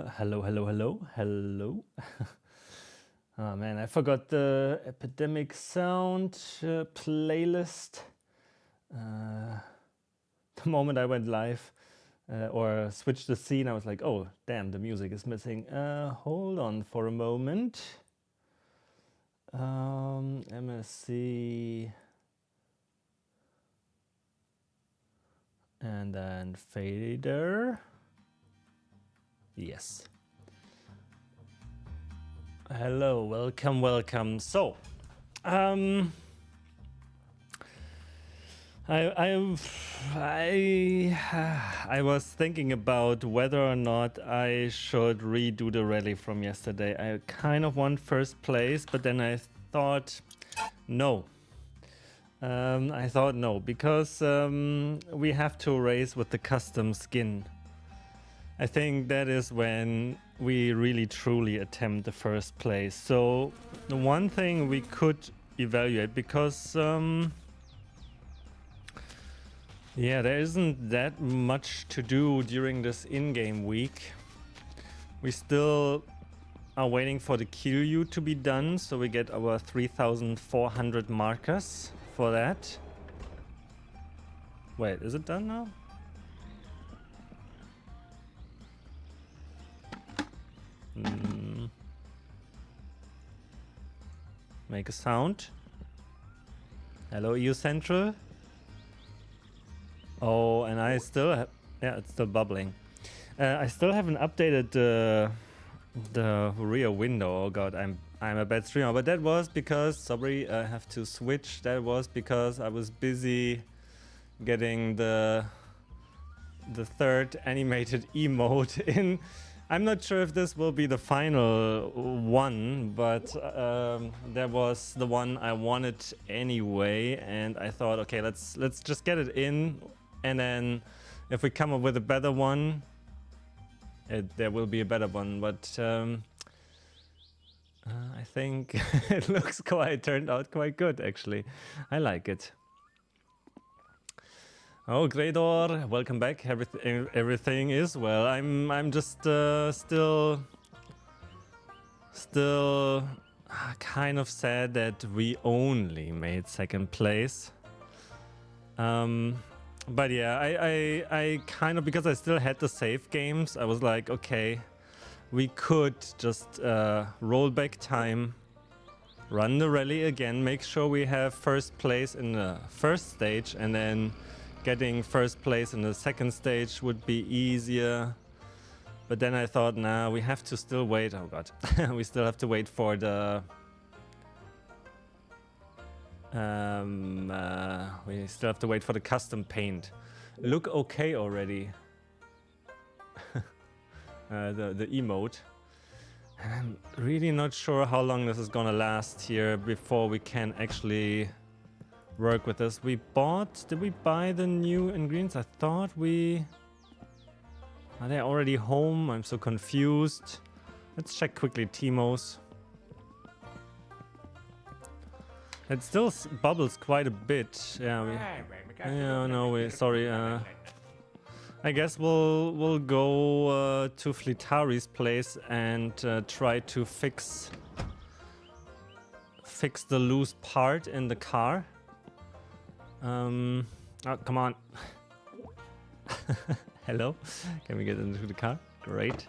Hello, hello, hello, hello. Oh man, I forgot the Epidemic Sound playlist. The moment I went live or switched the scene, I was like, oh, damn, the music is missing. Hold on for a moment. MSC. And then fader. Yes. Hello, welcome, welcome. So, I was thinking about whether or not I should redo the rally from yesterday. I kind of won first place, but then I thought no. Because we have to race with the custom skin. I think that is when we really truly attempt the first place. So the one thing we could evaluate, because yeah, there isn't that much to do during this in-game week. We still are waiting for the Kiryu to be done, so we get our 3,400 markers for that. Wait, is it done now? Make a sound. Hello, EU Central. Oh, and I still have... Yeah, it's still bubbling. I still haven't updated the rear window. Oh god, I'm a bad streamer. But that was because... Sorry, I have to switch. That was because I was busy getting the third animated emote in. I'm not sure if this will be the final one, but that was the one I wanted anyway, and I thought, okay, let's just get it in, and then if we come up with a better one, there will be a better one. But I think it turned out quite good actually. I like it. Oh, Grador, welcome back. Everything is well. I'm just still kind of sad that we only made second place. But yeah, I kind of, because I still had the save games, I was like, okay, we could just roll back time, run the rally again, make sure we have first place in the first stage, and then getting first place in the second stage would be easier. But then I thought, nah, we have to still wait. Oh god, we still have to wait for the we still have to wait for the custom paint. Look okay already. The emote. And I'm really not sure how long this is gonna last here before we can actually work with this. Did we buy the new ingredients? I thought are they already home? I'm so confused. Let's check quickly Teemos. It still bubbles quite a bit. Yeah, sorry. I guess we'll go to Flitari's place and try to fix the loose part in the car. Oh, come on. Hello? Can we get into the car? Great.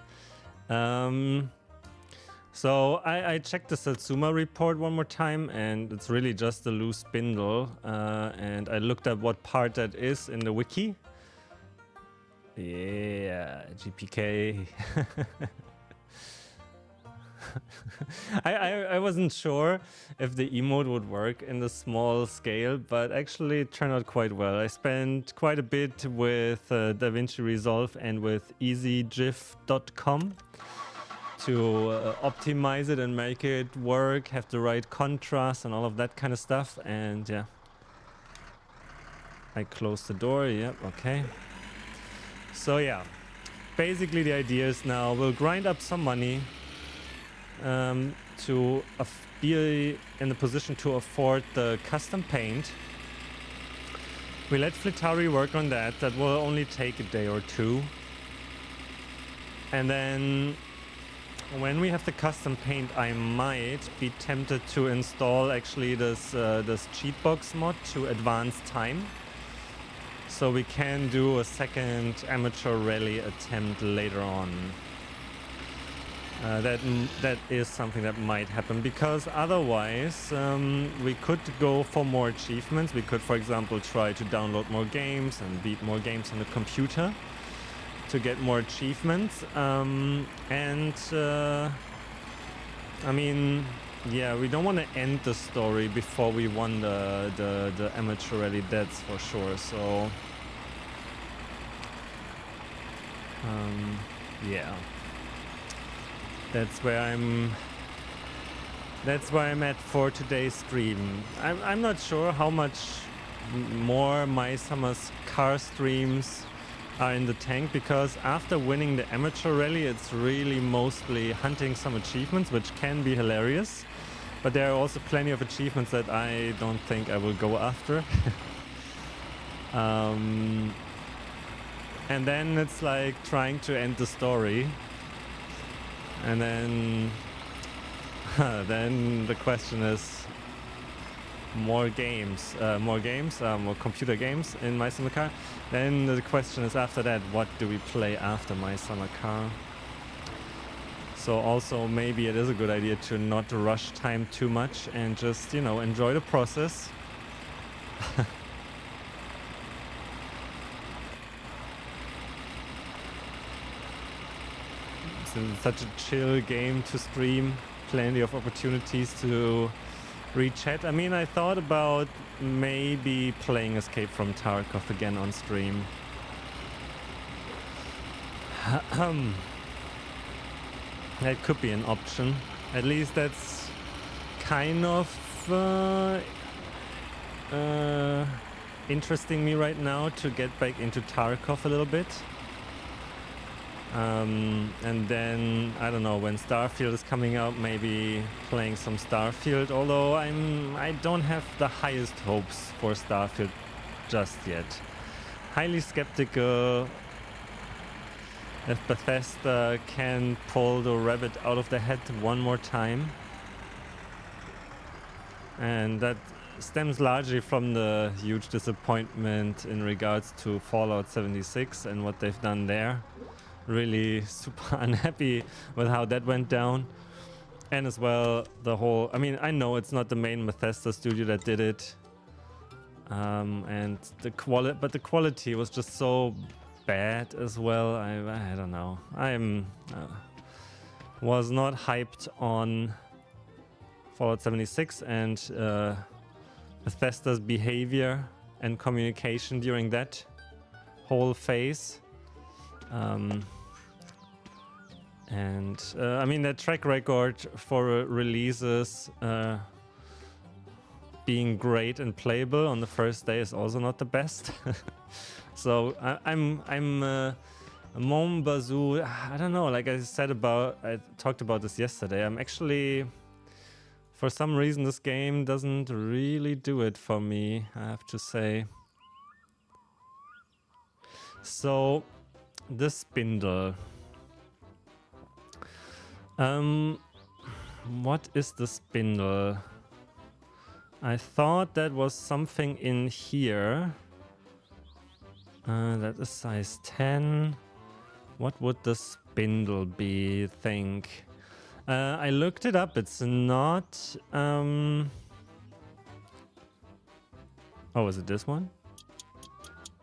So I checked the Satsuma report one more time, and it's really just a loose spindle. And I looked at what part that is in the wiki. Yeah, GPK. I wasn't sure if the emote would work in the small scale, but actually it turned out quite well. I spent quite a bit with DaVinci Resolve and with EasyGIF.com to optimize it and make it work, have the right contrast and all of that kind of stuff. And yeah, I closed the door. Yep, okay. So yeah, basically the idea is now we'll grind up some money to be in the position to afford the custom paint. We let Flitari work on that. That will only take a day or two. And then when we have the custom paint, I might be tempted to install actually this cheat box mod to advance time. So we can do a second amateur rally attempt later on. That is something that might happen, because otherwise we could go for more achievements. We could, for example, try to download more games and beat more games on the computer to get more achievements. I mean, yeah, we don't want to end the story before we won the amateur rally, that's for sure. So yeah, that's where I'm at for today's stream. I'm not sure how much more my summer's car streams are in the tank, because after winning the amateur rally, it's really mostly hunting some achievements, which can be hilarious, but there are also plenty of achievements that I don't think I will go after. And then it's like trying to end the story, and then then the question is more computer games in My Summer Car. Then the question is, after that, what do we play after My Summer Car? So also maybe it is a good idea to not rush time too much and just, you know, enjoy the process. It's such a chill game to stream, plenty of opportunities to read chat. I mean, I thought about maybe playing Escape from Tarkov again on stream. That could be an option. At least that's kind of interesting me right now to get back into Tarkov a little bit. And then, I don't know, when Starfield is coming out, maybe playing some Starfield, although I don't have the highest hopes for Starfield just yet. Highly skeptical if Bethesda can pull the rabbit out of the hat one more time. And that stems largely from the huge disappointment in regards to Fallout 76 and what they've done there. Really super unhappy with how that went down. And as well, the whole, I mean, I know it's not the main Bethesda studio that did it. And the quality was just so bad as well. I don't know. Was not hyped on Fallout 76 and Bethesda's behavior and communication during that whole phase. I mean, their track record for releases being great and playable on the first day is also not the best. So I'm Mon Bazou. I don't know. Like I talked about this yesterday. I'm actually, for some reason, this game doesn't really do it for me, I have to say. So, the spindle. What is the spindle? I thought that was something in here. That is size 10. What would the spindle be, think? I looked it up. It's not... Oh, is it this one?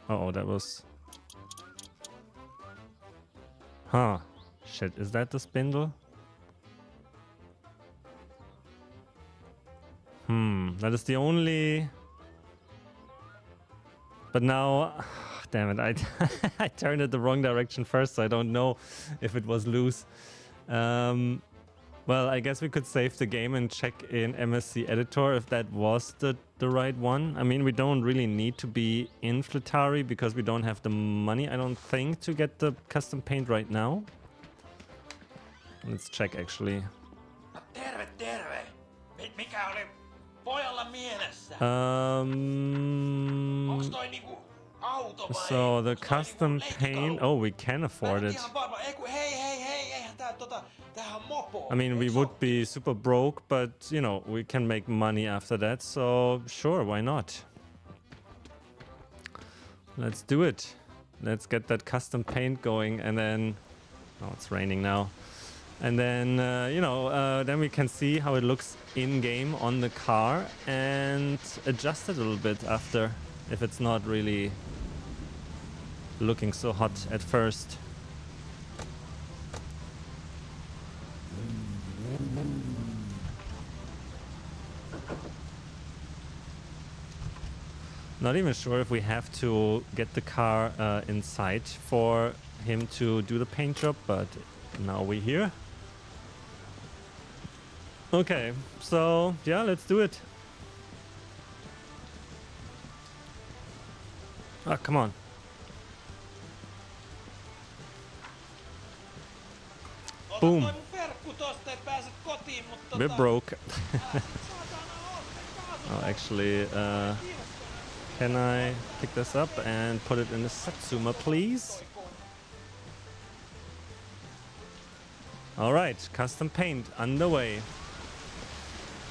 Oh, that was... Huh. Shit, is that the spindle? That is the only... But now... Damn it, I turned it the wrong direction first, so I don't know if it was loose. Well, I guess we could save the game and check in MSC Editor if that was the right one. I mean, we don't really need to be in Flitari because we don't have the money, I don't think, to get the custom paint right now. Let's check, actually. Terve, terve. Mikä oli pojalla mielessä? Onks toi niinku auto vai? So the Onks toi custom niinku paint. leikkikalu? Oh, we can Mä en afford oo it. ihan varma. Hei, eihän tää tämähän on mopo. I mean, we Eiks would oo? be super broke, but you know, we can make money after that. So sure, why not? Let's do it. Let's get that custom paint going, and then oh, it's raining now. And then then we can see how it looks in game on the car and adjust it a little bit after, if it's not really looking so hot at first. Not even sure if we have to get the car inside for him to do the paint job, but now we're here. Okay, so yeah, let's do it. Ah, come on. Ota Boom. toi mun verkku tosta, et pääset kotiin, mut We're broke. saatana oo, Oh, actually, can I pick this up and put it in the Satsuma, please? All right, custom paint underway.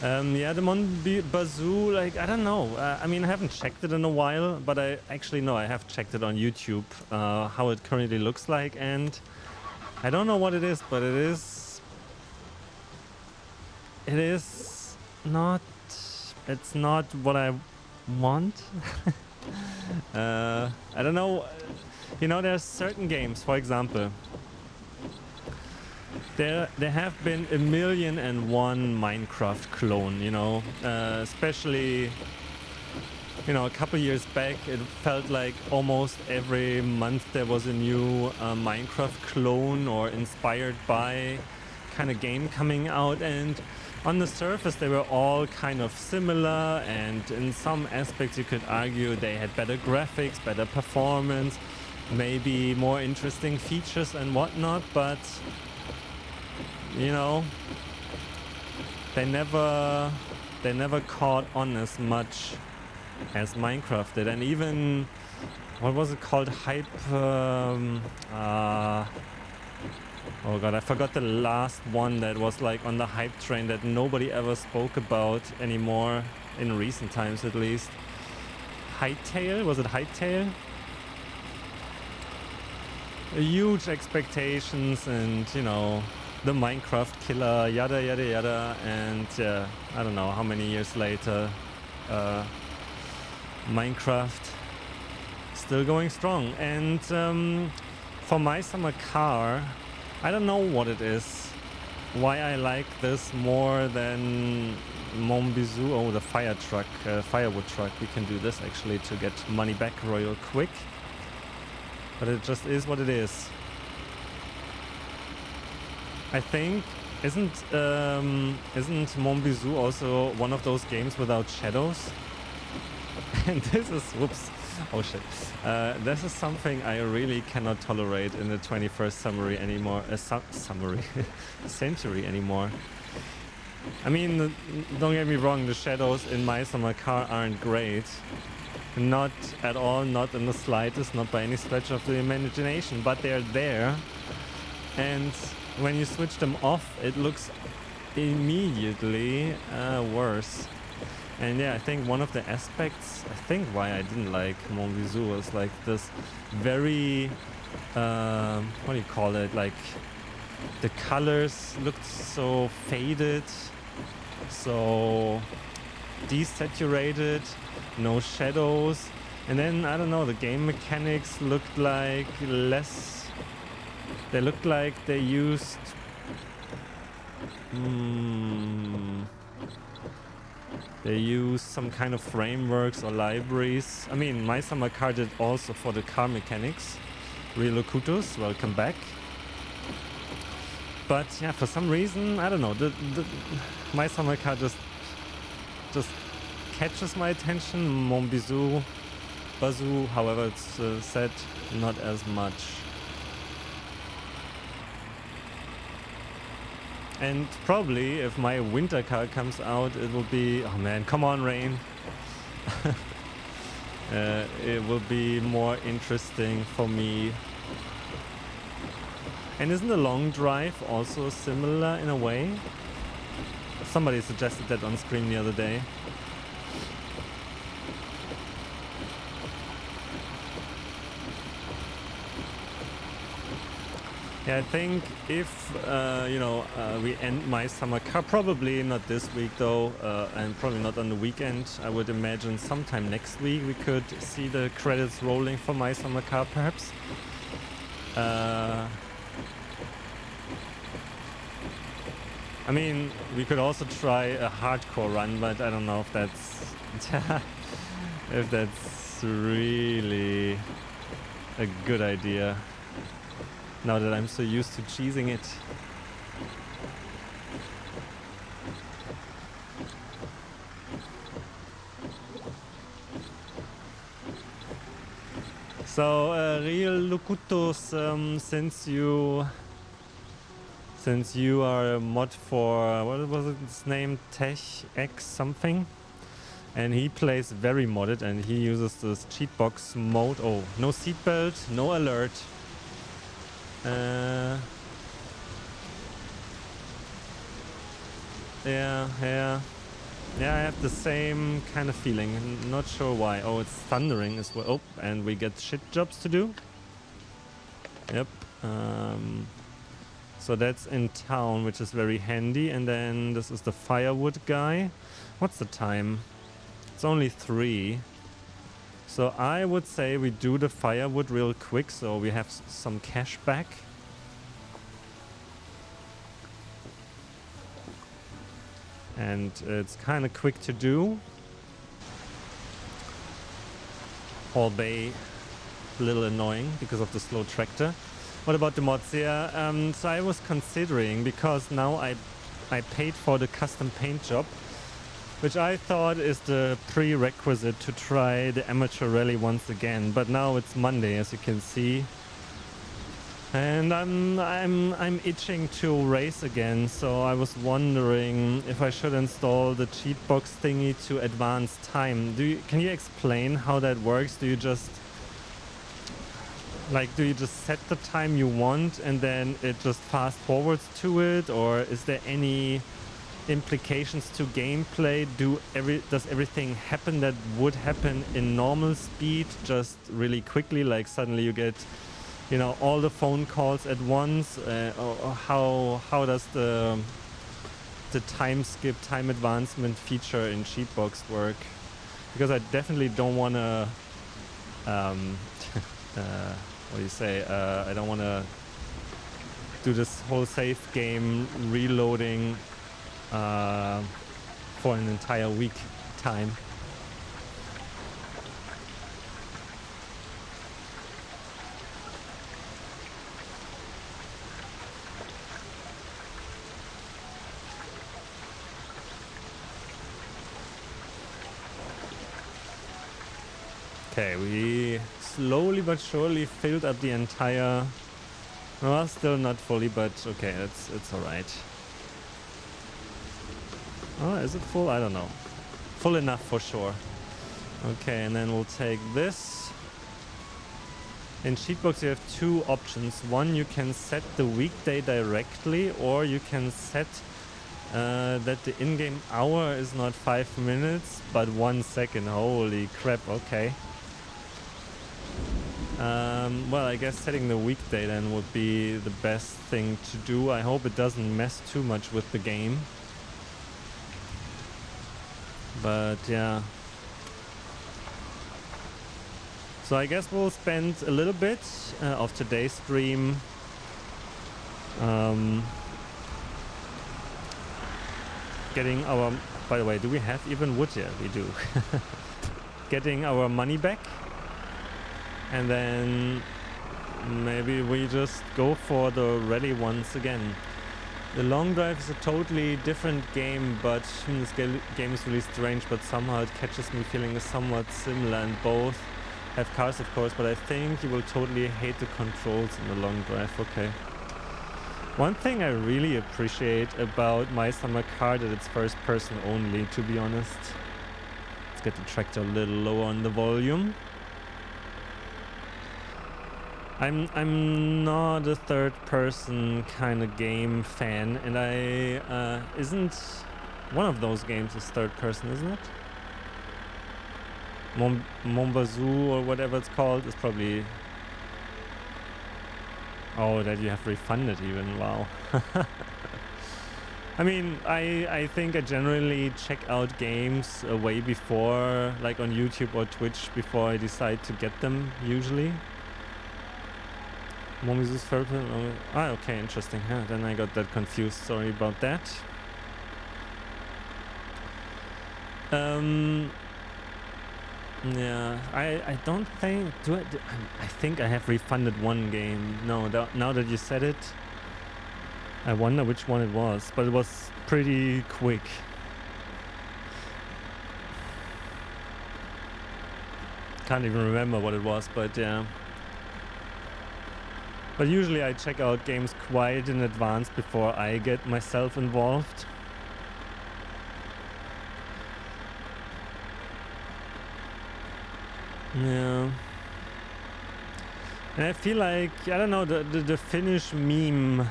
Yeah, the Bazoo, like, I don't know. I mean, I haven't checked it in a while, but I actually know I have checked it on YouTube, how it currently looks like, and I don't know what it is, but it is not, it's not what I want. I don't know. You know, there's certain games, for example, there have been 1,000,001 Minecraft clone, you know, especially, you know, a couple years back it felt like almost every month there was a new Minecraft clone or inspired by kind of game coming out, and on the surface they were all kind of similar, and in some aspects you could argue they had better graphics, better performance, maybe more interesting features and whatnot, but you know, they never caught on as much as Minecraft did. And even, what was it called, hype, oh god, I forgot the last one that was like on the hype train that nobody ever spoke about anymore, in recent times at least. Hytale, was it Hytale? Huge expectations, and you know, the Minecraft killer, yada yada yada, and I don't know how many years later, Minecraft still going strong. And for my summer car, I don't know what it is, why I like this more than Montbizou. Oh, the fire truck, firewood truck. We can do this actually to get money back real quick, but it just is what it is. I think, isn't Montbizou also one of those games without shadows? And this is, whoops, oh shit. This is something I really cannot tolerate in the 21st century anymore. Century anymore. I mean, don't get me wrong, the shadows in my summer car aren't great. Not at all, not in the slightest, not by any stretch of the imagination, but they're there. And when you switch them off, it looks immediately worse. And yeah, I think one of the aspects, I think why I didn't like Montbizou was like this very, what do you call it, like the colors looked so faded, so desaturated, no shadows, and then I don't know, the game mechanics looked like less, they looked like they used they use some kind of frameworks or libraries. I mean, my summer car did also for the car mechanics. Real Locutus, welcome back. But yeah, for some reason, I don't know, my summer car just catches my attention. Montbizou, Bazoo, however it's said, not as much. And probably if my winter car comes out, it will be, oh man, come on, rain. it will be more interesting for me. And isn't the long drive also similar in a way? Somebody suggested that on screen the other day. Yeah, I think if, we end My Summer Car, probably not this week though, and probably not on the weekend. I would imagine sometime next week we could see the credits rolling for My Summer Car, perhaps. I mean, we could also try a hardcore run, but I don't know if that's really a good idea. Now that I'm so used to cheesing it. So, Real Locutus, since you are a mod for, what was its name, Tech X something, and he plays very modded and he uses this cheat box mode. Oh, no seatbelt, no alert. Yeah, I have the same kind of feeling. Not sure why. Oh, it's thundering as well. Oh, and we get shit jobs to do. Yep. So that's in town, which is very handy. And then this is the firewood guy. What's the time? It's only 3. So I would say we do the firewood real quick so we have some cash back. And it's kind of quick to do. Albeit a little annoying because of the slow tractor. What about the mods? Yeah, so I was considering, because now I paid for the custom paint job, which I thought is the prerequisite to try the amateur rally once again. But now it's Monday, as you can see, and I'm itching to race again. So I was wondering if I should install the cheat box thingy to advance time. Can you explain how that works? Do you just set the time you want and then it just fast forwards to it, or is there any implications to gameplay? Does everything happen that would happen in normal speed just really quickly, like suddenly you get all the phone calls at once, or how does the time skip, time advancement feature in Cheatbox work? Because I definitely don't want to what do you say, I don't want to do this whole save game reloading for an entire week time. Okay, we slowly but surely filled up the entire... Well, still not fully, but okay, it's alright. Oh, is it full? I don't know. Full enough for sure. Okay, and then we'll take this. In Cheatbox you have 2 options. One, you can set the weekday directly, or you can set that the in-game hour is not 5 minutes, but 1 second. Holy crap, okay. Well, I guess setting the weekday then would be the best thing to do. I hope it doesn't mess too much with the game. But yeah. So I guess we'll spend a little bit of today's stream getting our... By the way, do we have even wood? Yeah, we do. Getting our money back. And then maybe we just go for the rally once again. The long drive is a totally different game, but this game is really strange, but somehow it catches me feeling somewhat similar, and both have cars of course, but I think you will totally hate the controls in the long drive. Okay. One thing I really appreciate about My Summer Car that it's first person only, to be honest. get the tractor a little lower on the volume. I'm not a third person kind of game fan, and I isn't one of those games is third person, isn't it? Mombazoo or whatever it's called is probably. Oh, that you have refunded even. Wow. I mean, I think I generally check out games way before, like on YouTube or Twitch, before I decide to get them, usually. Mombazoo's third person. Ah, okay, interesting. Huh? Then I got that confused. Sorry about that. Yeah, I don't think. I think I have refunded one game. No, now that you said it, I wonder which one it was, but it was pretty quick. Can't even remember what it was, but yeah. But usually I check out games quite in advance before I get myself involved. Yeah. And I feel like, I don't know, the Finnish meme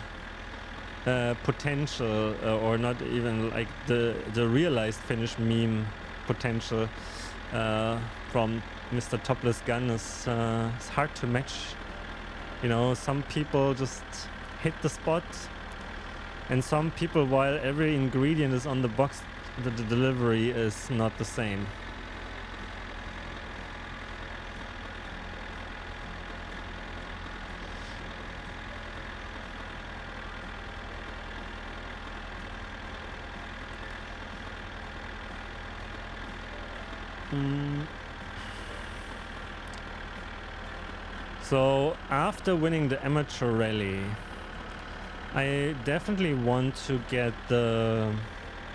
potential, or not even like the realized Finnish meme potential from Mr. Topless Gun is it's hard to match. You know, some people just hit the spot, and some people, while every ingredient is on the box, the delivery is not the same. So after winning the amateur rally, I definitely want to get the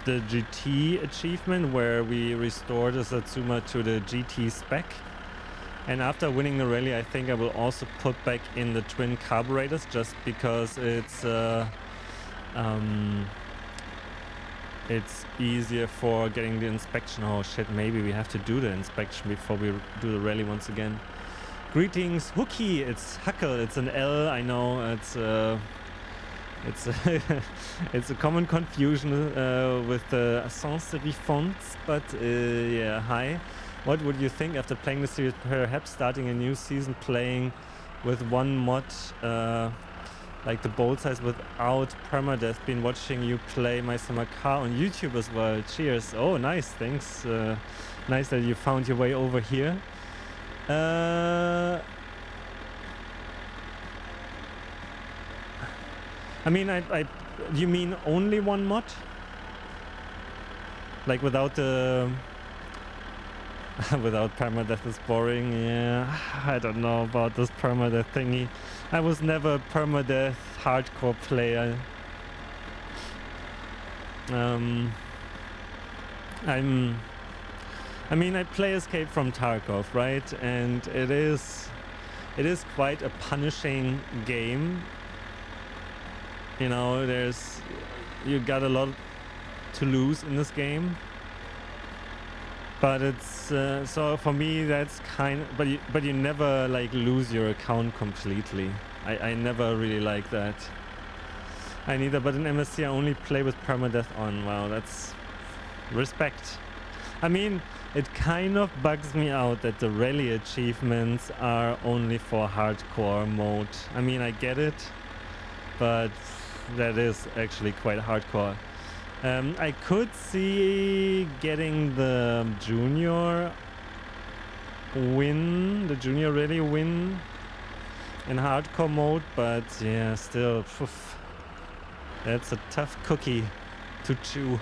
GT achievement where we restored the Satsuma to the GT spec. And after winning the rally, I think I will also put back in the twin carburetors, just because it's easier for getting the inspection. Oh shit, maybe we have to do the inspection before we do the rally once again. Greetings, Hookie. It's Huckle. It's an L. I know. It's it's a common confusion with the sans serif fonts. But yeah, hi. What would you think after playing the series? Perhaps starting a new season playing with one mod, like the bolt size without permadeath. Been watching you play My Summer Car on YouTube as well. Cheers. Oh, nice. Thanks. Nice that you found your way over here. I mean, you mean only one mod? Like without the without permadeath is boring. Yeah, I don't know about this permadeath thingy. I was never a permadeath hardcore player. I mean, I play Escape from Tarkov, right? And it is quite a punishing game. You know, you got a lot to lose in this game. But it's so for me that's kind of, but you never like lose your account completely. I never really like that. I neither, but in MSC I only play with permadeath on. Wow, that's respect. I mean, it kind of bugs me out that the rally achievements are only for hardcore mode. I mean, I get it, but that is actually quite hardcore. I could see getting the junior win, the junior rally win in hardcore mode, but yeah, still, that's a tough cookie to chew.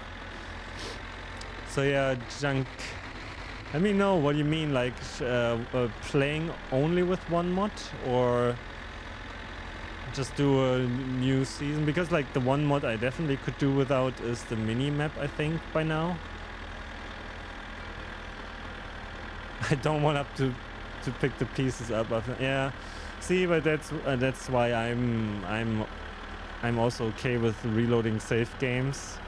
So yeah, Junk, let me know what you mean, like playing only with one mod, or just do a new season? Because like the one mod I definitely could do without is the mini map, I think, by now. I don't want to pick the pieces up. Yeah, see, but that's why I'm also okay with reloading save games.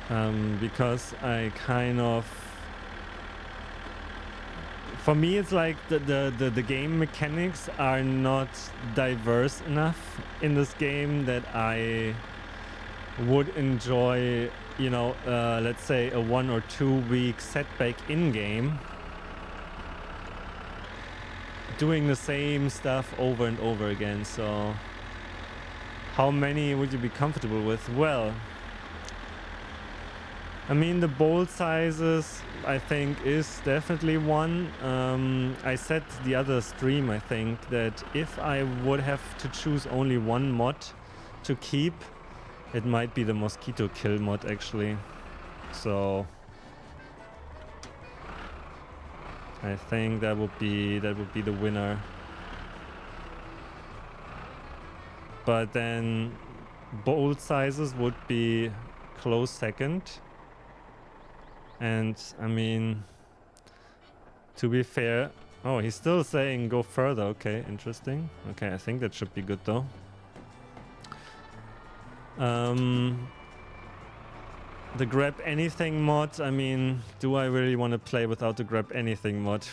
because I kind of, for me it's like the game mechanics are not diverse enough in this game that I would enjoy, you know, let's say a 1 or 2 week setback in game, doing the same stuff over and over again. So how many would you be comfortable with? Well, I mean, the bolt sizes I think is definitely one. I said the other stream, I think, that if I would have to choose only one mod to keep, it might be the mosquito kill mod actually. So I think that would be the winner. But then bolt sizes would be close second. And I mean, to be fair, oh, he's still saying go further. Okay, interesting. Okay, I think that should be good though. The grab anything mod, I mean, do I really want to play without the grab anything mod?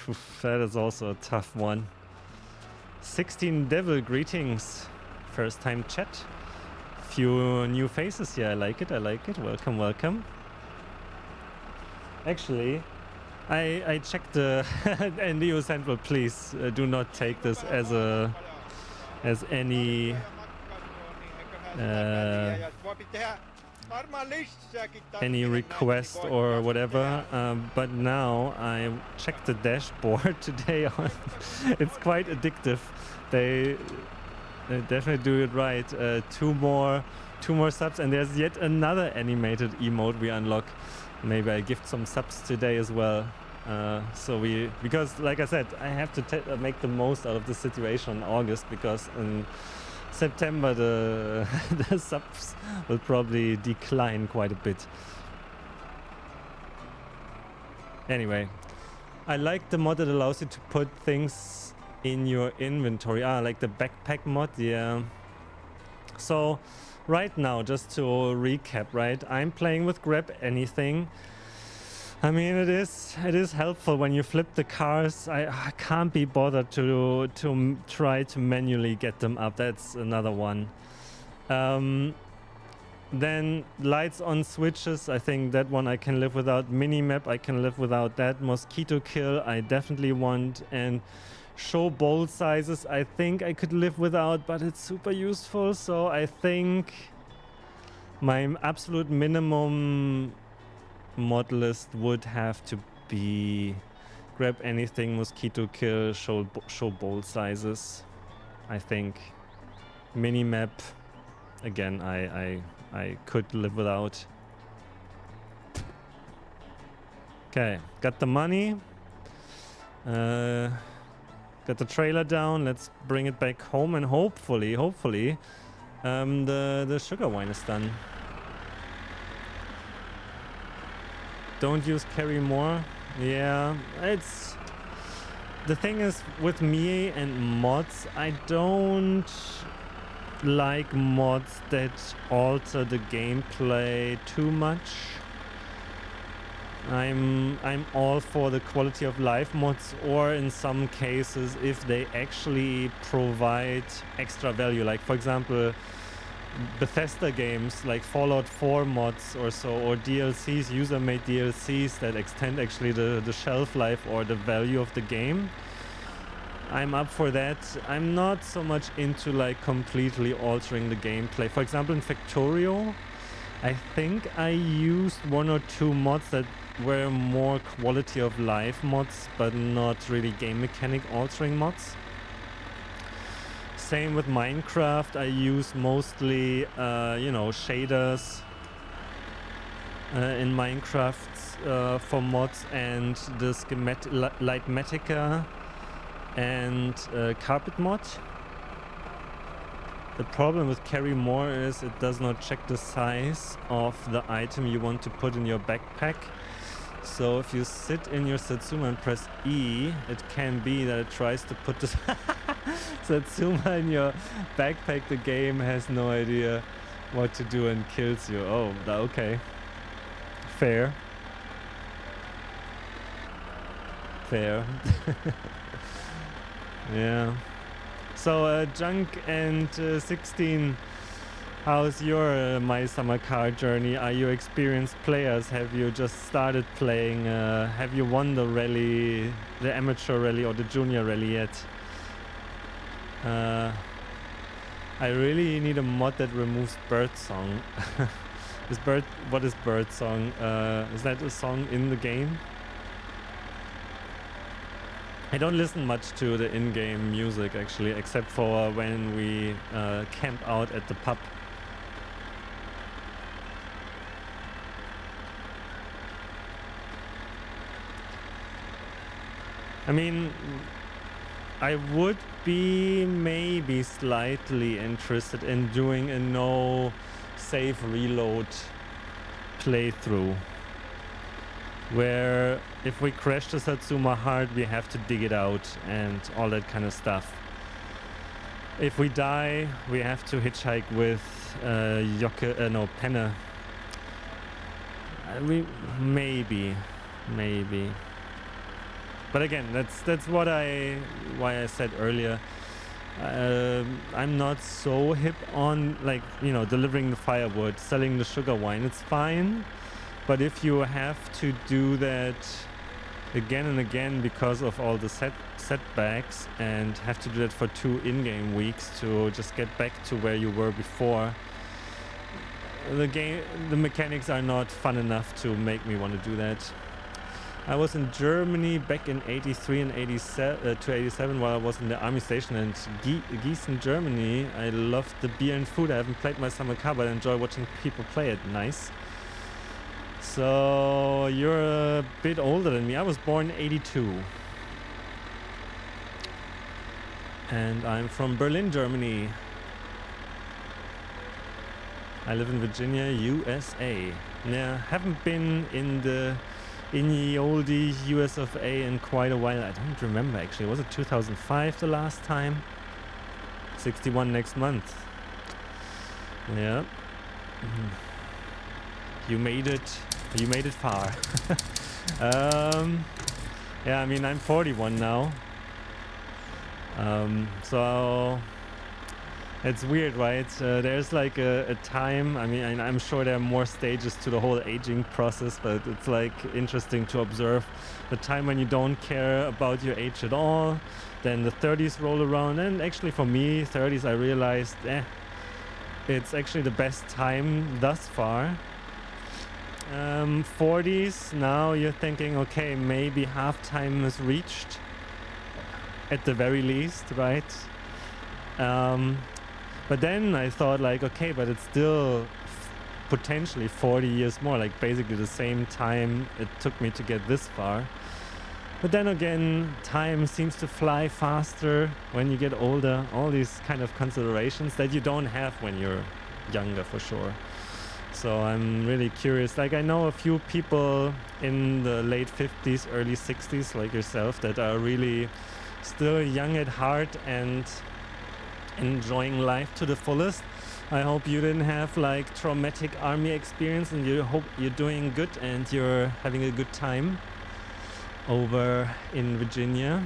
That is also a tough one. 16 devil greetings. First time chat. Few new faces here. I like it. I like it. Welcome, welcome. Actually, I checked the and Neo Central, please do not take this as any any request or whatever, but now I checked the dashboard today on it's quite addictive. They definitely do it right. Two more subs, and there's yet another animated emote we unlock. Maybe I gift some subs today as well. Because like I said, I have to make the most out of the situation in August, because in September the the subs will probably decline quite a bit. Anyway, I like the mod that allows you to put things in your inventory. Like the backpack mod, yeah. So right now, just to recap, right, I'm playing with grab anything. I mean, it is helpful when you flip the cars. I can't be bothered to try to manually get them up. That's another one. Then lights on switches, I think that one I can live without. Minimap, I can live without that. Mosquito kill, I definitely want. And show bolt sizes, I think I could live without, but it's super useful. So I think my absolute minimum mod list would have to be grab anything, mosquito kill, show bolt sizes. I think minimap, again, I could live without. Okay, got the money. Got the trailer down. Let's bring it back home, and hopefully, the sugar wine is done. Don't use carry more. Yeah, it's the thing is with me and mods, I don't like mods that alter the gameplay too much. I'm all for the quality of life mods, or in some cases if they actually provide extra value, like for example Bethesda games like Fallout 4 mods or so, or DLCs, user-made DLCs that extend actually the shelf life or the value of the game. I'm up for that. I'm not so much into like completely altering the gameplay. For example, in Factorio, I think I used 1 or 2 mods that were more quality of life mods, but not really game mechanic altering mods. Same with Minecraft. I use mostly, you know, shaders in Minecraft for mods, and the Lightmatica and Carpet mod. The problem with carry more is it does not check the size of the item you want to put in your backpack. So if you sit in your Satsuma and press E, it can be that it tries to put this Satsuma in your backpack. The game has no idea what to do and kills you. Oh, okay. Fair. Fair. Yeah. So, Junk and 16, how's your My Summer Car journey? Are you experienced players? Have you just started playing? Have you won the rally, the amateur rally or the junior rally yet? I really need a mod that removes Birdsong. What is Birdsong? Is that a song in the game? I don't listen much to the in-game music actually, except for when we camp out at the pub. I mean, I would be maybe slightly interested in doing a no save reload playthrough, where if we crash the Satsuma hard, we have to dig it out and all that kind of stuff. If we die, we have to hitchhike with Penne. Maybe. But again, that's why I said earlier. I'm not so hip on delivering the firewood, selling the sugar wine. It's fine, but if you have to do that again and again because of all the setbacks and have to do that for 2 in-game weeks to just get back to where you were before, the mechanics are not fun enough to make me want to do that. I was in Germany back in 83 and 87 while I was in the army station, and Gießen, Germany. I loved the beer and food. I haven't played My Summer Car, but I enjoy watching people play it. Nice. So you're a bit older than me. I was born in 82. And I'm from Berlin, Germany. I live in Virginia, USA. Yeah, haven't been in the oldie US of A in quite a while. I don't remember actually. Was it 2005 the last time? 61 next month. Yeah. You made it. You made it far. Yeah, I mean, I'm 41 now. So it's weird, right? There's like a time, I mean, I'm sure there are more stages to the whole aging process, but it's like interesting to observe the time when you don't care about your age at all. Then the 30s roll around, and actually for me, 30s, I realized, it's actually the best time thus far. 40s, now you're thinking, okay, maybe half time is reached at the very least, right? But then I thought like, okay, but it's still potentially 40 years more, like basically the same time it took me to get this far. But then again, time seems to fly faster when you get older. All these kind of considerations that you don't have when you're younger, for sure. So I'm really curious. Like, I know a few people in the late 50s, early 60s, like yourself, that are really still young at heart and enjoying life to the fullest. I hope you didn't have like traumatic army experience, and you hope you're doing good and you're having a good time over in Virginia.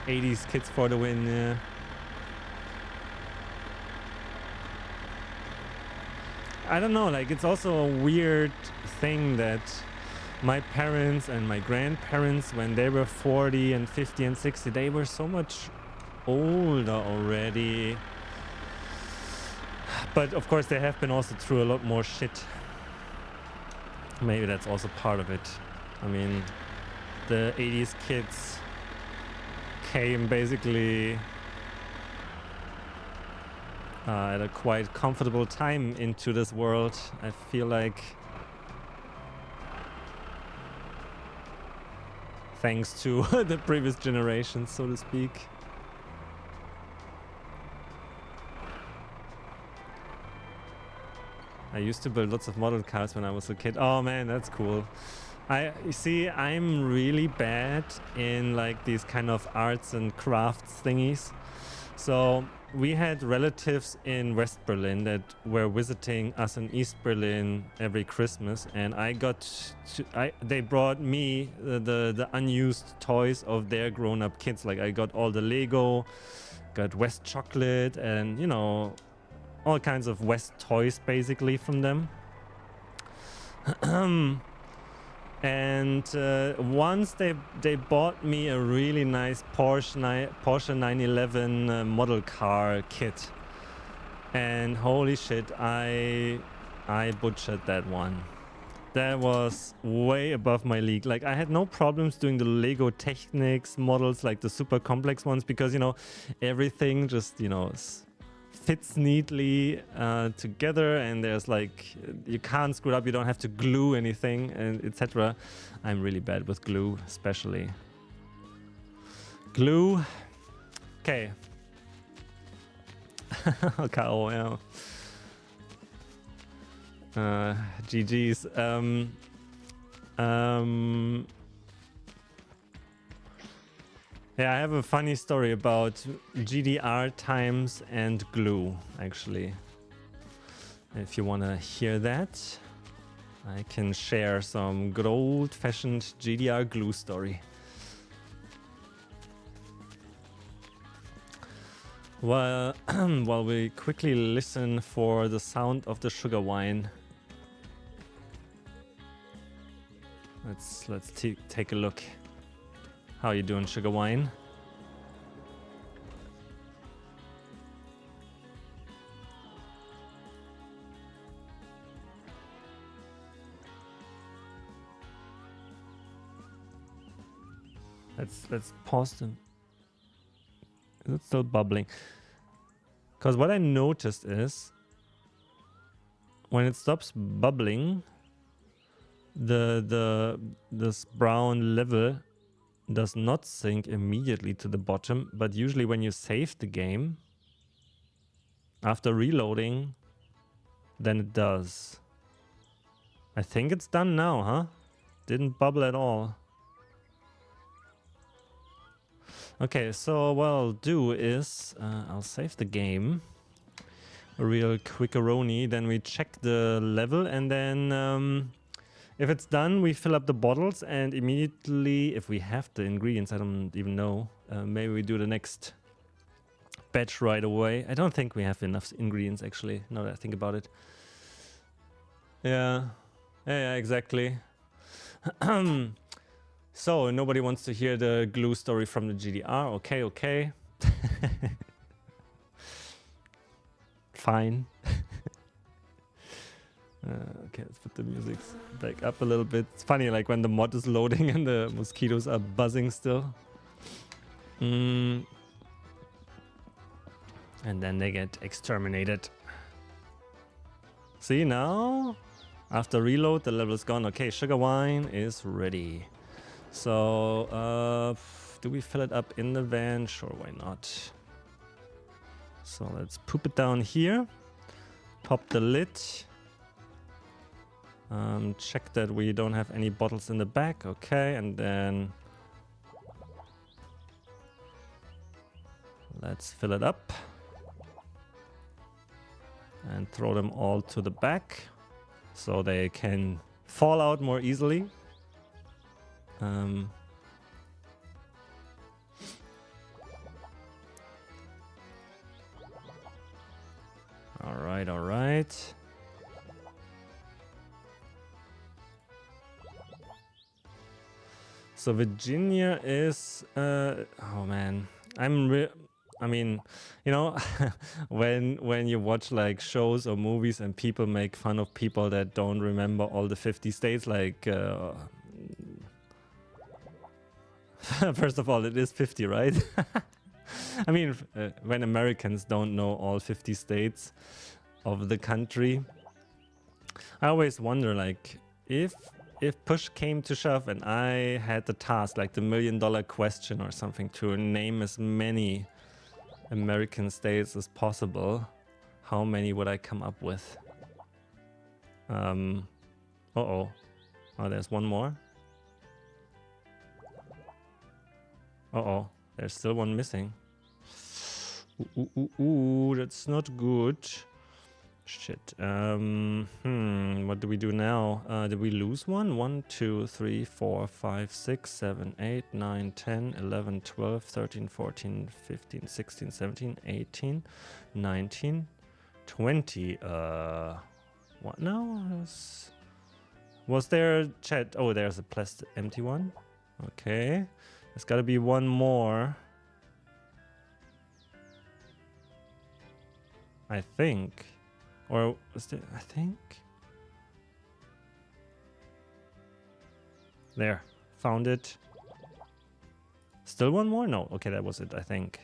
80s kids for the win. Yeah. I don't know, like it's also a weird thing that my parents and my grandparents, when they were 40 and 50 and 60, they were so much older already. But of course they have been also through a lot more shit. Maybe that's also part of it. I mean, the 80s kids came basically at a quite comfortable time into this world. I feel like, thanks to the previous generation, so to speak. I used to build lots of model cars when I was a kid. Oh man, that's cool. You see, I'm really bad in like these kind of arts and crafts thingies. So we had relatives in West Berlin that were visiting us in East Berlin every Christmas, and I got they brought me the unused toys of their grown-up kids. Like I got all the Lego, got West chocolate, and you know, all kinds of West toys basically from them. And once they bought me a really nice Porsche 911 model car kit, and holy shit, I butchered that one. That was way above my league. Like I had no problems doing the Lego Technics models, like the super complex ones, because you know everything just fits neatly together, and there's like you can't screw it up, you don't have to glue anything, and etc. I'm really bad with glue, especially glue. Okay. KO, yeah. GG's. Yeah, I have a funny story about GDR times and glue, actually. If you want to hear that, I can share some good old-fashioned GDR glue story. Well, while we quickly listen for the sound of the sugar wine, let's take a look. How you doing, sugar wine? Let's pause them. Is it still bubbling? Because what I noticed is when it stops bubbling, this brown level does not sink immediately to the bottom, but usually when you save the game after reloading, then it does. I think it's done now, huh? Didn't bubble at all. Okay, so what I'll do is I'll save the game a real quickeroni, then we check the level, and then if it's done, we fill up the bottles, and immediately, if we have the ingredients, I don't even know, maybe we do the next batch right away. I don't think we have enough ingredients, actually, now that I think about it. Yeah, exactly. So, nobody wants to hear the glue story from the GDR. Okay. Fine. Okay, let's put the music back up a little bit. It's funny, like when the mod is loading and the mosquitoes are buzzing still. And then they get exterminated. See now? After reload, the level is gone. Okay, sugar wine is ready. So, do we fill it up in the van? Sure, why not? So let's poop it down here. Pop the lid. Check that we don't have any bottles in the back. Okay, and then let's fill it up. And throw them all to the back so they can fall out more easily. All right. So Virginia is oh man, I mean, you know, when you watch like shows or movies and people make fun of people that don't remember all the 50 states, like first of all, it is 50, right? I mean, when Americans don't know all 50 states of the country, I always wonder, like, if push came to shove and I had the task, like the $1 million question or something, to name as many American states as possible, how many would I come up with? Oh, there's one more. There's still one missing. Ooh, that's not good. Shit. What do we do now? Did we lose one? 1, 2, 3, 4, 5, 6, 7, 8, 9, 10, 11, 12, 13, 14, 15, 16, 17, 18, 19, 20. What now? Was there chat? Oh, there's a plastic empty one. Okay. There's gotta be one more. I think. Or was there? I think. There. Found it. Still one more? No. Okay, that was it, I think.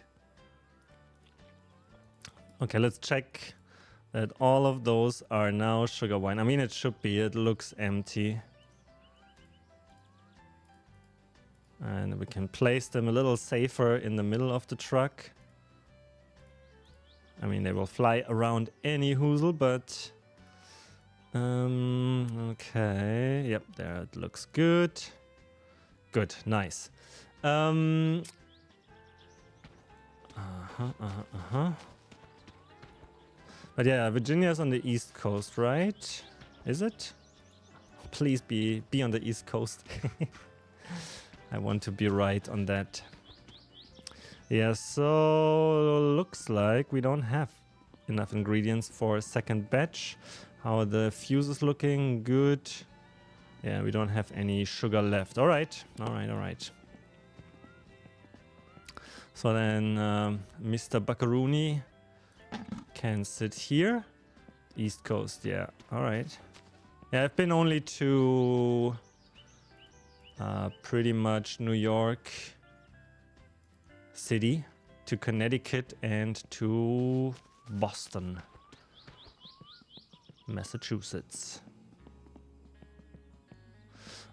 Okay, let's check that all of those are now sugar wine. I mean, it should be. It looks empty. And we can place them a little safer in the middle of the truck. I mean, they will fly around any hoozle, but... okay, yep, there it looks good. Good, nice. But yeah, Virginia's on the East Coast, right? Is it? Please be on the East Coast. I want to be right on that. Yeah, so looks like we don't have enough ingredients for a second batch. How are the fuses looking? Good. Yeah, we don't have any sugar left. All right. So then Mr. Buckaroni can sit here. East Coast, yeah. All right. Yeah, I've been only to pretty much New York City, to Connecticut, and to Boston, Massachusetts.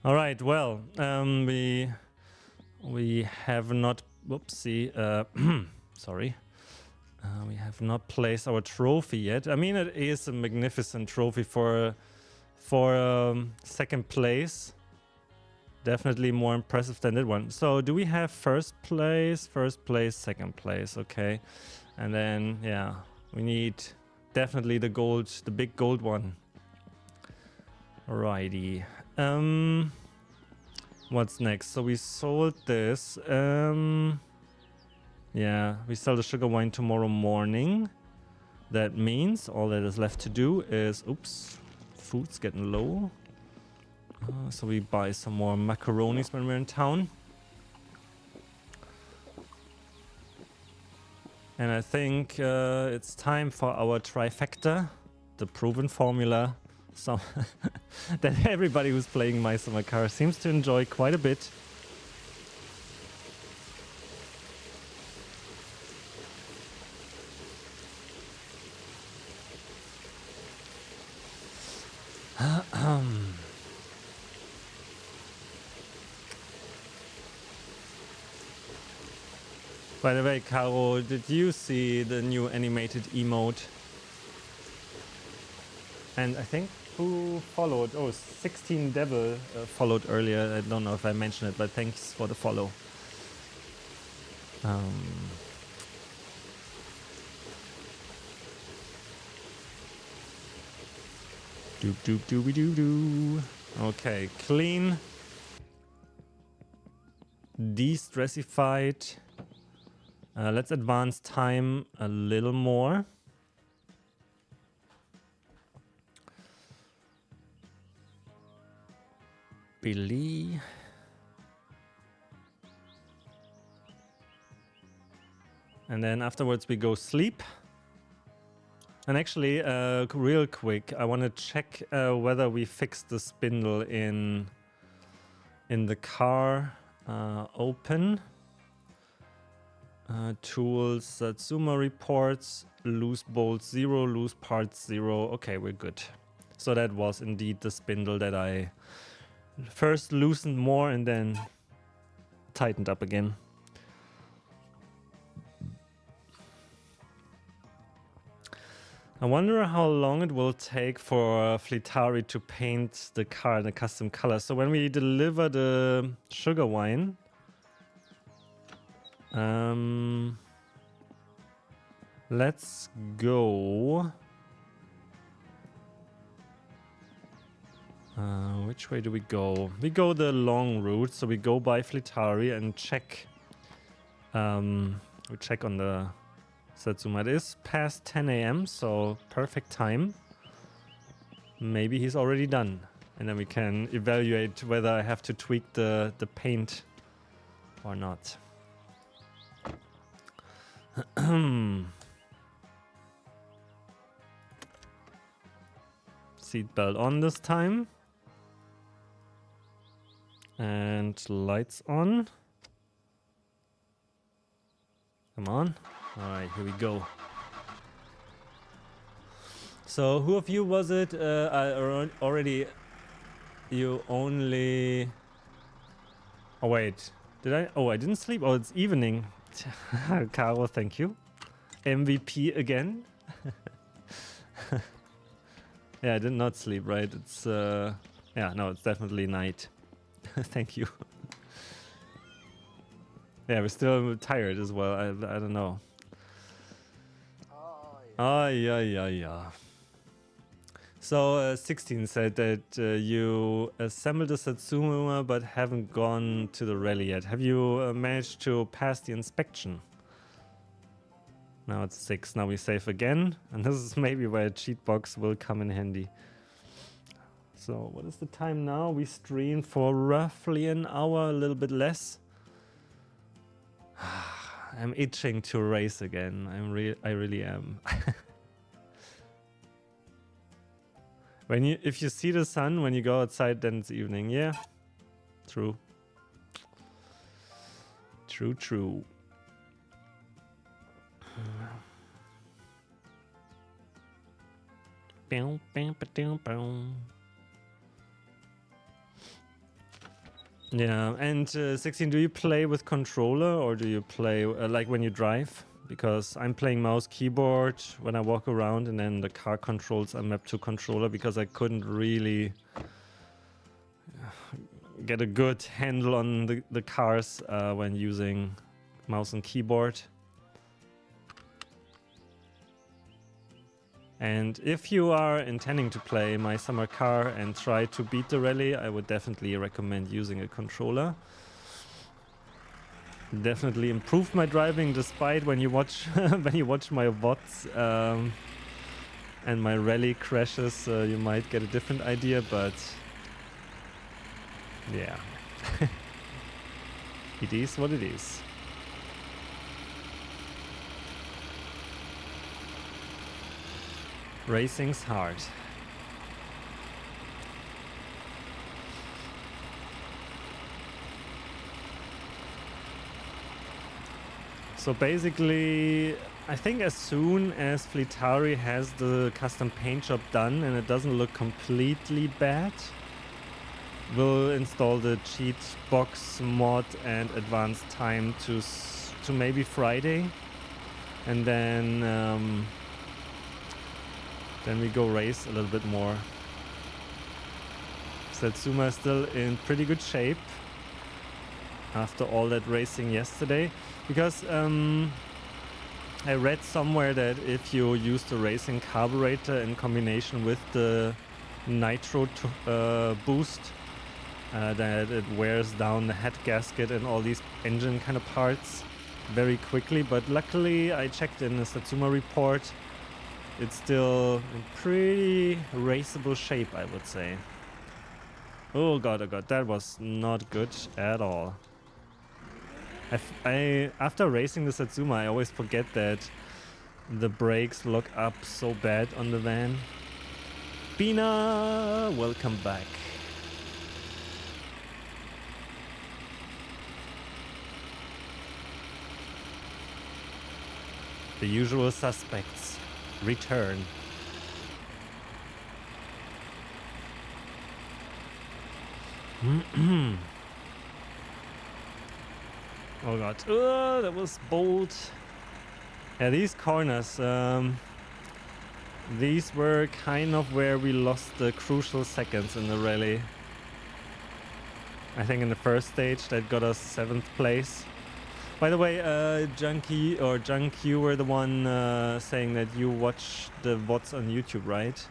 All right, well, we have not, whoopsie, sorry. We have not placed our trophy yet. I mean, it is a magnificent trophy for second place. Definitely more impressive than that one. So do we have first place, second place? Okay. And then, yeah, we need definitely the gold, the big gold one. Alrighty. What's next? So we sold this. Yeah, we sell the sugar wine tomorrow morning. That means all that is left to do is, oops, food's getting low. So we buy some more macaronis when we're in town. And I think it's time for our trifecta, the proven formula, so that everybody who's playing My Summer Car seems to enjoy quite a bit. By the way, Caro, did you see the new animated emote? And I think who followed? Oh, 16 Devil followed earlier. I don't know if I mentioned it, but thanks for the follow. Doop doop dooby doo doo. Okay, clean. De-stressified. Let's advance time a little more. Billy. And then afterwards we go sleep. And actually, real quick, I want to check whether we fixed the spindle in the car. Open. Tools, Satsuma reports, loose bolts 0, loose parts 0. Okay, we're good. So that was indeed the spindle that I first loosened more and then tightened up again. I wonder how long it will take for Fleetari to paint the car in a custom color. So when we deliver the sugar wine, Let's go. Which way do we go? We go the long route, so we go by Fleetari and check. We check on the Satsuma. It is past 10 a.m., so perfect time. Maybe he's already done, and then we can evaluate whether I have to tweak the paint or not. Seatbelt on this time. And lights on. Come on. Alright, here we go. So, who of you was it? Already... You only... Oh, wait. Did I? Oh, I didn't sleep. Oh, it's evening. Caro, thank you. MVP again. Yeah, I did not sleep, right? It's, yeah, no, it's definitely night. Thank you. Yeah, we're still tired as well. I don't know. Yeah. So, 16 said that you assembled a Satsuma but haven't gone to the rally yet. Have you managed to pass the inspection? Now it's 6. Now we save again. And this is maybe where a cheat box will come in handy. So, what is the time now? We stream for roughly an hour, a little bit less. I'm itching to race again. I really am. If you see the sun when you go outside, then it's evening. Yeah, true. True. Yeah, and 16, do you play with controller or do you play like when you drive? Because I'm playing mouse keyboard when I walk around, and then the car controls are mapped to controller because I couldn't really get a good handle on the cars when using mouse and keyboard. And if you are intending to play My Summer Car and try to beat the rally, I would definitely recommend using a controller. Definitely improved my driving, despite when you watch when you watch my VODs and my rally crashes, you might get a different idea, but yeah. It is what it is. Racing's hard. So basically, I think as soon as Fleetari has the custom paint job done and it doesn't look completely bad, we'll install the cheat box mod and advance time to maybe Friday, and then we go race a little bit more. Satsuma is still in pretty good shape after all that racing yesterday, because I read somewhere that if you use the racing carburetor in combination with the nitro boost, that it wears down the head gasket and all these engine kind of parts very quickly. But luckily I checked in the Satsuma report, it's still in pretty raceable shape, I would say. Oh god, that was not good at all. After racing the Satsuma, I always forget that the brakes look up so bad on the van. Bina, welcome back. The usual suspects return. Oh god, that was bold. Yeah, these corners, these were kind of where we lost the crucial seconds in the rally. I think in the first stage that got us 7th place. By the way, Junkie or Junk, you were the one saying that you watch the VODs on YouTube, right?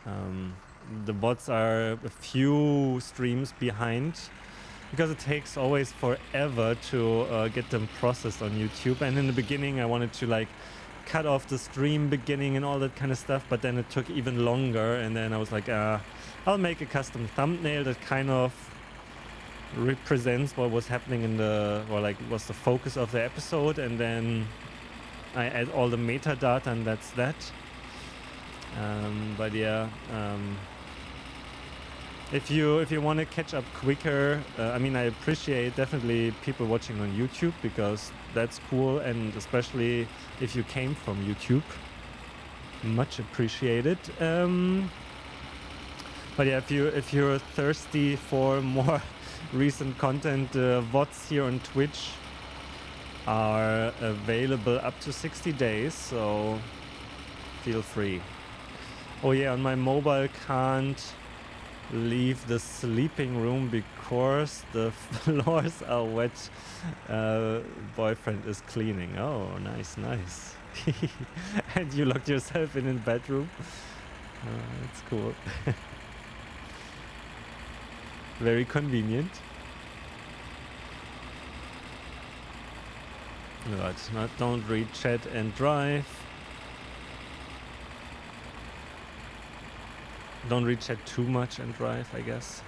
The VODs are a few streams behind because it takes always forever to get them processed on YouTube. And in the beginning, I wanted to like cut off the stream beginning and all that kind of stuff, but then it took even longer. And then I was like, I'll make a custom thumbnail that kind of represents what was happening in the, or like was the focus of the episode, and then I add all the metadata, and that's that. But yeah, if you want to catch up quicker, I mean, I appreciate definitely people watching on YouTube because that's cool, and especially if you came from YouTube, much appreciated. But yeah, if you're thirsty for more recent content, VODs here on Twitch are available up to 60 days, so feel free. Oh yeah, on my mobile can't leave the sleeping room because the floors are wet. Boyfriend is cleaning. Oh, nice. And you locked yourself in the bedroom. That's cool. Very convenient. But don't read chat and drive. Don't read chat too much and drive, I guess.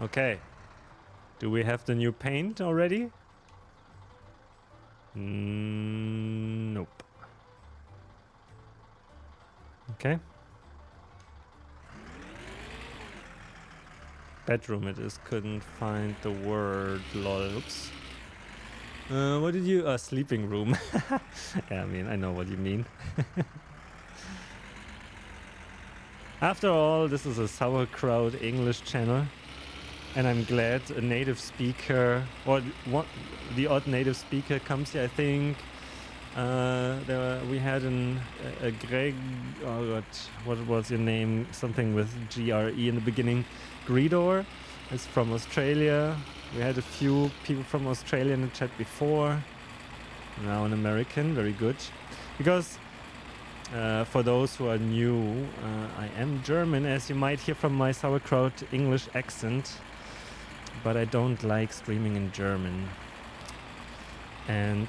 Okay. Do we have the new paint already? Nope. Okay. Bedroom it is. Couldn't find the word. Lol. Oops. What did you... sleeping room. Yeah, I mean, I know what you mean. After all, this is a sauerkraut English channel. And I'm glad a native speaker, or the odd native speaker comes here. I think we had a Greg, oh god, what was your name? Something with GRE in the beginning. Gridor is from Australia. We had a few people from Australia in the chat before. Now an American, very good. Because for those who are new, I am German, as you might hear from my sauerkraut English accent. But I don't like streaming in German. And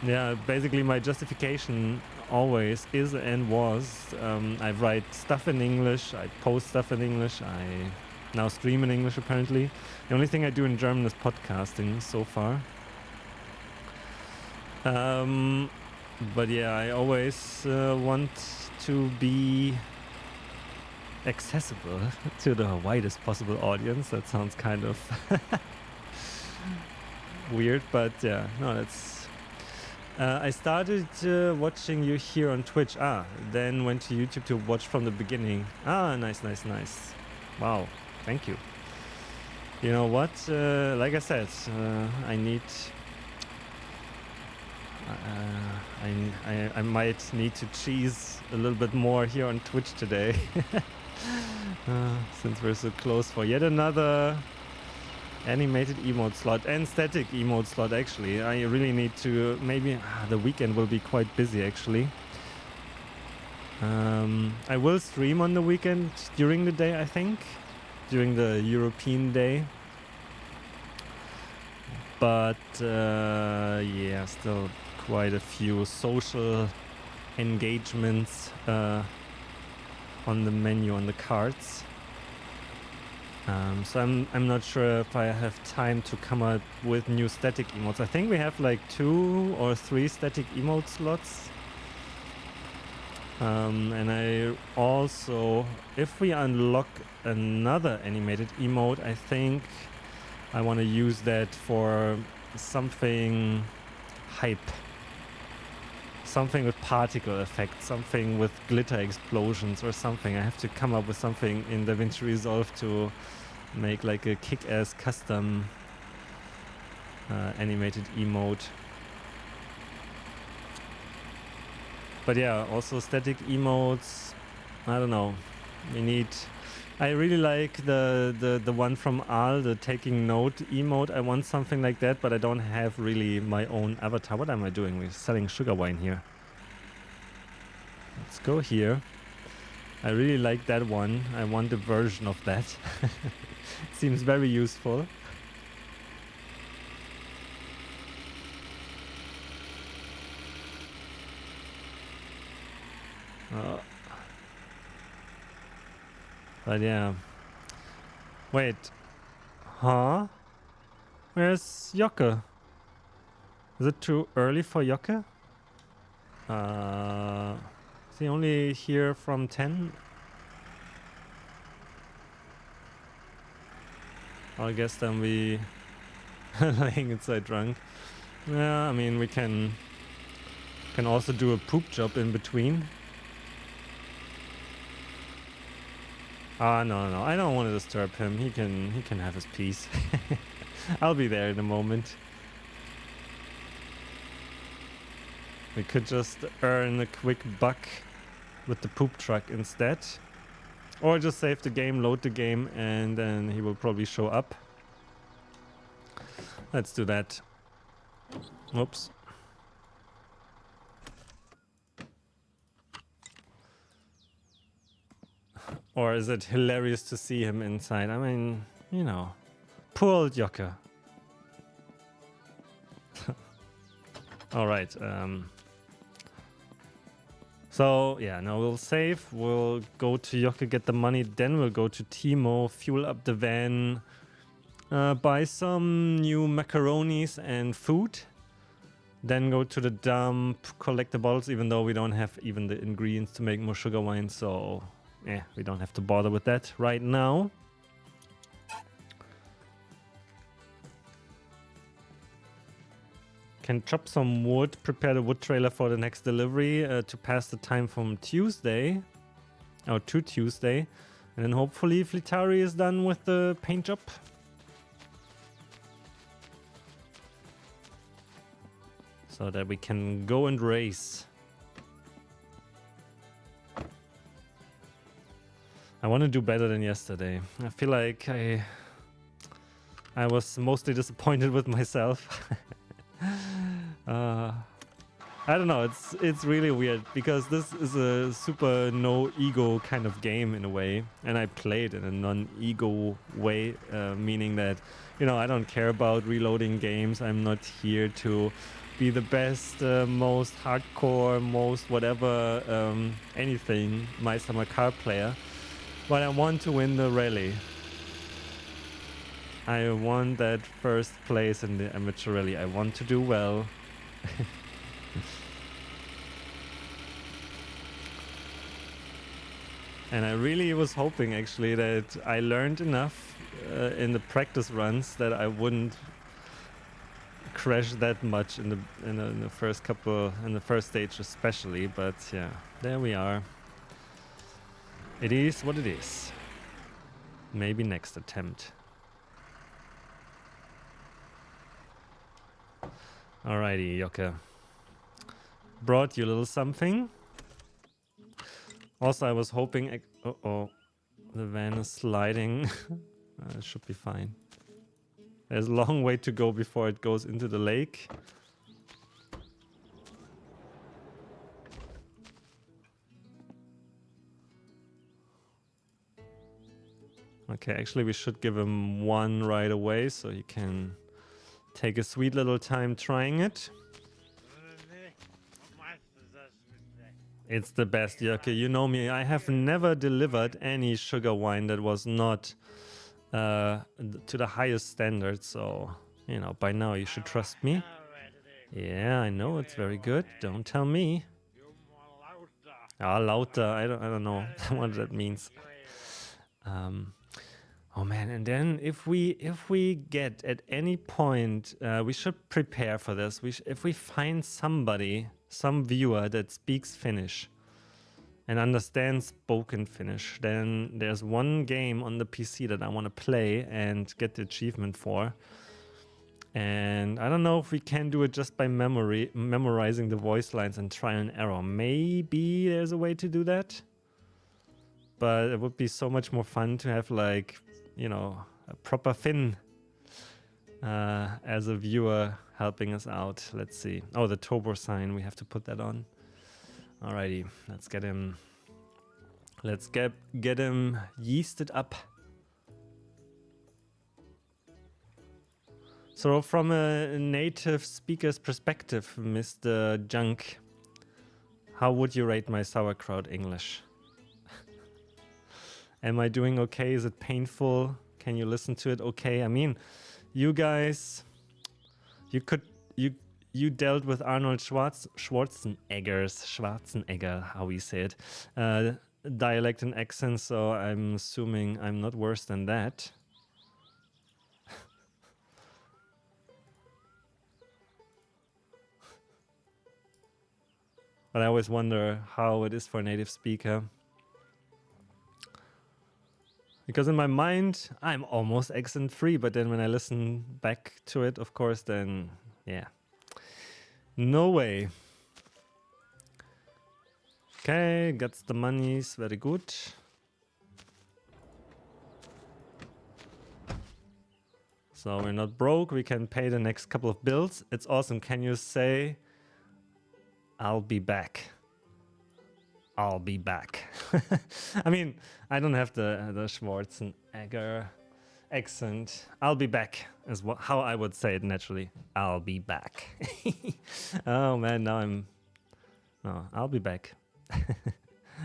yeah, basically my justification always is and was, I write stuff in English, I post stuff in English, I now stream in English apparently. The only thing I do in German is podcasting so far. But yeah, I always want to be accessible to the widest possible audience. That sounds kind of weird, but yeah, no, that's... I started watching you here on Twitch, then went to YouTube to watch from the beginning. Nice. Wow, thank you. You know what, like I said, I might need to cheese a little bit more here on Twitch today. Since we're so close for yet another animated emote slot and static emote slot. Actually, I really need to, maybe the weekend will be quite busy actually. I will stream on the weekend during the day, I think, during the European day, but yeah, still quite a few social engagements on the menu, on the cards. So I'm not sure if I have time to come up with new static emotes. I think we have like 2 or 3 static emote slots. And I also, if we unlock another animated emote, I think I want to use that for something hype. Something with particle effects, something with glitter explosions or something. I have to come up with something in DaVinci Resolve to make like a kick-ass custom animated emote. But yeah, also static emotes, I don't know. We need... I really like the one from Al, the taking note emote. I want something like that, but I don't have really my own avatar. What am I doing? We're selling sugar wine here. Let's go here. I really like that one. I want a version of that. Seems very useful. But yeah. Wait. Huh? Where's Yokke? Is it too early for Yokke? Is he only here from 10? I guess then we laying inside drunk. Yeah, I mean we can also do a poop job in between. No, I don't want to disturb him. He can have his peace. I'll be there in a moment. We could just earn a quick buck with the poop truck instead. Or just save the game, load the game, and then he will probably show up. Let's do that. Oops. Or is it hilarious to see him inside? I mean, you know, poor old Yokke. All right. So yeah, now we'll save. We'll go to Yokke, get the money. Then we'll go to Timo, fuel up the van, buy some new macaronis and food. Then go to the dump, collect the bottles, even though we don't have even the ingredients to make more sugar wine. So yeah, we don't have to bother with that right now. Can chop some wood, prepare the wood trailer for the next delivery to pass the time from Tuesday, or to Tuesday. And then hopefully Flitari is done with the paint job. So that we can go and race. I want to do better than yesterday. I feel like I was mostly disappointed with myself. I don't know, it's really weird because this is a super no ego kind of game in a way, and I played in a non-ego way, meaning that, you know, I don't care about reloading games. I'm not here to be the best, most hardcore, most whatever, anything Meister car player, but I want to win the rally. I want that first place in the amateur rally. I want to do well. And I really was hoping actually that I learned enough in the practice runs that I wouldn't crash that much in the first stage especially. But yeah, there we are. It is what it is. Maybe next attempt. Alrighty, Yokke. Brought you a little something. Also, I was hoping... Uh-oh. The van is sliding. It should be fine. There's a long way to go before it goes into the lake. Okay, actually we should give him one right away so he can take a sweet little time trying it. It's the best, Yokke. You know me. I have never delivered any sugar wine that was not to the highest standard. So, you know, by now you should trust me. Yeah, I know it's very good. Don't tell me. Ah, lauter. I don't know what that means. Oh man, and then if we get at any point, we should prepare for this. If we find somebody, some viewer that speaks Finnish and understands spoken Finnish, then there's one game on the PC that I want to play and get the achievement for. And I don't know if we can do it just by memorizing the voice lines and trial and error. Maybe there's a way to do that. but it would be so much more fun to have like, you know, a proper Finn as a viewer helping us out. Let's see. Oh, the turbo sign. We have to put that on. Alrighty, let's get him. Let's get him yeasted up. So from a native speaker's perspective, Mr. Junk, how would you rate my sauerkraut English? Am I doing okay? Is it painful? Can you listen to it okay? I mean, you guys, you dealt with Arnold Schwarzenegger, how we say it, dialect and accent, so I'm assuming I'm not worse than that. But I always wonder how it is for a native speaker. Because in my mind, I'm almost accent free, but then when I listen back to it, of course, then, yeah. No way. Okay, got the monies, very good. So we're not broke, we can pay the next couple of bills. It's awesome. Can you say, I'll be back? I'll be back. I mean, I don't have the Schwarzenegger accent. I'll be back is how I would say it naturally. I'll be back. Oh man, now I'm... No, I'll be back.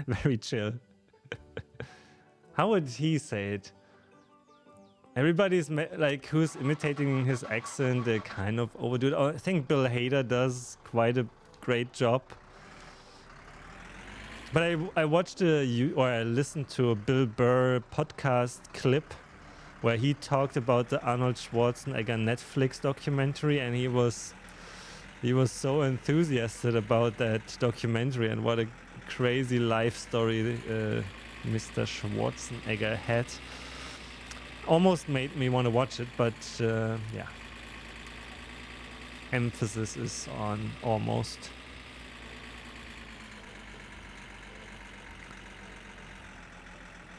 Very chill. How would he say it? Everybody's like who's imitating his accent, they kind of overdo it. Oh, I think Bill Hader does quite a great job. But I watched I listened to a Bill Burr podcast clip where he talked about the Arnold Schwarzenegger Netflix documentary, and he was so enthusiastic about that documentary and what a crazy life story Mr. Schwarzenegger had. Almost made me want to watch it, but yeah. Emphasis is on almost.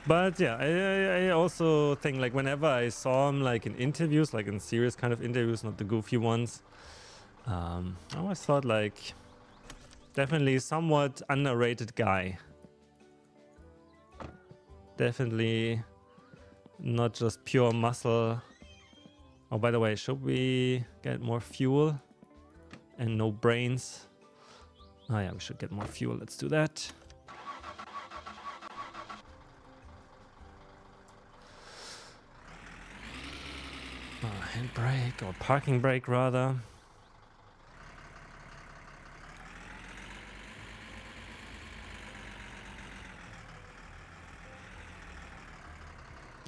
But yeah, I also think like whenever I saw him like in interviews, like in serious kind of interviews, not the goofy ones, I always thought like definitely somewhat underrated guy. Definitely not just pure muscle. Oh, by the way, should we get more fuel and no brains? Oh yeah, we should get more fuel. Let's do that. Handbrake or parking brake rather.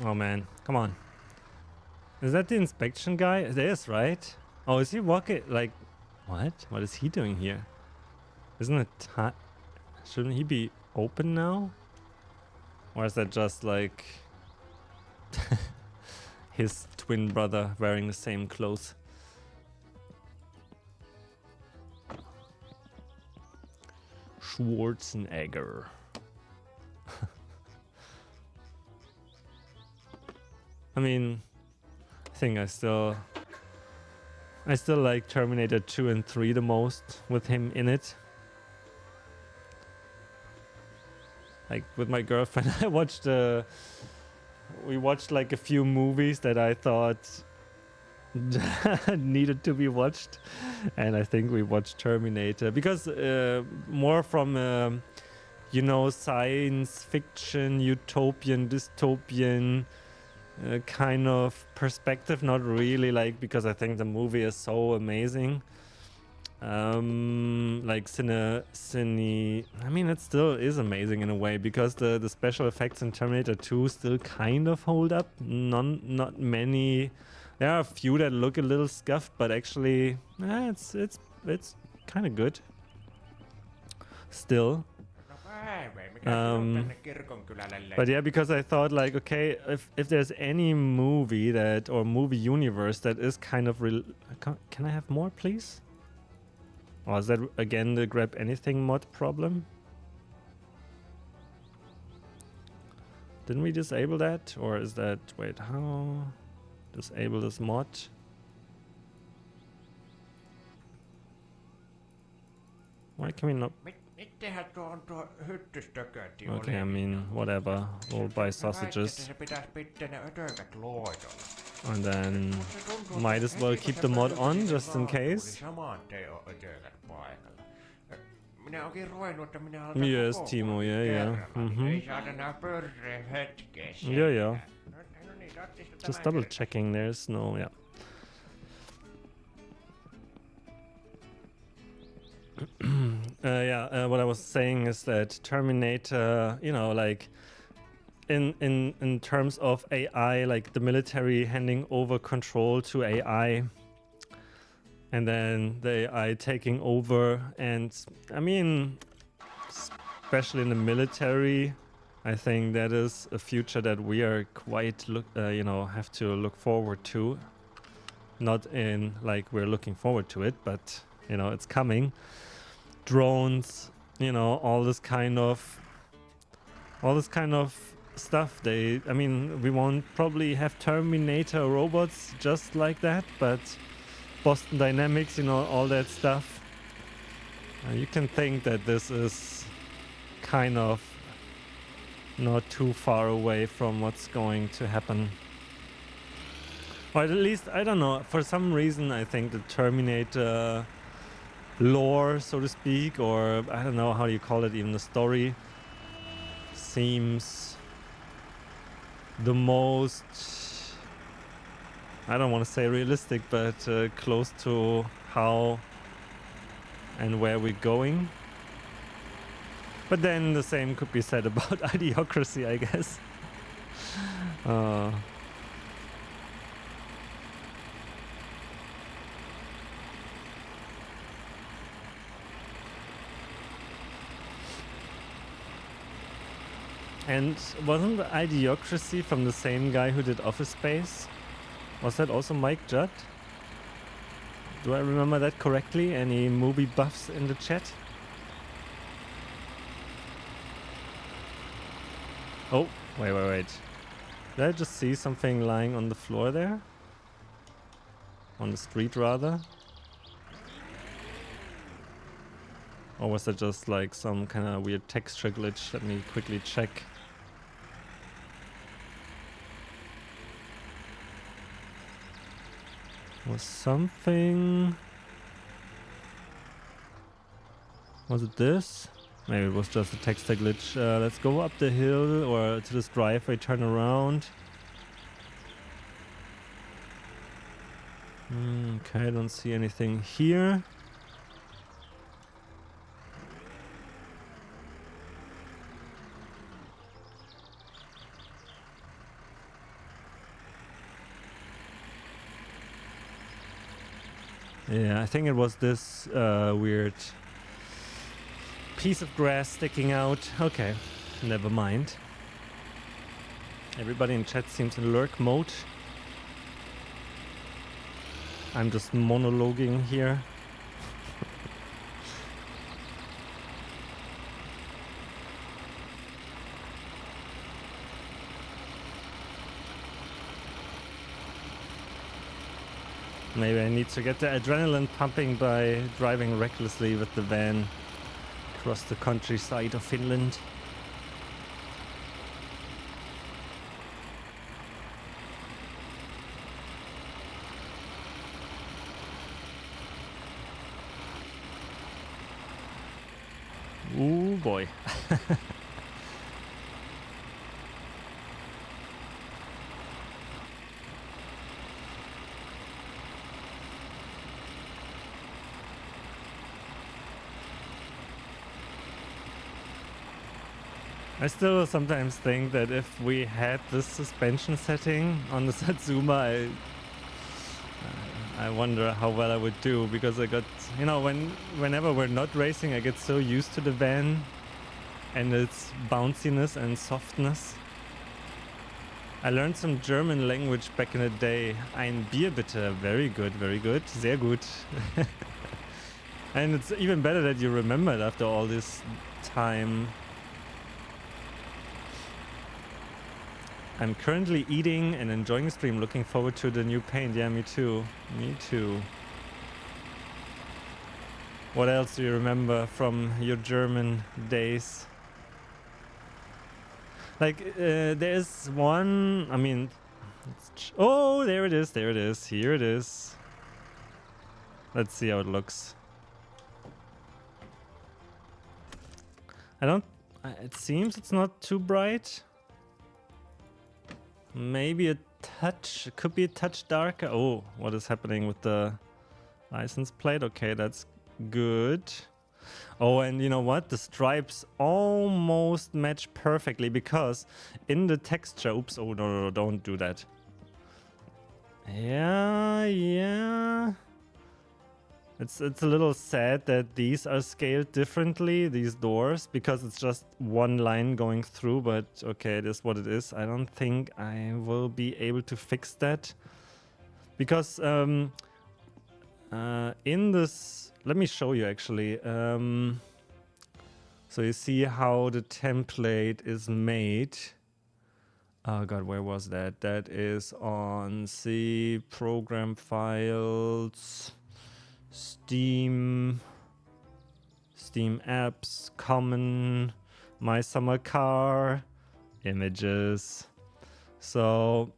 Oh man, come on. Is that the inspection guy? It is, right? Oh, is he walking like... What? What is he doing here? Isn't it time? Shouldn't he be open now? Or is that just like... his twin brother wearing the same clothes? Schwarzenegger. I mean, I think I still like Terminator 2 and 3 the most with him in it. Like with my girlfriend, we watched like a few movies that I thought needed to be watched, and I think we watched Terminator because more from you know, science fiction, utopian, dystopian kind of perspective. Not really like because I think the movie is so amazing. Like I mean, it still is amazing in a way because the special effects in Terminator 2 still kind of hold up. Not many. There are a few that look a little scuffed, but actually, it's kind of good. Still. But yeah, because I thought like, okay, if there's any movie that or movie universe that is kind of can I have more, please? Or is that again the grab anything mod problem? Didn't we disable that? Or is that... Wait, how... Disable this mod? Why can we not... Mittehän tuo hyttystökötti Okay, I mean, whatever. We'll buy sausages. Se pitäis pitää ne ötökät loitolla. And then might as well keep the mod on just in case. Samaan tein on ötökät paikalla. Minä onkin ruvennut, että minä aloitan Yes, koko Timo, yeah. kerralla. Ei saada nää pörreen hetkessä. Yeah. No niin, tarvitsisiko Just tämä double checking, there's no... Yeah. What I was saying is that Terminator, you know, like in terms of AI, like the military handing over control to AI and then the AI taking over, and I mean, especially in the military, I think that is a future that we are quite have to look forward to. Not in like we're looking forward to it, but you know, it's coming. Drones, you know, all this kind of stuff. I mean, we won't probably have Terminator robots just like that, but Boston Dynamics, you know, all that stuff. You can think that this is kind of not too far away from what's going to happen. Or at least, I don't know, for some reason I think the Terminator lore, so to speak, or I don't know how you call it, even the story, seems the most, I don't want to say realistic, but close to how and where we're going. But then the same could be said about Idiocracy, I guess. And wasn't the Idiocracy from the same guy who did Office Space? Was that also Mike Judd? Do I remember that correctly? Any movie buffs in the chat? Oh, wait. Did I just see something lying on the floor there? On the street, rather? Or was that just like some kind of weird texture glitch? Let me quickly check. Was something... Was it this? Maybe it was just a texture glitch. Let's go up the hill or to this driveway, turn around. Okay, I don't see anything here. Yeah, I think it was this weird piece of grass sticking out. Okay, never mind. Everybody in chat seems in lurk mode. I'm just monologuing here. Maybe I need to get the adrenaline pumping by driving recklessly with the van across the countryside of Finland. Ooh boy. I still sometimes think that if we had this suspension setting on the Satsuma, I wonder how well I would do, because I got, you know, whenever we're not racing, I get so used to the van and its bounciness and softness. I learned some German language back in the day. Ein Bier bitte. Very good, very good. Sehr gut. And it's even better that you remember it after all this time. I'm currently eating and enjoying the stream. Looking forward to the new paint. Yeah, me too. Me too. What else do you remember from your German days? Like, there's one, I mean, oh, there it is, there it is, here it is. Let's see how it looks. It seems it's not too bright. Maybe a touch, it could be a touch darker. Oh, what is happening with the license plate? Okay, that's good. Oh, and you know what? The stripes almost match perfectly because in the texture... Oops, oh no, don't do that. Yeah. It's a little sad that these are scaled differently, these doors, because it's just one line going through, but okay, it is what it is. I don't think I will be able to fix that. Because in this... Let me show you actually. So you see how the template is made. Oh god, where was that? That is on C, program files, Steam apps, common, my summer car, images. So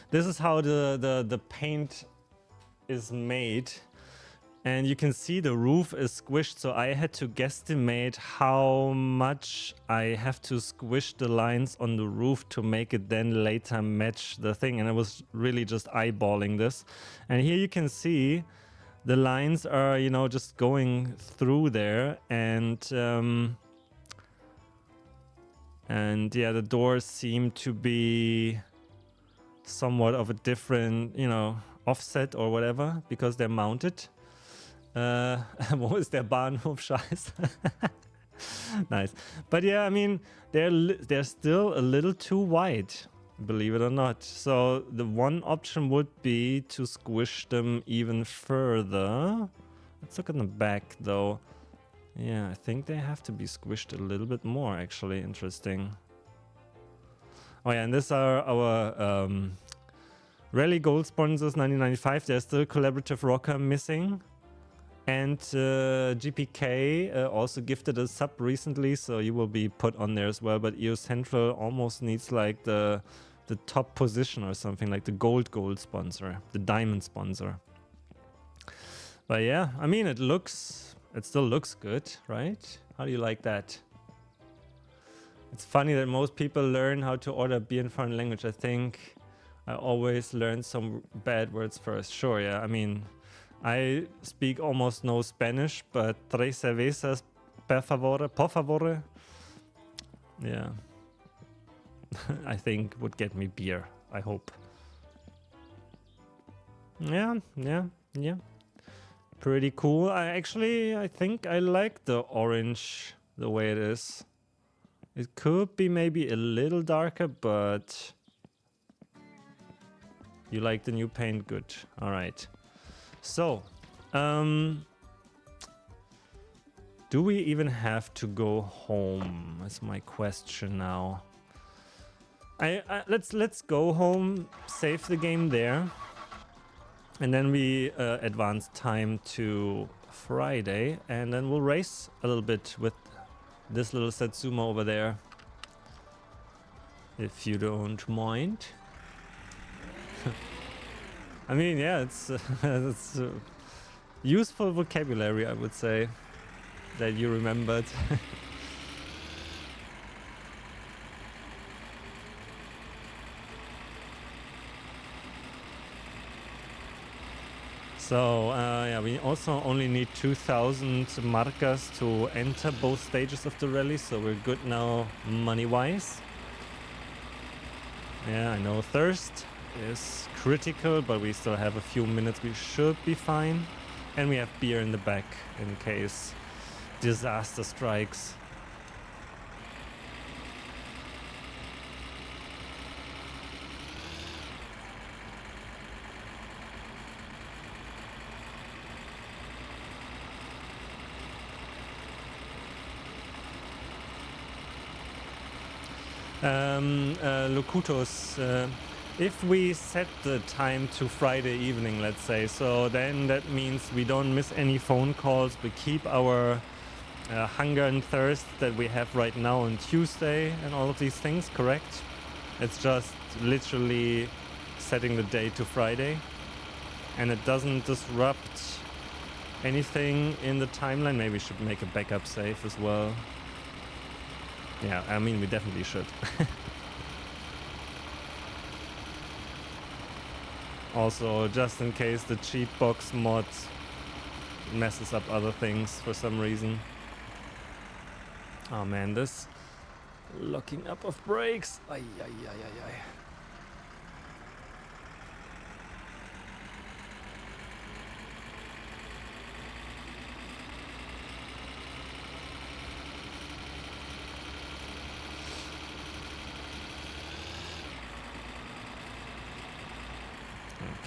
this is how the paint is made. And you can see the roof is squished, so I had to guesstimate how much I have to squish the lines on the roof to make it then later match the thing. And I was really just eyeballing this. And here you can see the lines are, you know, just going through there. And yeah, the doors seem to be somewhat of a different, you know, offset or whatever, because they're mounted. Wo ist der Bahnhof? Scheiße. Nice. But yeah, I mean, they're still a little too wide, believe it or not. So the one option would be to squish them even further. Let's look at the back though. Yeah, I think they have to be squished a little bit more, actually. Interesting. Oh yeah, and these are our Rally Gold sponsors, 1995. There's still Collaborative Rocker missing. And GPK also gifted a sub recently, so you will be put on there as well. But EO Central almost needs like the top position or something, like the gold sponsor, the diamond sponsor. But yeah, I mean, it still looks good, right? How do you like that? It's funny that most people learn how to order beer in foreign language. I think I always learn some bad words first. Sure, yeah, I mean, I speak almost no Spanish, but tres cervezas per favore, por favore, yeah, I think would get me beer, I hope. Yeah. Pretty cool. I think I like the orange the way it is. It could be maybe a little darker, but you like the new paint? Good. All right. So, do we even have to go home? That's my question now. Let's go home, save the game there, and then we advance time to Friday, and then we'll race a little bit with this little Satsuma over there, if you don't mind. I mean, yeah, it's useful vocabulary, I would say, that you remembered. So, yeah, we also only need 2,000 marcas to enter both stages of the rally, so we're good now money-wise. Yeah, I know thirst is critical, but we still have a few minutes. We should be fine. And we have beer in the back in case disaster strikes. Locutus, if we set the time to Friday evening, let's say, so then that means we don't miss any phone calls. We keep our hunger and thirst that we have right now on Tuesday and all of these things, correct? It's just literally setting the day to Friday, and it doesn't disrupt anything in the timeline. Maybe we should make a backup save as well. Yeah, I mean, we definitely should. Also, just in case the cheat box mod messes up other things for some reason. Oh man, this locking up of brakes. Ay, ay, ay, ay, ay.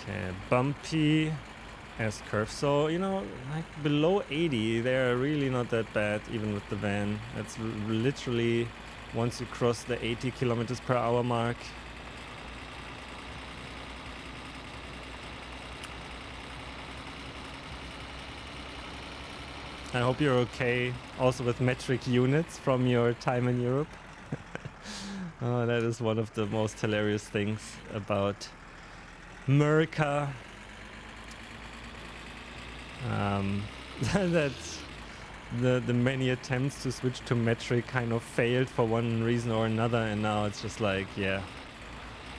Okay, bumpy S-curve. So, you know, like below 80, they're really not that bad, even with the van. That's literally once you cross the 80 kilometers per hour mark. I hope you're okay also with metric units from your time in Europe. Oh, that is one of the most hilarious things about Merca. That the many attempts to switch to metric kind of failed for one reason or another, and now it's just like, yeah,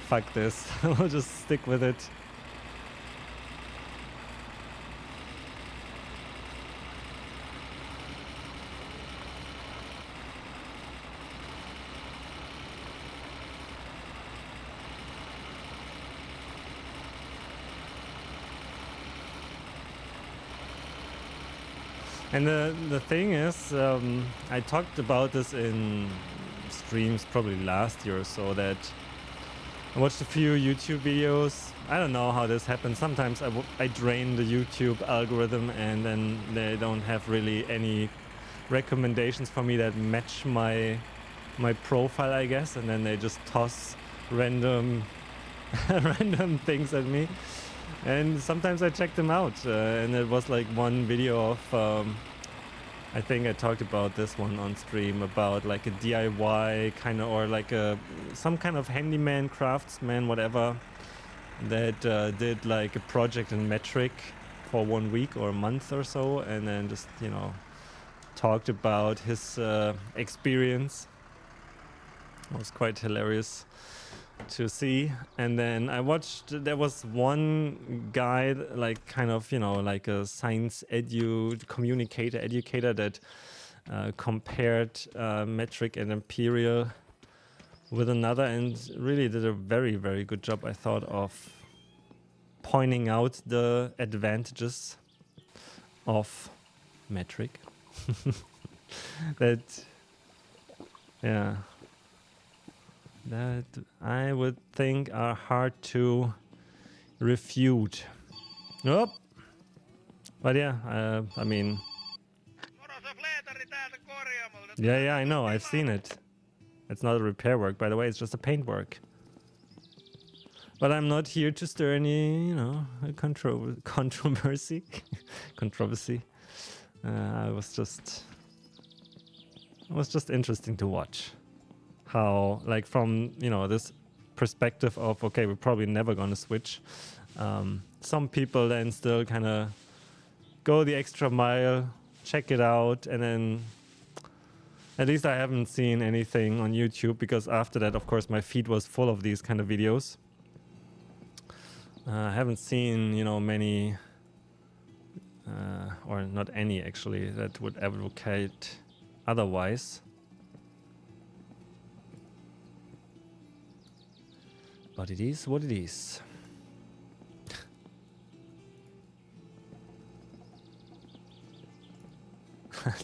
fuck this. We'll just stick with it. And the thing is, I talked about this in streams probably last year or so, that I watched a few YouTube videos. I don't know how this happens. Sometimes I drain the YouTube algorithm and then they don't have really any recommendations for me that match my profile, I guess, and then they just toss random random things at me. And sometimes I check them out, and it was like one video of, I think I talked about this one on stream, about like a DIY kind of, or like some kind of handyman, craftsman, whatever, that did like a project in metric for 1 week or a month or so, and then just, you know, talked about his experience. It was quite hilarious to see. And then I watched, there was one guy, like kind of, you know, like a science educator that compared metric and imperial with another, and really did a very, very good job, I thought, of pointing out the advantages of metric. That, yeah, that I would think are hard to refute. Nope. But yeah, I mean, yeah, I know, I've seen it. It's not a repair work, by the way, it's just a paint work. But I'm not here to stir any, you know, controversy. Controversy. It was just interesting to watch how, like, from, you know, this perspective of, okay, we're probably never gonna switch. Some people then still kind of go the extra mile, check it out, and then at least I haven't seen anything on YouTube, because after that, of course, my feed was full of these kind of videos. I haven't seen, you know, many, or not any actually, that would advocate otherwise. But it is what it is.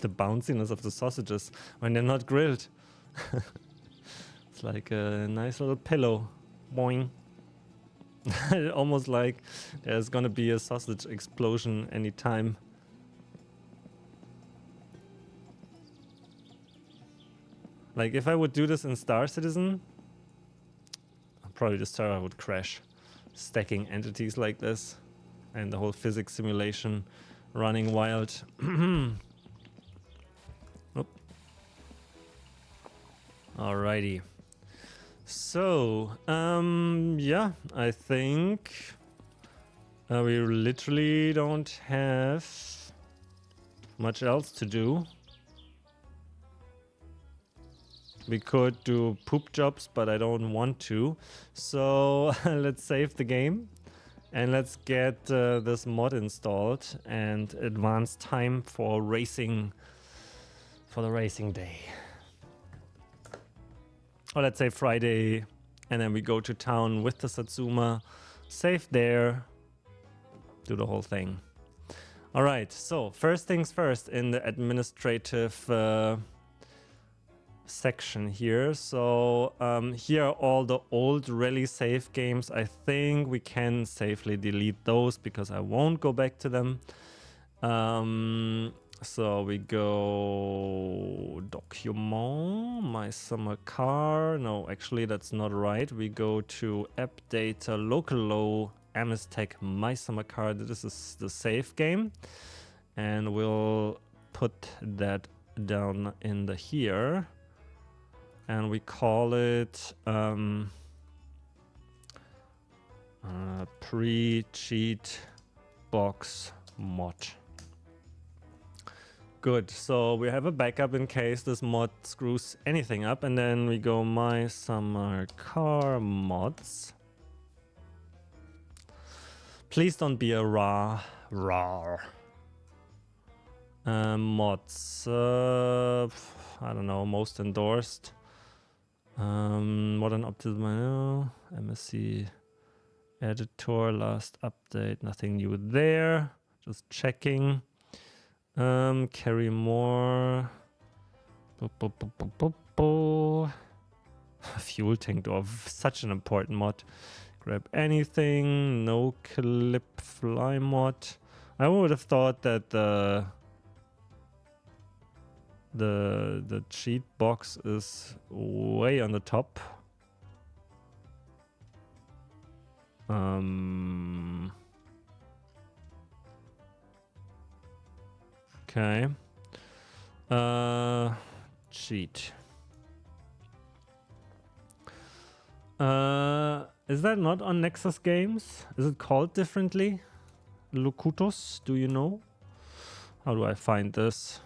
The bounciness of the sausages when they're not grilled. It's like a nice little pillow. Boing. Almost like there's gonna be a sausage explosion anytime. Like if I would do this in Star Citizen, probably the server would crash. Stacking entities like this and the whole physics simulation running wild. Oop. Alrighty. So, yeah, I think we literally don't have much else to do. We could do poop jobs, but I don't want to. So let's save the game and let's get this mod installed and advance time for racing, for the racing day. Or let's say Friday, and then we go to town with the Satsuma, save there, do the whole thing. All right, so first things first in the administrative section here. So here are all the old rally save games. I think we can safely delete those because I won't go back to them. So we go document, my summer car. No, actually that's not right. We go to app data, local low, Amistech, my summer car. This is the save game. And we'll put that down in the here. And we call it pre-cheat box mod. Good, so we have a backup in case this mod screws anything up, and then we go my summer car mods. Please don't be a rar. Mods, I don't know, most endorsed. Modern Optimal, MSC editor, last update, nothing new there. Just checking. Carry more. Fuel tank door, such an important mod. Grab anything. No clip fly mod. I would have thought that the cheat box is way on the top. Okay. Cheat. Is that not on Nexus Games? Is it called differently? Locutus, do you know? How do I find this?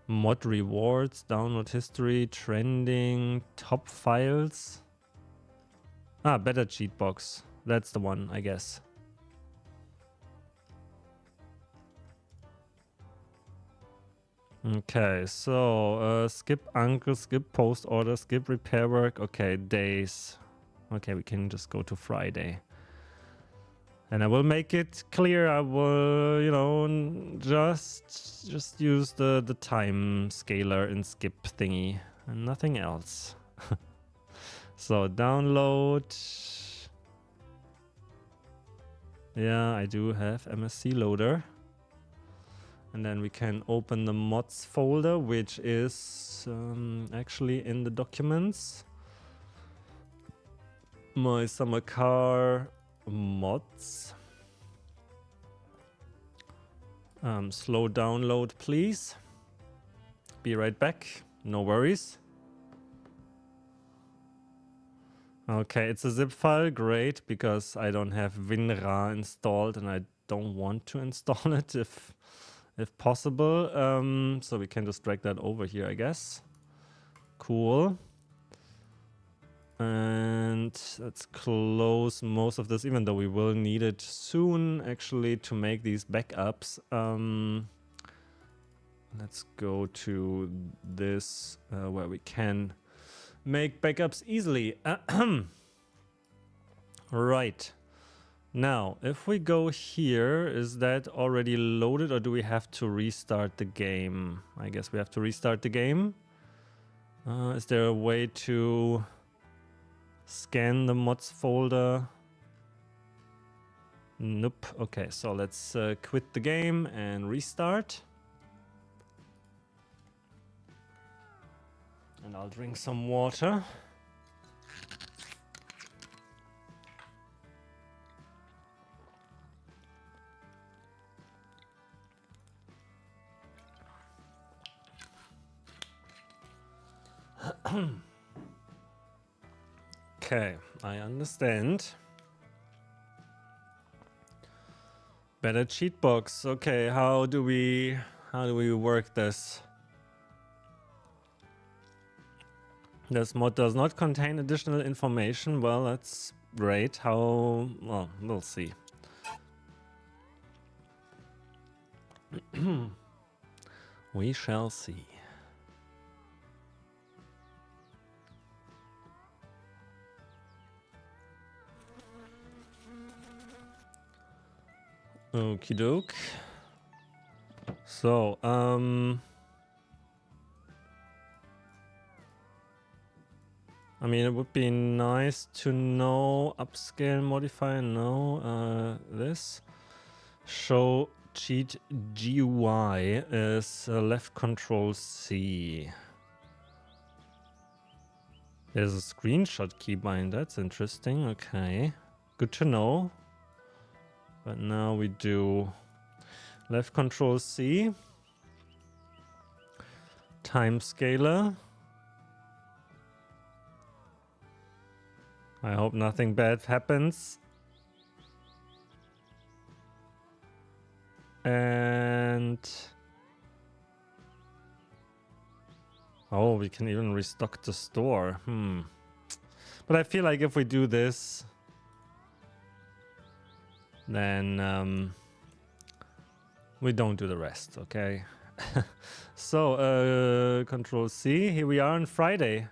Mod rewards, download history, trending, top files. Ah, better cheat box. That's the one, I guess. Okay, so skip uncle, skip post order, skip repair work. Okay, days. Okay, we can just go to Friday. And I will make it clear. I will, you know, just use the time scaler and skip thingy and nothing else. So download. Yeah, I do have MSC loader. And then we can open the mods folder, which is actually in the documents. My summer car mods. Slow download, please. Be right back. No worries. Okay, it's a zip file. Great, because I don't have WinRAR installed and I don't want to install it if possible. So we can just drag that over here, I guess. Cool. And let's close most of this, even though we will need it soon, actually, to make these backups. Let's go to this, where we can make backups easily. Right. Now, if we go here, is that already loaded or do we have to restart the game? I guess we have to restart the game. Is there a way to scan the mods folder? Nope. Okay, so let's quit the game and restart. And I'll drink some water. Okay, I understand. Better cheat box. Okay, how do we work this? This mod does not contain additional information. Well, that's great. How? Well, we'll see. We shall see. Okie doke. So, I mean, it would be nice to know upscale modifier. No, this show cheat GUI is left control C. There's a screenshot keybind. That's interesting. Okay, good to know. But now we do left control C, time scaler. I hope nothing bad happens. And oh, we can even restock the store. But I feel like if we do this, then we don't do the rest, okay? So, Control C, here we are on Friday.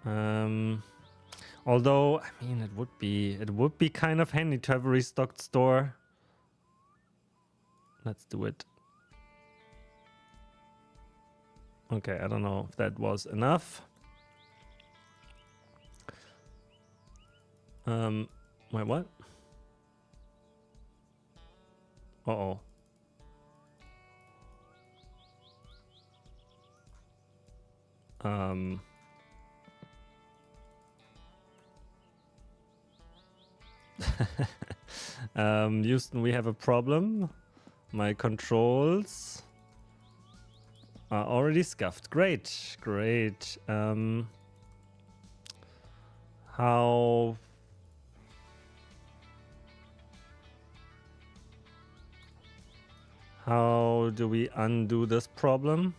Although, I mean, it would be kind of handy to have a restocked store. Let's do it. Okay, I don't know if that was enough. Wait, what? Uh-oh. Houston, we have a problem. My controls are already scuffed. Great, great. How do we undo this problem?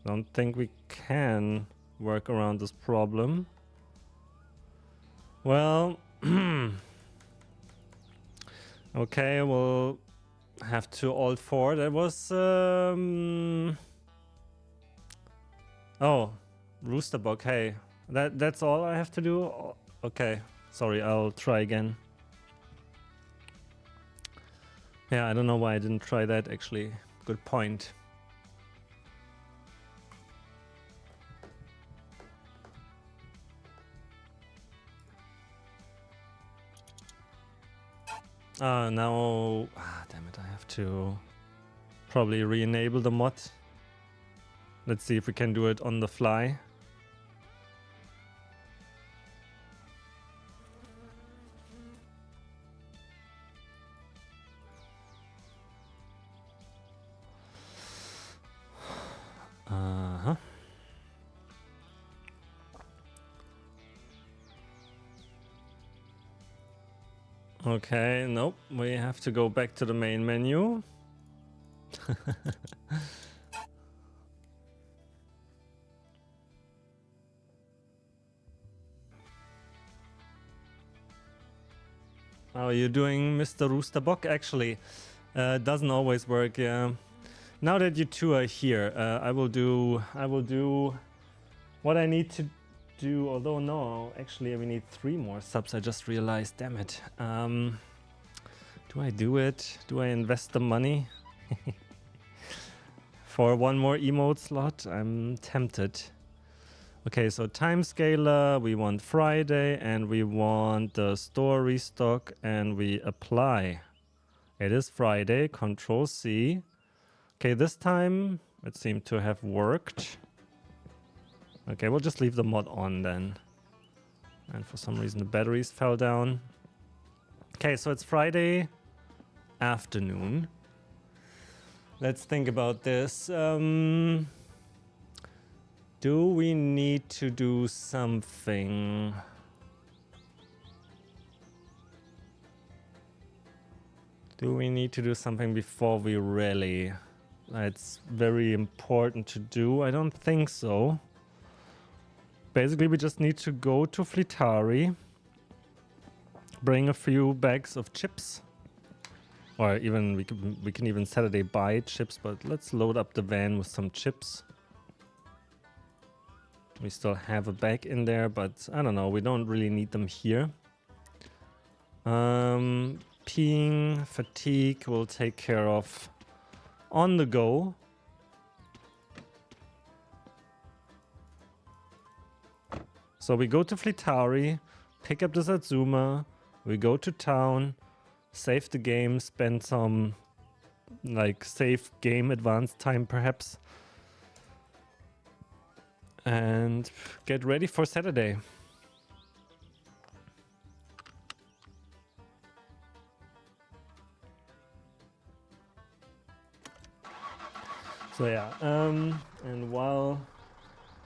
Don't think we can work around this problem. Well, okay, we'll have to Alt 4. That was oh, Roosterbug. Hey, that's all I have to do. Okay, sorry, I'll try again. Yeah, I don't know why I didn't try that actually. Good point. Now, damn it, I have to probably re-enable the mod. Let's see if we can do it on the fly. Okay, nope, we have to go back to the main menu. How are you doing, Mr. Roosterbock? Actually, doesn't always work. Yeah. Now that you two are here, I will do what I need to do. Although no, actually we need 3 more subs. I just realized. Damn it. Do I do it? Do I invest the money? For one more emote slot? I'm tempted. Okay, so timescaler, we want Friday, and we want the store restock, and we apply. It is Friday, Control C. Okay, this time it seemed to have worked. Okay, we'll just leave the mod on then. And for some reason the batteries fell down. Okay, so it's Friday afternoon. Let's think about this. Do we need to do something? Do we need to do something before we rally? It's very important to do. I don't think so. Basically, we just need to go to Fleetari, bring a few bags of chips, or even we can even Saturday buy chips. But let's load up the van with some chips. We still have a bag in there, but I don't know. We don't really need them here. Peeing, fatigue, we'll take care of on the go. So we go to Fleetari, pick up the Satsuma, we go to town, save the game, spend some like save game advance time perhaps. And get ready for Saturday. So yeah, and while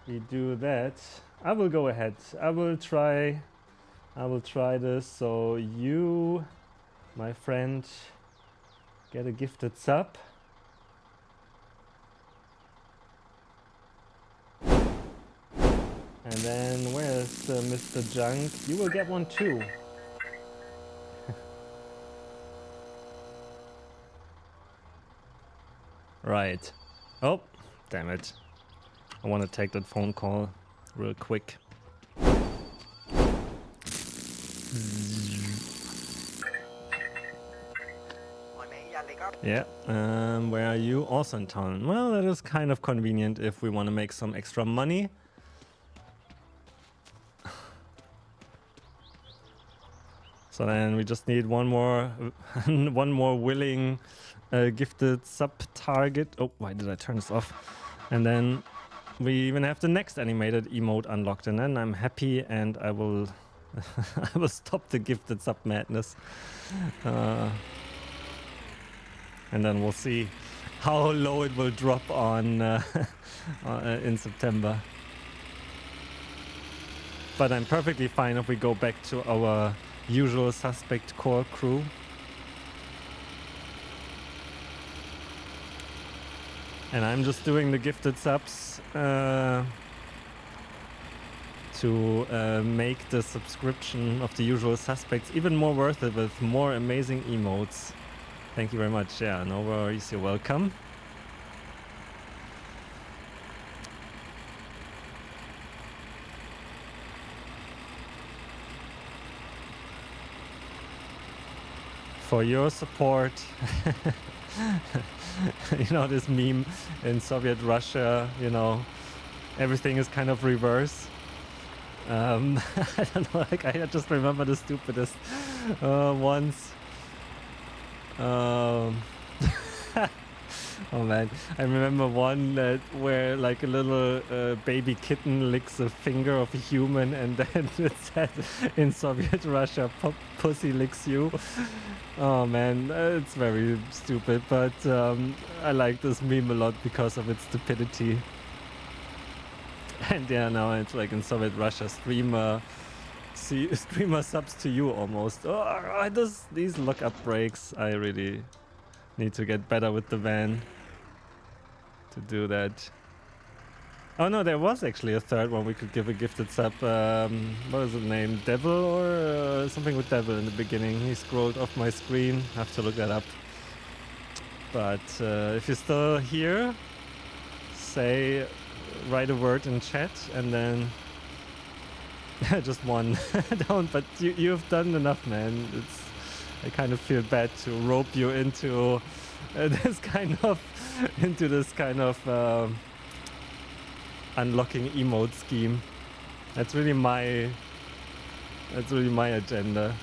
we do that, I will go ahead. I will try this. So you, my friend, get a gifted sub. And then where's Mr. Junk? You will get one too. Right. Oh, damn it. I want to take that phone call real quick. Yeah, where are you? Also in town. Well, that is kind of convenient if we want to make some extra money. So then we just need one more willing gifted sub target. Oh, why did I turn this off? And then we even have the next animated emote unlocked, and then I'm happy, and I will I will stop the gifted sub madness. And then we'll see how low it will drop on in September. But I'm perfectly fine if we go back to our usual suspect core crew. And I'm just doing the gifted subs to make the subscription of the usual suspects even more worth it with more amazing emotes. Thank you very much. Yeah, no worries, you're welcome. For your support. You know, this meme in Soviet Russia, you know, everything is kind of reverse. I don't know, like I just remember the stupidest once. Oh man, I remember one where like a little baby kitten licks a finger of a human, and then it said in Soviet Russia, pussy licks you. Oh man, it's very stupid, but I like this meme a lot because of its stupidity. And yeah, now it's like in Soviet Russia, streamer subs to you almost. Oh, these lookup breaks, I really need to get better with the van to do that. Oh no, there was actually a third one we could give a gifted sub. What was the name? Devil or something with Devil in the beginning. He scrolled off my screen. I have to look that up. But if you're still here, write a word in chat, and then just one. Don't, but you've done enough, man. I kind of feel bad to rope you into this kind of unlocking emote scheme. That's really my agenda.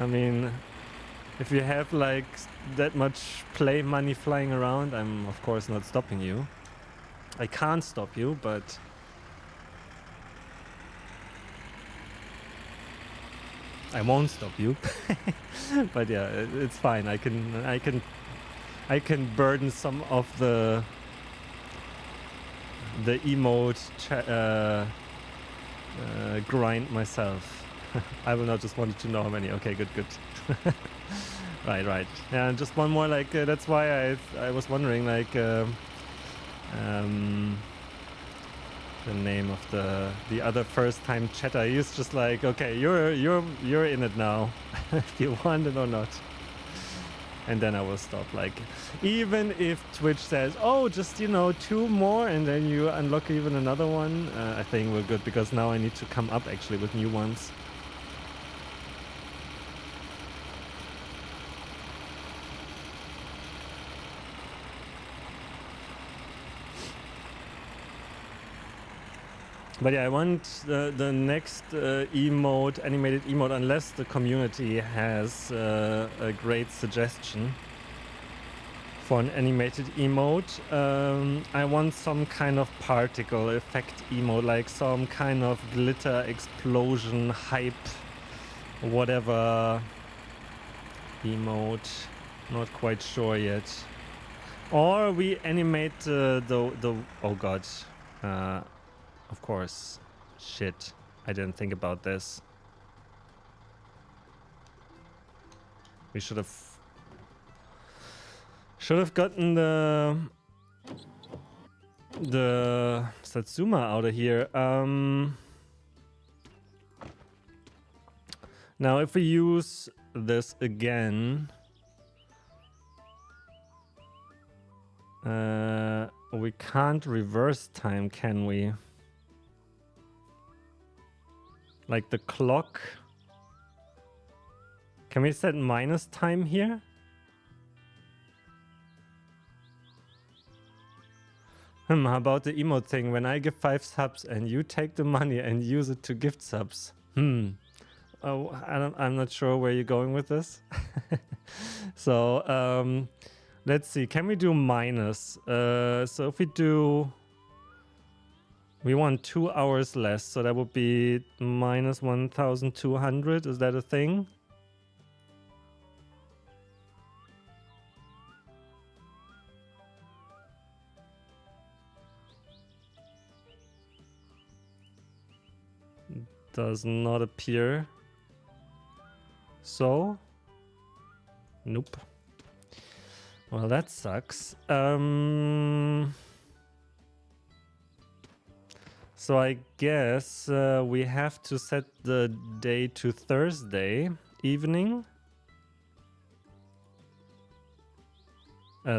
I mean, if you have like that much play money flying around, I'm of course not stopping you. I can't stop you, but I won't stop you. But yeah, it's fine. I can burden some of the emote grind myself. I will not just wanted to know how many. Okay, good. Right. Yeah, just one more. Like that's why I was wondering like the name of the other first time chatter. He's just like, okay, you're in it now, if you want it or not. And then I will stop. Like, even if Twitch says, oh, just 2 more, and then you unlock even another one, I think we're good, because now I need to come up actually with new ones. But yeah, I want the next animated emote, unless the community has a great suggestion for an animated emote. I want some kind of particle effect emote, like some kind of glitter explosion hype, whatever emote. Not quite sure yet. Or we animate the oh god. Of course. Shit. I didn't think about this. We should have gotten the Satsuma out of here. Now if we use this again, we can't reverse time, can we? Like the clock. Can we set minus time here? How about the emote thing? When I give 5 subs and you take the money and use it to gift subs. Oh, I'm not sure where you're going with this. So, let's see. Can we do minus? So if we do... We want 2 hours less, so that would be minus 1,200. Is that a thing? Does not appear. So? Nope. Well, that sucks. So I guess we have to set the day to Thursday evening.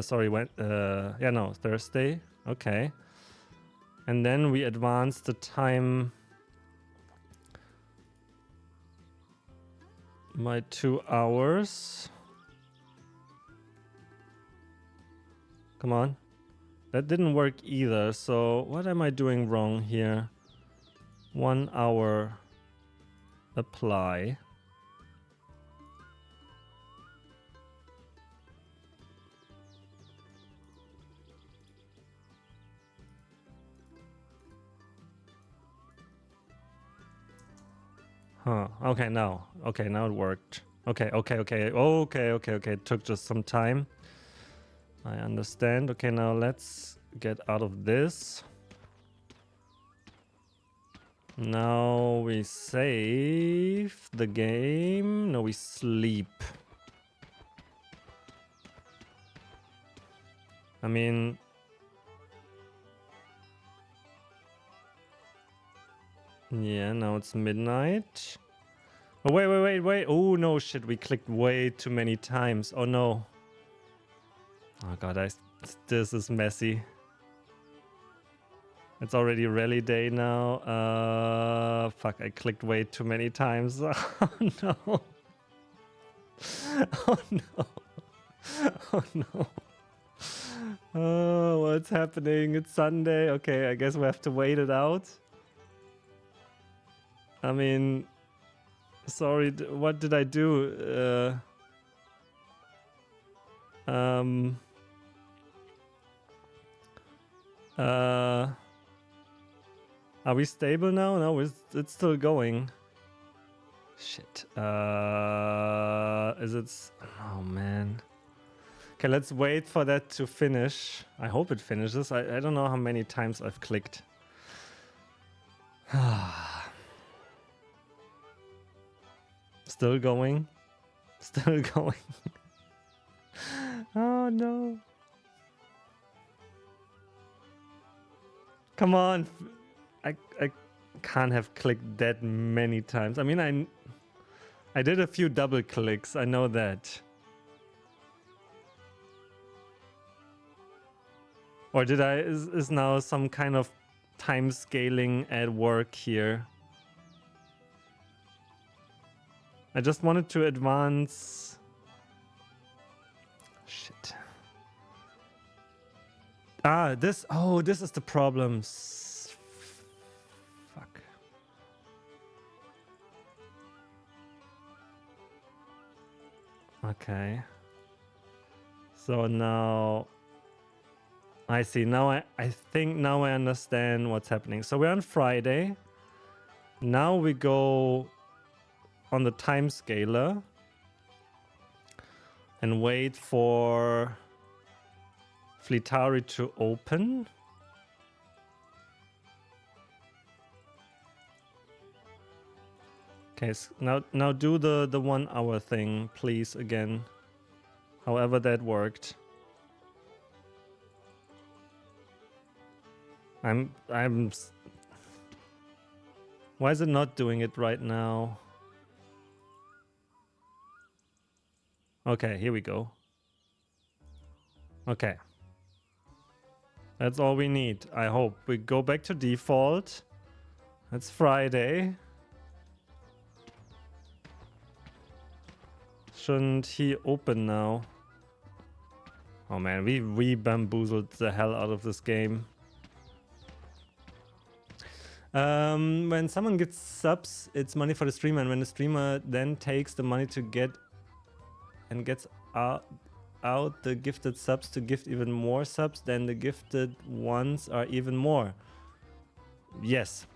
Sorry, Thursday. Okay. And then we advance the time by 2 hours. Come on. That didn't work either, so what am I doing wrong here? 1 hour apply. Huh. Okay, now it worked. Okay. It took just some time. I understand. Okay, now let's get out of this. Now we save the game. No, we sleep. I mean... Yeah, now it's midnight. Oh, wait. Oh, no, shit. We clicked way too many times. Oh, no. Oh, God, this is messy. It's already rally day now. Fuck, I clicked way too many times. Oh no. Oh no. Oh no. Oh, what's happening? It's Sunday. Okay, I guess we have to wait it out. I mean, sorry, what did I do? Are we stable now? No, it's still going. Shit. Is it? Oh man. Okay, let's wait for that to finish. I hope it finishes. I don't know how many times I've clicked. Still going. Still going. Oh no. Come on. I can't have clicked that many times. I mean, I did a few double clicks. I know that. Or did I? Is now some kind of time scaling at work here? I just wanted to advance. Shit. Ah, this. Oh, this is the problem. Fuck. Okay. So now I see. Now I think now I understand what's happening. So we're on Friday. Now we go on the time scaler and wait for Fleetari to open. Okay, so now do the 1 hour thing, please, again. However that worked. Why is it not doing it right now? Okay, here we go. Okay. That's all we need, I hope. We go back to default. It's Friday. Shouldn't he open now? Oh man, we bamboozled the hell out of this game. When someone gets subs, it's money for the streamer, and when the streamer then takes the money to get and gets out the gifted subs to gift even more subs, then the gifted ones are even more. Yes.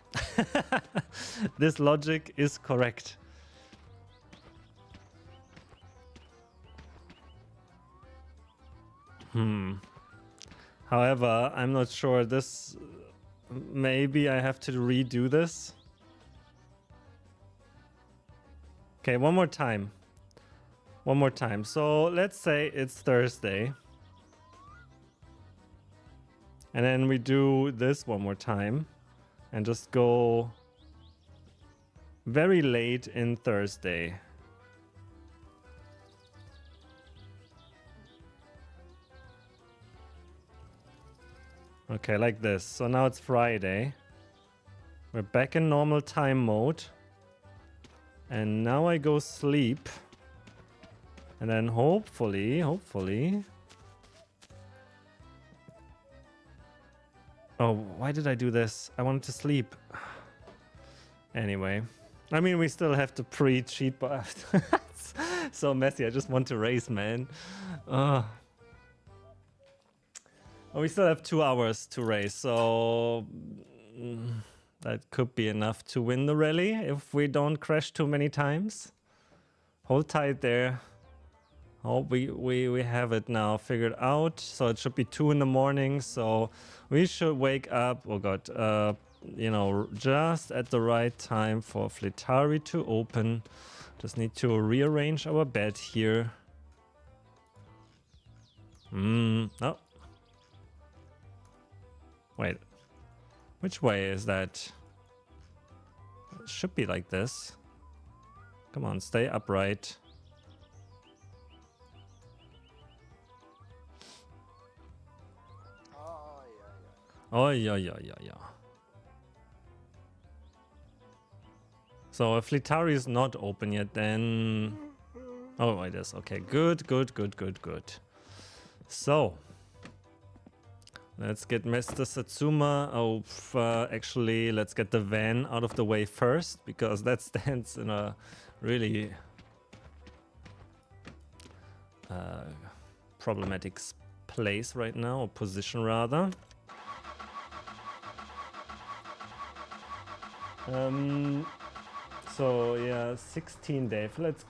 This logic is correct. However, I'm not sure this. Maybe I have to redo this. Okay, one more time. One more time. So let's say it's Thursday. And then we do this one more time. And just go very late in Thursday. Okay, like this. So now it's Friday. We're back in normal time mode. And now I go sleep. And then hopefully... Oh, why did I do this? I wanted to sleep. Anyway. I mean, we still have to pre-cheat, but it's so messy. I just want to race, man. Oh, we still have 2 hours to race, so that could be enough to win the rally if we don't crash too many times. Hold tight there. Oh, we have it now figured out. So it should be 2 in the morning. So we should wake up. Oh god, you know, just at the right time for Fleetari to open. Just need to rearrange our bed here. Oh. Wait, which way is that? It should be like this. Come on, stay upright. Oh, yeah. So if Litari is not open yet, then... Oh, it is. Okay, good. So, let's get Mr. Satsuma. Actually, let's get the van out of the way first, because that stands in a really problematic place right now, or position rather. So yeah, 16 Dave. Let's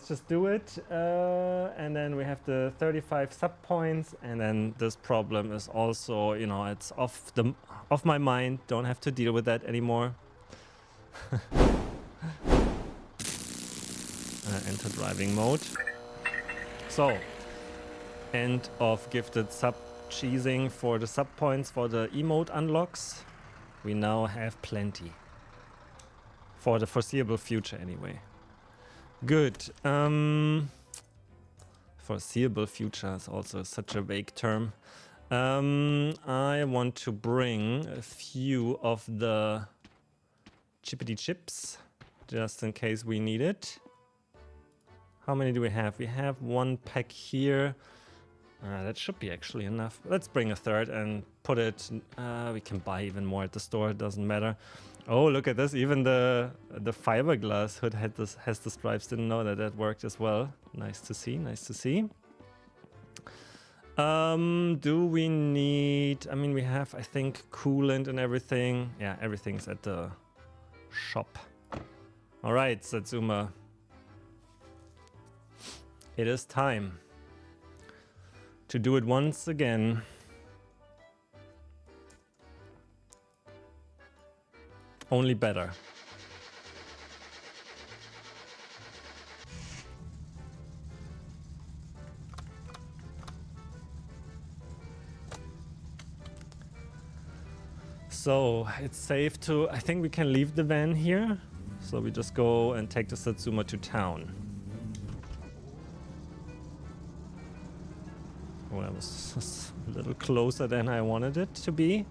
just do it. And then we have the 35 sub points, and then this problem is also, you know, it's off my mind. Don't have to deal with that anymore. Enter driving mode. So, end of gifted sub cheesing for the sub points for the emote unlocks. We now have plenty. For the foreseeable future, anyway. Good. Foreseeable future is also such a vague term. I want to bring a few of the chippity chips, just in case we need it. How many do we have? We have one pack here. That should be actually enough. Let's bring a third and put it... we can buy even more at the store, it doesn't matter. Oh, look at this. Even the fiberglass hood has the stripes. Didn't know that worked as well. Nice to see. Do we need... I mean, we have, I think, coolant and everything. Yeah, everything's at the shop. All right, Satsuma. It is time to do it once again. Only better. So it's safe to... I think we can leave the van here. So we just go and take the Satsuma to town. Oh, that was a little closer than I wanted it to be.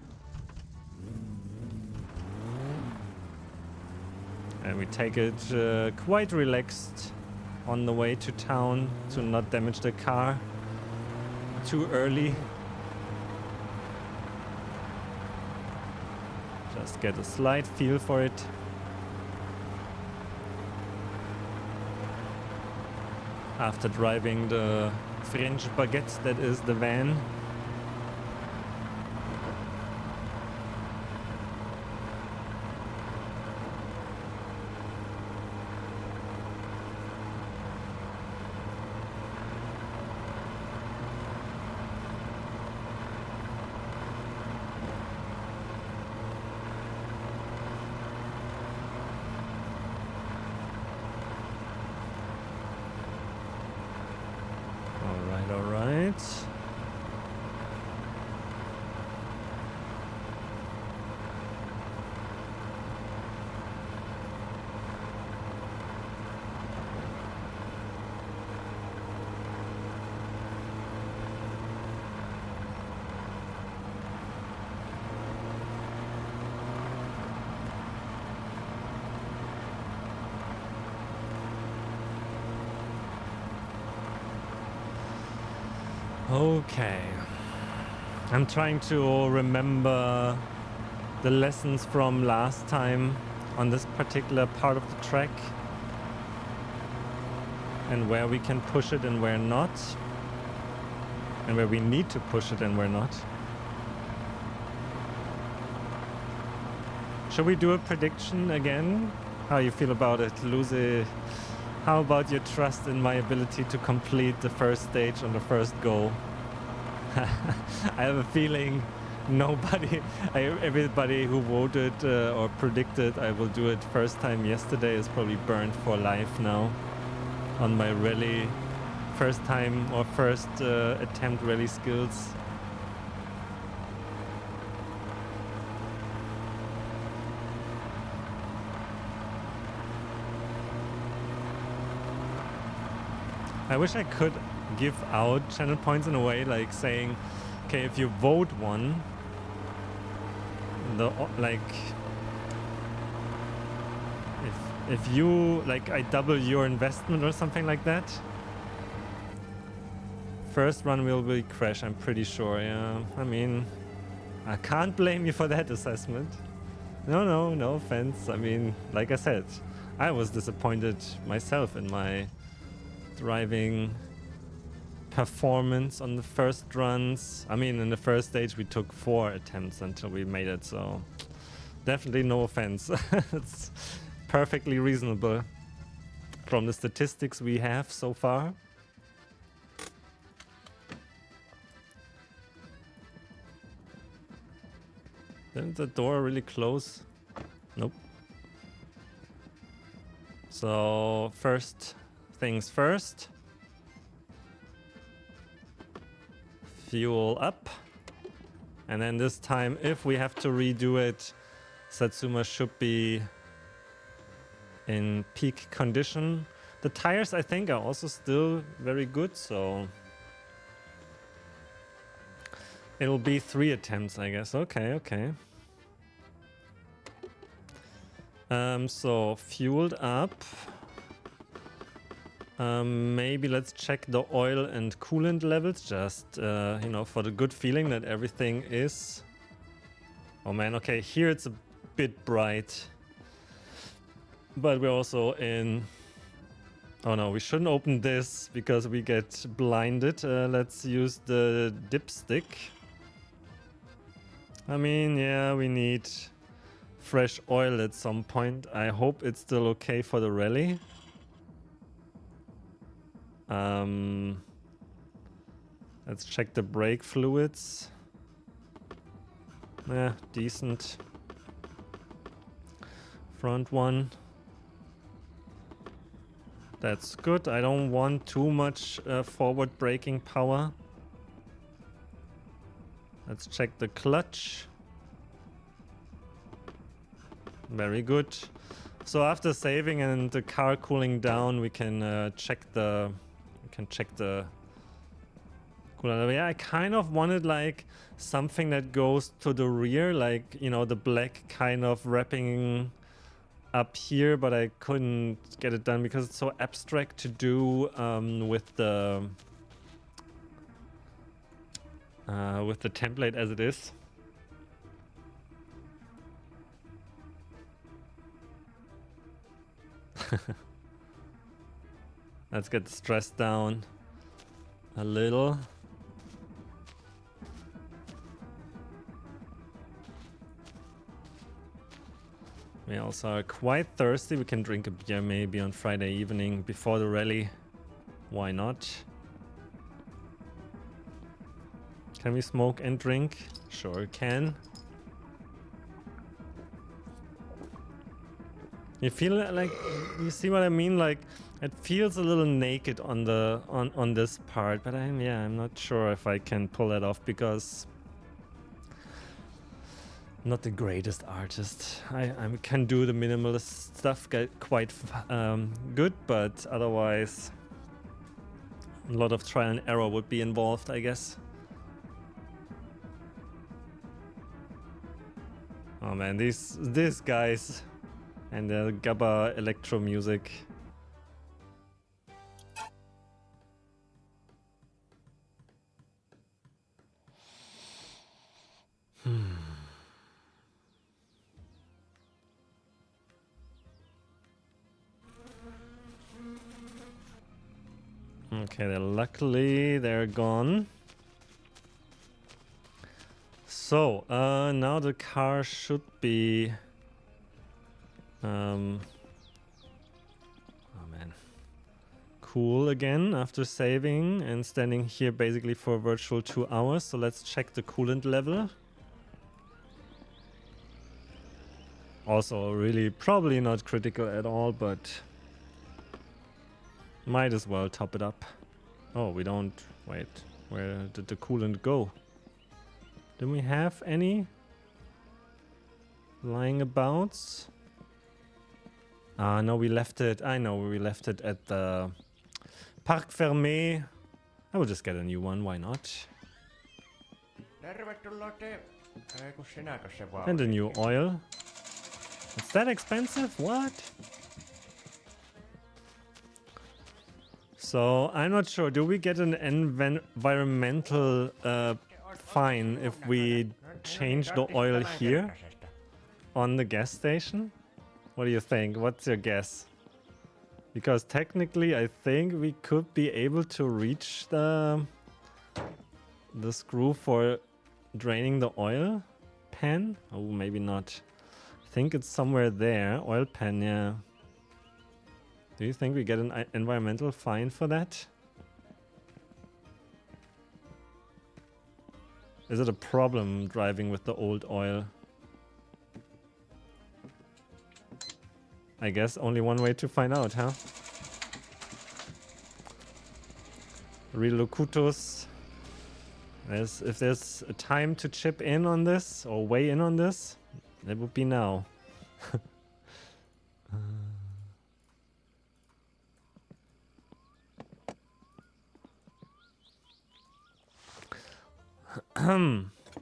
And we take it quite relaxed on the way to town to not damage the car too early. Just get a slight feel for it. After driving the French baguette that is the van. Okay. I'm trying to remember the lessons from last time on this particular part of the track. And where we can push it and where not. And where we need to push it and where not. Should we do a prediction again? How you feel about it, Lucy? How about your trust in my ability to complete the first stage on the first go? I have a feeling everybody who voted or predicted I will do it first time yesterday is probably burned for life now on my rally first time or first attempt rally skills. I wish I could give out channel points in a way like saying, okay, if you vote one, like if you like I double your investment or something like that. First run will crash, I'm pretty sure. Yeah, I mean, I can't blame you for that assessment. No offense. I mean, like I said, I was disappointed myself in my driving performance on the first runs. I mean, in the first stage we took 4 attempts until we made it, so definitely no offense. It's perfectly reasonable from the statistics we have so far. Didn't the door really close? Nope. So first things first. Fuel up. And then this time, if we have to redo it, Satsuma should be in peak condition. The tires, I think, are also still very good, so it'll be 3 attempts, I guess. Okay. So fueled up. Maybe let's check the oil and coolant levels, just you know, for the good feeling that everything is. Oh man, okay, here it's a bit bright, but we're also in. Oh no, we shouldn't open this because we get blinded. Let's use the dipstick. I mean, yeah, we need fresh oil at some point. I hope it's still okay for the rally. Let's check the brake fluids. Yeah, decent. Front one. That's good. I don't want too much forward braking power. Let's check the clutch. Very good. So after saving and the car cooling down, we can check the coolant. Yeah, I kind of wanted like something that goes to the rear, like, you know, the black kind of wrapping up here, but I couldn't get it done because it's so abstract to do with the template as it is. Let's get the stress down a little. We also are quite thirsty. We can drink a beer maybe on Friday evening before the rally. Why not? Can we smoke and drink? Sure can. You feel like, you see what I mean? Like, it feels a little naked on the on this part, but I'm not sure if I can pull that off because I'm not the greatest artist. I can do the minimalist stuff, get quite good, but otherwise a lot of trial and error would be involved, I guess. Oh man, these guys and the GABA electro music. Okay, luckily they're gone. So, now the car should be... oh man. Cool again after saving and standing here basically for a virtual 2 hours. So let's check the coolant level. Also really probably not critical at all, but might as well top it up. Oh, we don't... Wait, where did the coolant go? Do we have any lying abouts? No, we left it. I know, we left it at the Parc Fermé. I will just get a new one, why not? Tervetuloa Ei kun sinäkö se vaan And a olit new kiva. oil. It's that expensive? What? So I'm not sure. Do we get an environmental fine if we change the oil here on the gas station? What do you think? What's your guess? Because technically, I think we could be able to reach the screw for draining the oil pan. Oh, maybe not. I think it's somewhere there. Oil pan, yeah. Do you think we get an environmental fine for that? Is it a problem driving with the old oil? I guess only one way to find out, huh? Relocutus. If there's a time to chip in on this or weigh in on this, it would be now.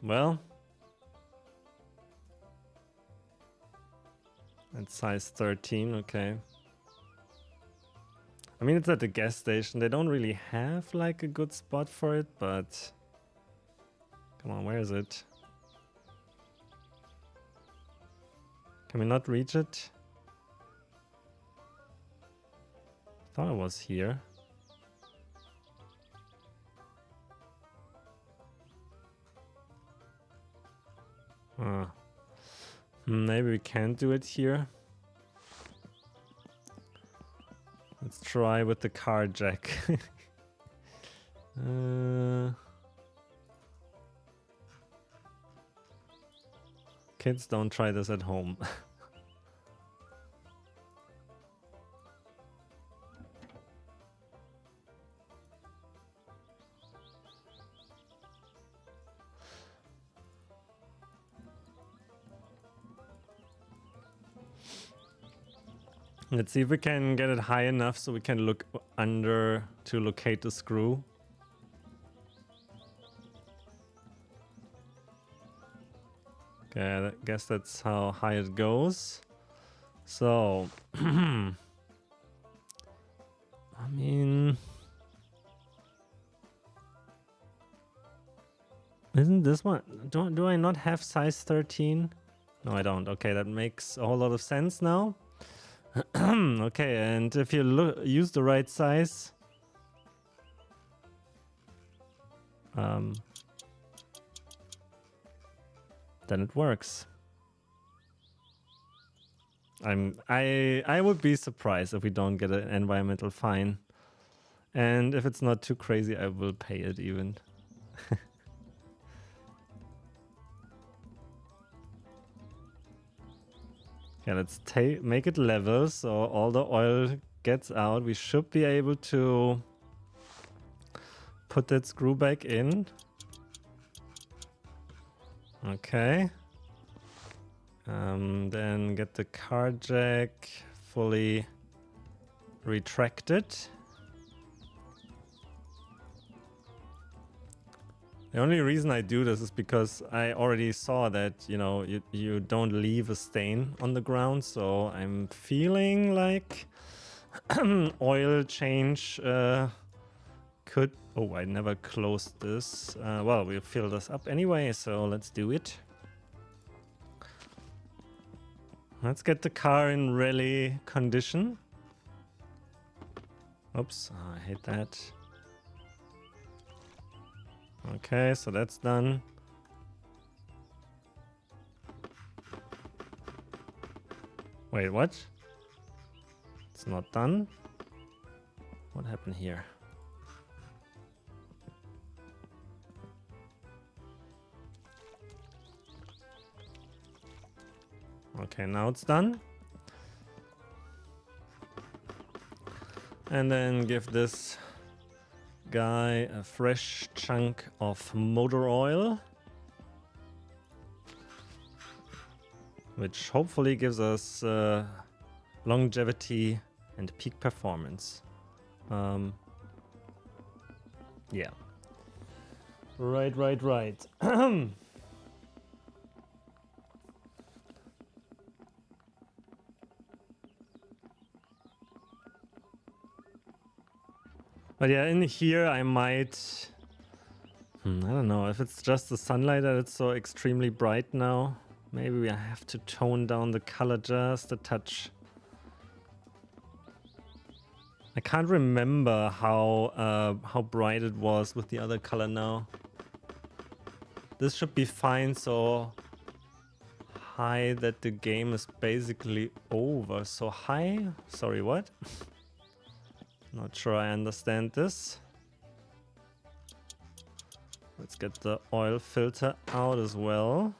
Well, it's size 13, okay. I mean, it's at the gas station. They don't really have like a good spot for it, but come on, where is it? Can we not reach it? Thought it was here. Maybe we can't do it here. Let's try with the car jack. Kids, don't try this at home. Let's see if we can get it high enough so we can look under to locate the screw. Okay, I guess that's how high it goes. So, I mean, isn't this one? Do I not have size 13? No, I don't. Okay, that makes a whole lot of sense now. Okay, and if you use the right size, then it works. I would be surprised if we don't get an environmental fine, and if it's not too crazy, I will pay it even. Yeah, let's make it level so all the oil gets out. We should be able to put that screw back in. Okay. Then get the car jack fully retracted. The only reason I do this is because I already saw that, you know, you don't leave a stain on the ground, so I'm feeling like oil change could... Oh, I never closed this. Well, we'll fill this up anyway, so let's do it. Let's get the car in rally condition. Oops, I hate that. Okay, so that's done. Wait, what? It's not done? What happened here? Okay, now it's done. And then give this guy a fresh chunk of motor oil, which hopefully gives us longevity and peak performance. Yeah. Right. But yeah, in here I might... I don't know, if it's just the sunlight that it's so extremely bright now, maybe I have to tone down the color just a touch. I can't remember how bright it was with the other color now. This should be fine, so high that the game is basically over. So high? Sorry, what? Not sure I understand this. Let's get the oil filter out as well.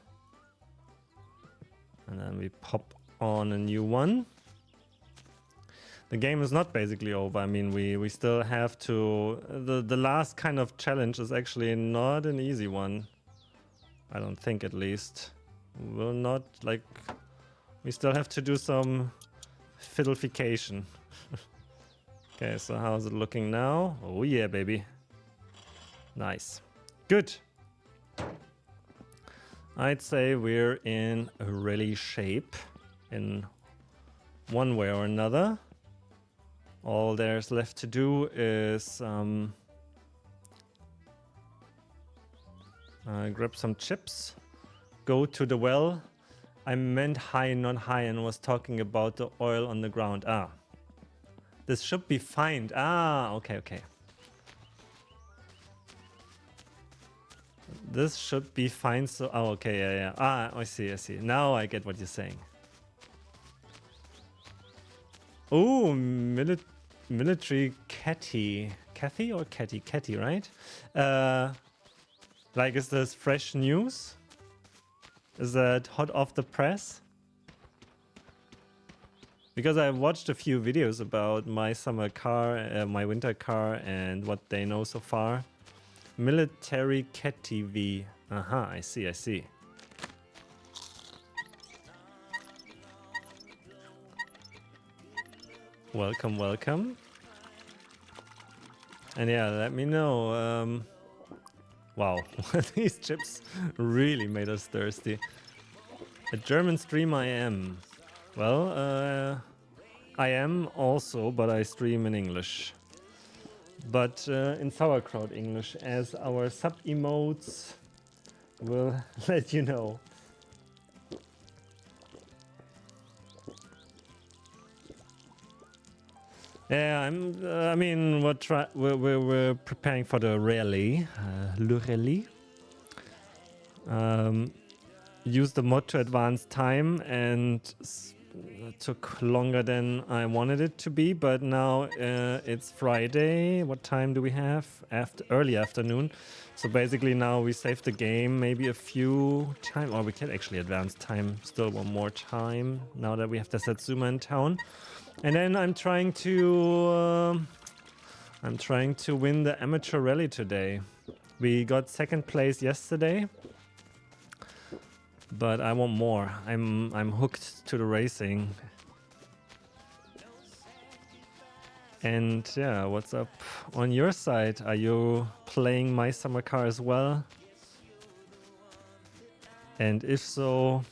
And then we pop on a new one. The game is not basically over. I mean, we still have to... The last kind of challenge is actually not an easy one. I don't think, at least. Will not, like... We still have to do some fiddleification. Okay, so how's it looking now? Oh yeah, baby. Nice. Good. I'd say we're in a really shape in one way or another. All there's left to do is grab some chips, go to the well. I meant high, not high, and was talking about the oil on the ground. Ah, this should be fine. Ah, okay, okay. This should be fine. So, oh, okay, yeah, yeah. Ah, I see, I see. Now I get what you're saying. Oh, military Catty. Cathy or Catty? Catty, right? Like, is this fresh news? Is that hot off the press? Because I watched a few videos about my summer car, my winter car, and what they know so far. Military Cat TV. Aha, I see, I see. Welcome, welcome. And yeah, let me know. Wow, these chips really made us thirsty. A German streamer I am. Well, I am also, but I stream in English. But in sauerkraut English, as our sub-emotes will let you know. Yeah, I mean, we're preparing for the rally, le rally. Used the mod to advance time, and it took longer than I wanted it to be. But now it's Friday. What time do we have? Early afternoon. So basically now we save the game maybe a few time, or we can actually advance time still one more time now that we have the Satsuma in town. And then I'm trying to win the amateur rally today. We got second place yesterday, but I want more. I'm hooked to the racing. And yeah, what's up on your side? Are you playing My Summer Car as well? And if so,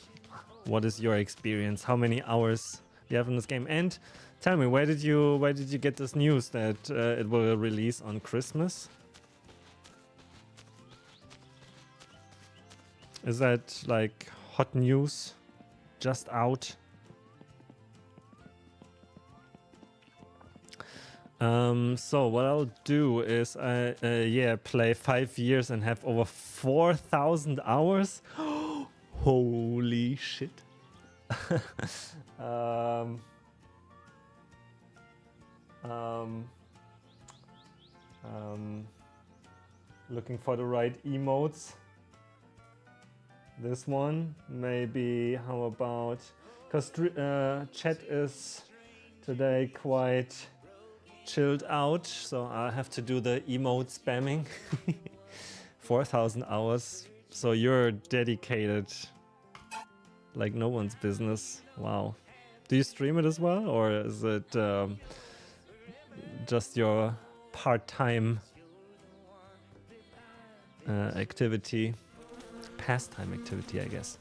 what is your experience? How many hours you have in this game? And tell me, where did you get this news that it will release on Christmas? Is that like hot news just out? So what I'll do is yeah, play 5 years and have over 4,000 hours. Holy shit. Looking for the right emotes. This one, maybe. How about, because chat is today quite chilled out, so I have to do the emote spamming. 4,000 hours. So you're dedicated like no one's business. Wow. Do you stream it as well, or is it just your part-time activity? Pastime activity, I guess.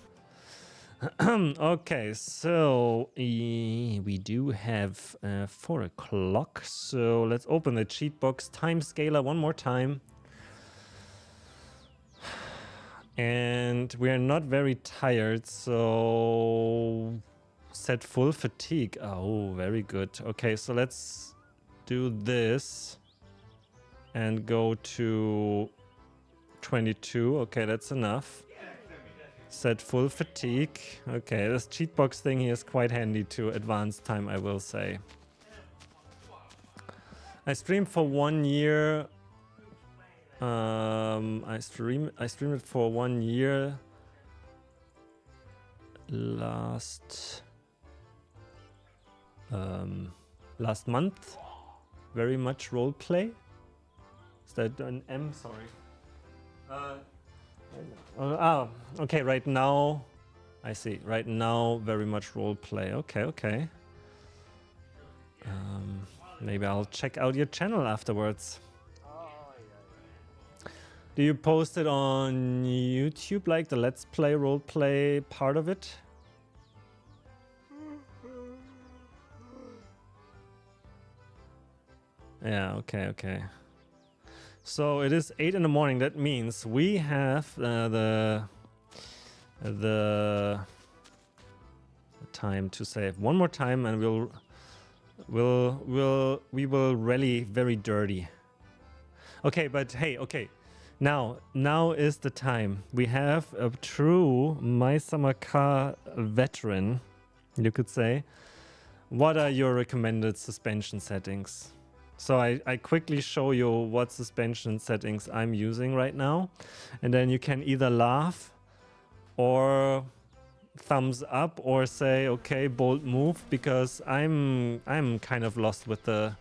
Okay, so we do have 4 o'clock. So let's open the cheat box time scaler one more time. And we are not very tired, so set full fatigue. Oh, very good. Okay, so let's do this and go to 22. Okay, that's enough. Set full fatigue. Okay, this cheat box thing here is quite handy to advance time, I will say. I streamed for 1 year. I streamed it for 1 year last month. Very much role play. Is that an M? Sorry. Okay. Right now, I see. Right now, very much role play. Okay. Maybe I'll check out your channel afterwards. Do you post it on YouTube, like the Let's Play role play part of it? Yeah. Okay. So it is 8 in the morning. That means we have the time to save one more time, and we will rally very dirty. Okay, but hey, okay. Now is the time. We have a true My Summer Car veteran, you could say. What are your recommended suspension settings? So I quickly show you what suspension settings I'm using right now, and then you can either laugh or thumbs up or say, okay, bold move, because I'm kind of lost with the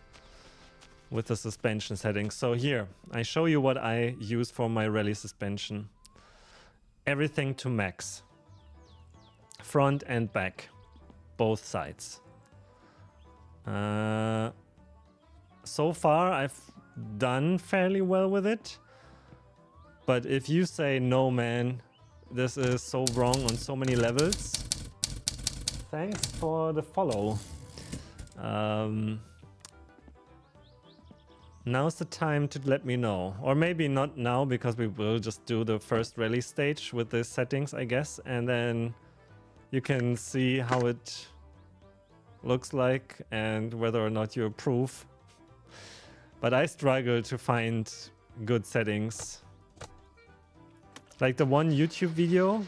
suspension settings. So here I show you what I use for my rally suspension. Everything to max, front and back, both sides. So far I've done fairly well with it, but if you say, no man, this is so wrong on so many levels, thanks for the follow. Now's the time to let me know, or maybe not now, because we will just do the first rally stage with the settings, I guess, and then you can see how it looks like and whether or not you approve. But I struggle to find good settings. Like the one YouTube video.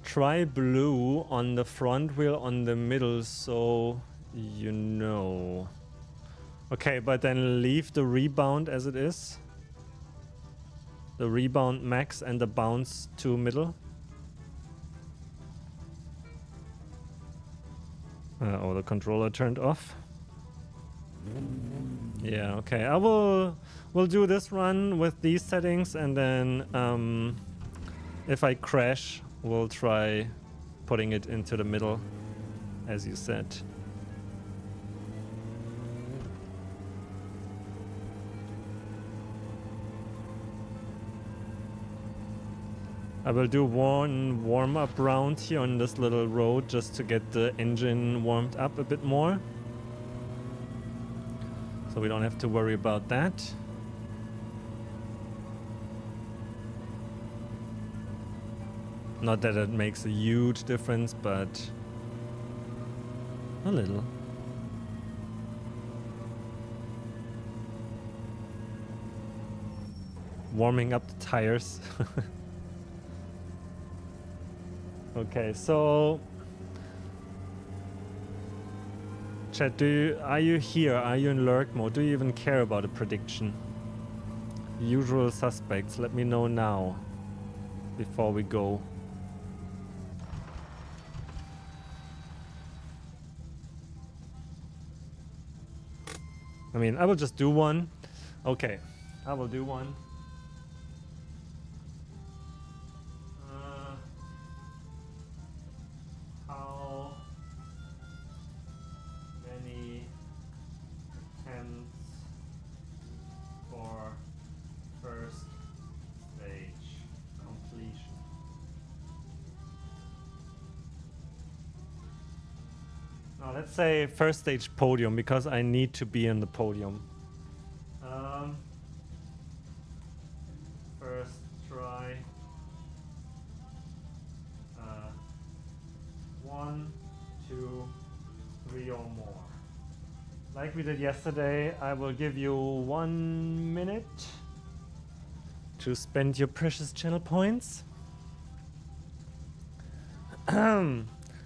Try blue on the front wheel on the middle, so you know. Okay, but then leave the rebound as it is. The rebound max and the bounce to middle. Oh, the controller turned off. Yeah, okay. We'll do this run with these settings, and then if I crash, we'll try putting it into the middle, as you said. I will do one warm-up round here on this little road just to get the engine warmed up a bit more. So we don't have to worry about that. Not that it makes a huge difference, but a little. Warming up the tires. Okay, so chat, are you here? Are you in lurk mode? Do you even care about a prediction? Usual suspects, let me know now before we go. I mean, I will just do one. Okay, I will do one. How many attempts for first stage completion? let's say first stage podium because I need to be in the podium. First try. 1, 2, 3 or more. Like we did yesterday, I will give you 1 minute to spend your precious channel points.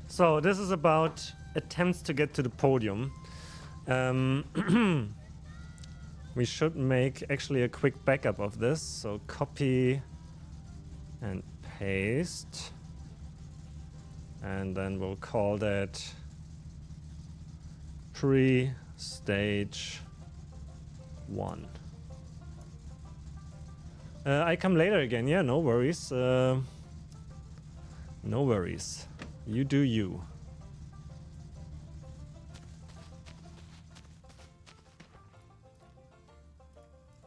So this is about attempts to get to the podium. We should make actually a quick backup of this. So copy and paste. And then we'll call that pre-stage 1. I come later again. Yeah, no worries. No worries. You do you.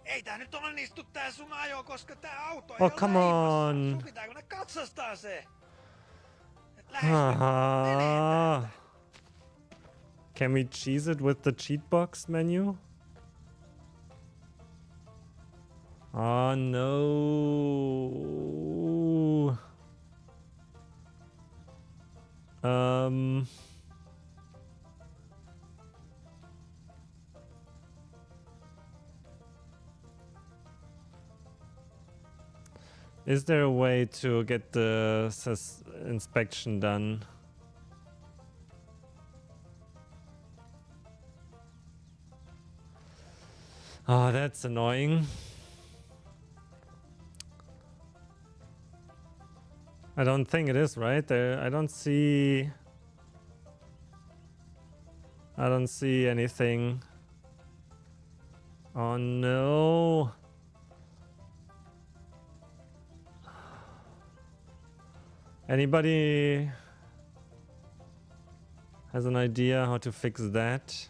Ei tää nyt onnistu tää sun ajo, koska tää auto ei Oh, ole come leimassa. on. Sun pitää kun ne katsastaa se. Et Can we cheese it with the cheat box menu? Oh no. Is there a way to get the inspection done? Oh, that's annoying. I don't think it is, right? I don't see anything. Oh no. Anybody has an idea how to fix that?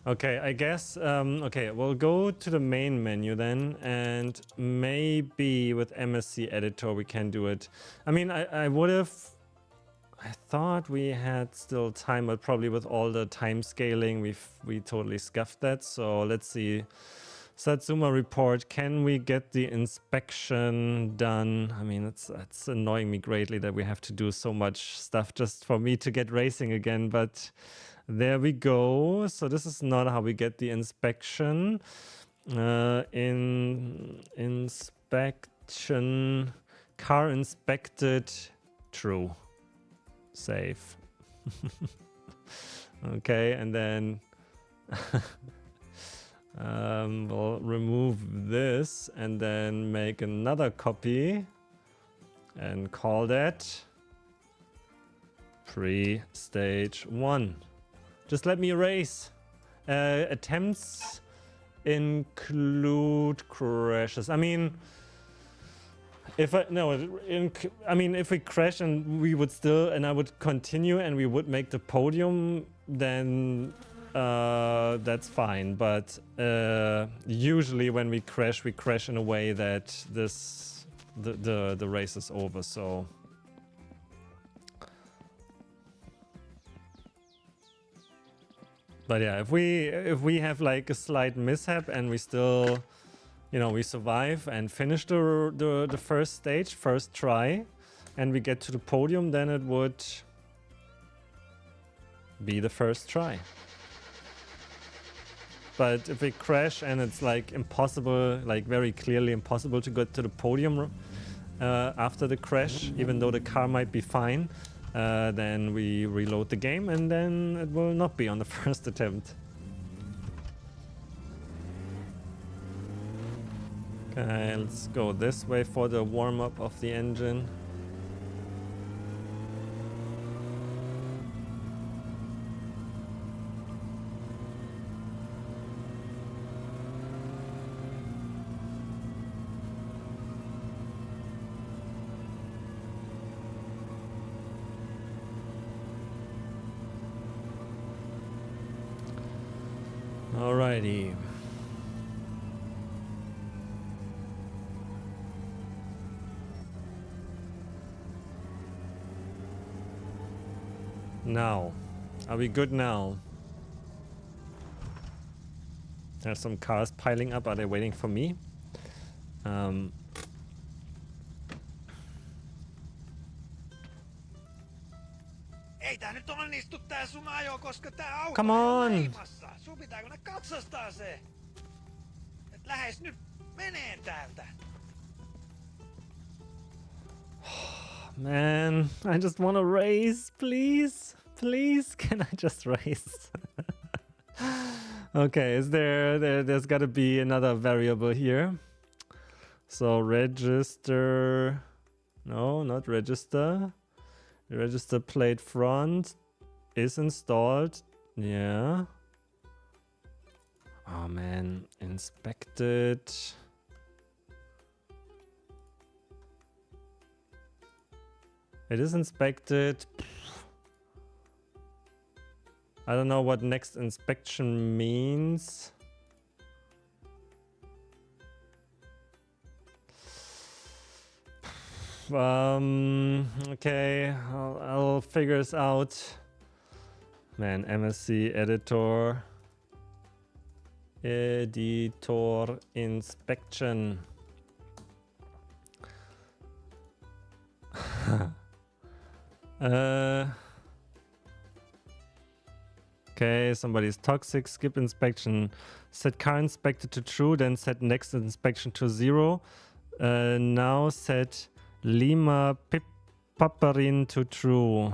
Okay, I guess, okay, we'll go to the main menu then, and maybe with MSC Editor we can do it. I mean, I thought we had still time, but probably with all the time scaling, we totally scuffed that. So let's see. Satsuma report, can we get the inspection done? I mean, it's annoying me greatly that we have to do so much stuff just for me to get racing again, but there we go. So this is not how we get the inspection. Inspection, car inspected, true, save. Okay, and then we'll remove this and then make another copy and call that pre-stage 1. Just let me erase. Attempts include crashes. I mean, if we crash and we would still, and I would continue and we would make the podium, then that's fine. But usually when we crash in a way that the race is over. So. But yeah, if we have like a slight mishap and we still, we survive and finish the first stage, first try, and we get to the podium, then it would be the first try. But if we crash and it's like impossible, like very clearly impossible to get to the podium after the crash, even though the car might be fine, then we reload the game and then it will not be on the first attempt. Okay, let's go this way for the warm-up of the engine. Alrighty. Now, Are we good now? There's some cars piling up. Are they waiting for me? Ei tää nyt onnistu tää sun ajo, koska tää auto Come on on. leimassa. Sun pitää kun katsastaa se. Et lähes nyt menee täältä. Man, I just want to race, please. Please, can I just race? Okay, there's got to be another variable here. So register, no, not register. Register plate front is installed. Yeah. Oh man, inspected. It is inspected. I don't know what next inspection means. Okay, I'll figure this out. Man, MSC editor. Editor inspection. Okay, somebody's toxic. Skip inspection. Set car inspected to true, then set next inspection to 0. Now set Lima Paparin to true.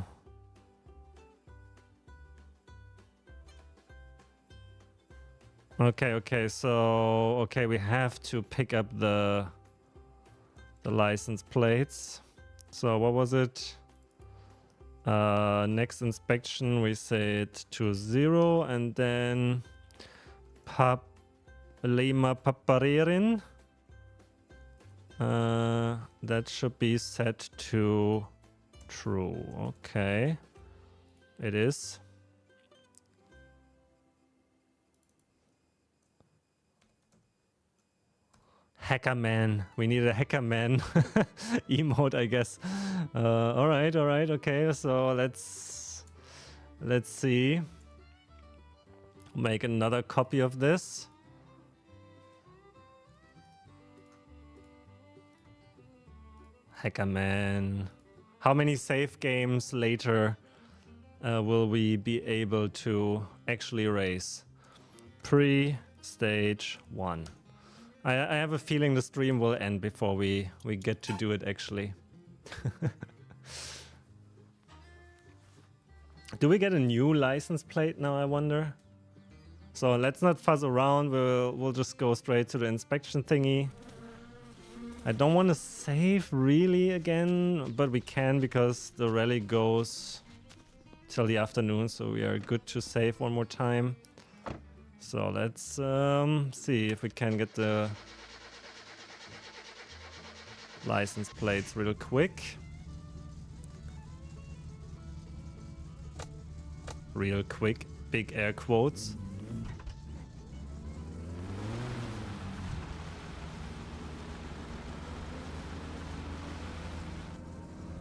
Okay, so we have to pick up the license plates. So what was it? Next inspection we set to 0 and then Lima Paparin. That should be set to true. Okay, it is. Hacker man. We need a hacker man emote, I guess. All right. Okay, so let's see. Make another copy of this. Hacker man. How many save games later will we be able to actually race? Pre-stage 1. I have a feeling the stream will end before we get to do it actually. Do we get a new license plate now, I wonder? So let's not fuzz around, we'll just go straight to the inspection thingy. I don't want to save really again, but we can because the rally goes till the afternoon, so we are good to save one more time. So let's see if we can get the license plates real quick. Real quick, big air quotes.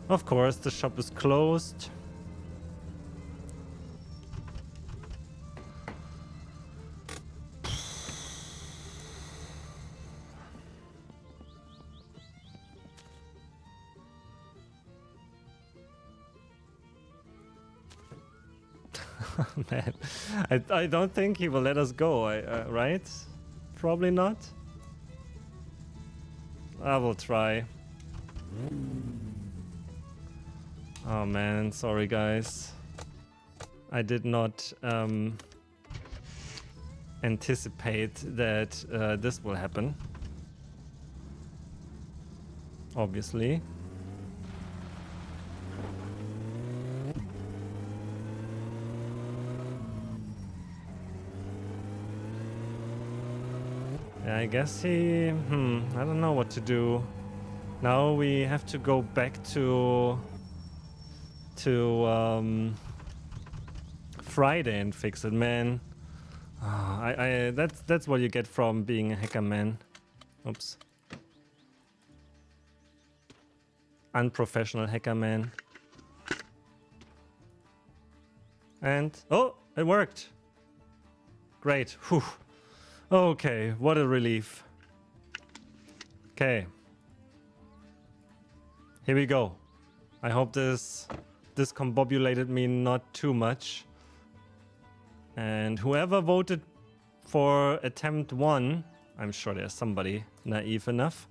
Of course, the shop is closed. Man, I don't think he will let us go, right? Probably not. I will try. Oh man, sorry guys. I did not anticipate that this will happen. Obviously. Yeah, I guess he... I don't know what to do. Now we have to go back to Friday and fix it, man. That's what you get from being a hacker, man. Oops. Unprofessional hacker, man. And oh, it worked. Great. Whew. Okay, what a relief. Okay. Here we go. I hope this discombobulated me not too much. And whoever voted for attempt 1, I'm sure there's somebody naive enough.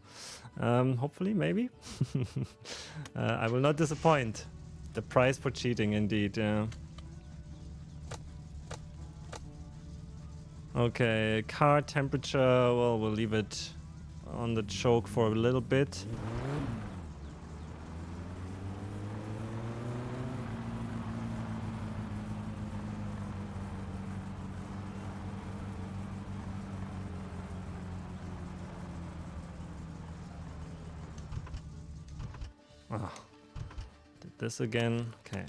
Hopefully, maybe. I will not disappoint. The price for cheating, indeed. Yeah. Okay, car temperature. Well, we'll leave it on the choke for a little bit. Oh, did this again. Okay.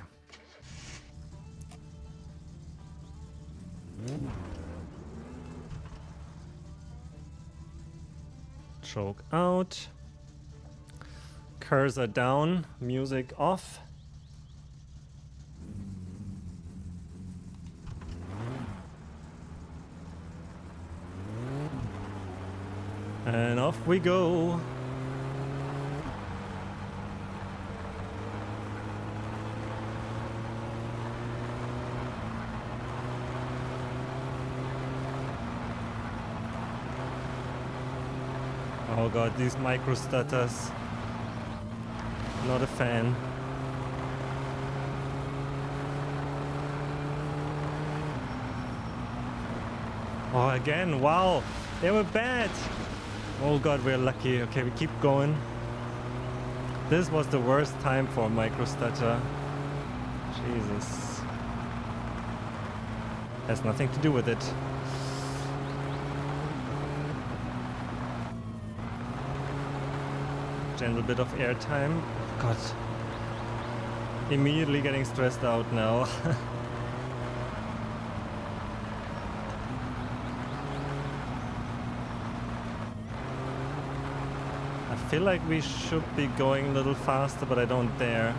Choke out. Cursor down. Music off. And off we go. Oh god, these micro stutters. Not a fan. Oh, again, wow. They were bad. Oh god, we're lucky. Okay, we keep going. This was the worst time for a micro stutter. Jesus. Has nothing to do with it. Gentle bit of airtime. God. Immediately getting stressed out now. I feel like we should be going a little faster, but I don't dare.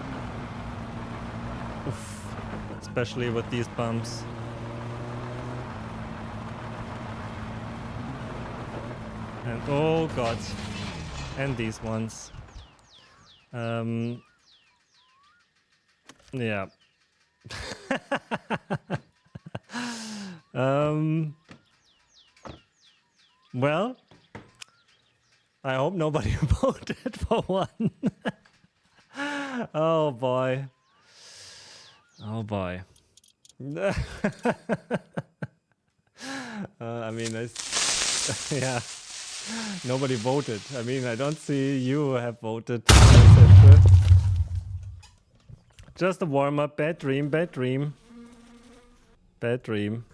Oof. Especially with these bumps. And oh god. And these ones. Yeah. Well, I hope nobody voted for one. Oh boy. Oh boy. I mean, it's yeah. Nobody voted. I mean, I don't see you have voted. Just a warm-up. Bad dream, bad dream. Bad dream.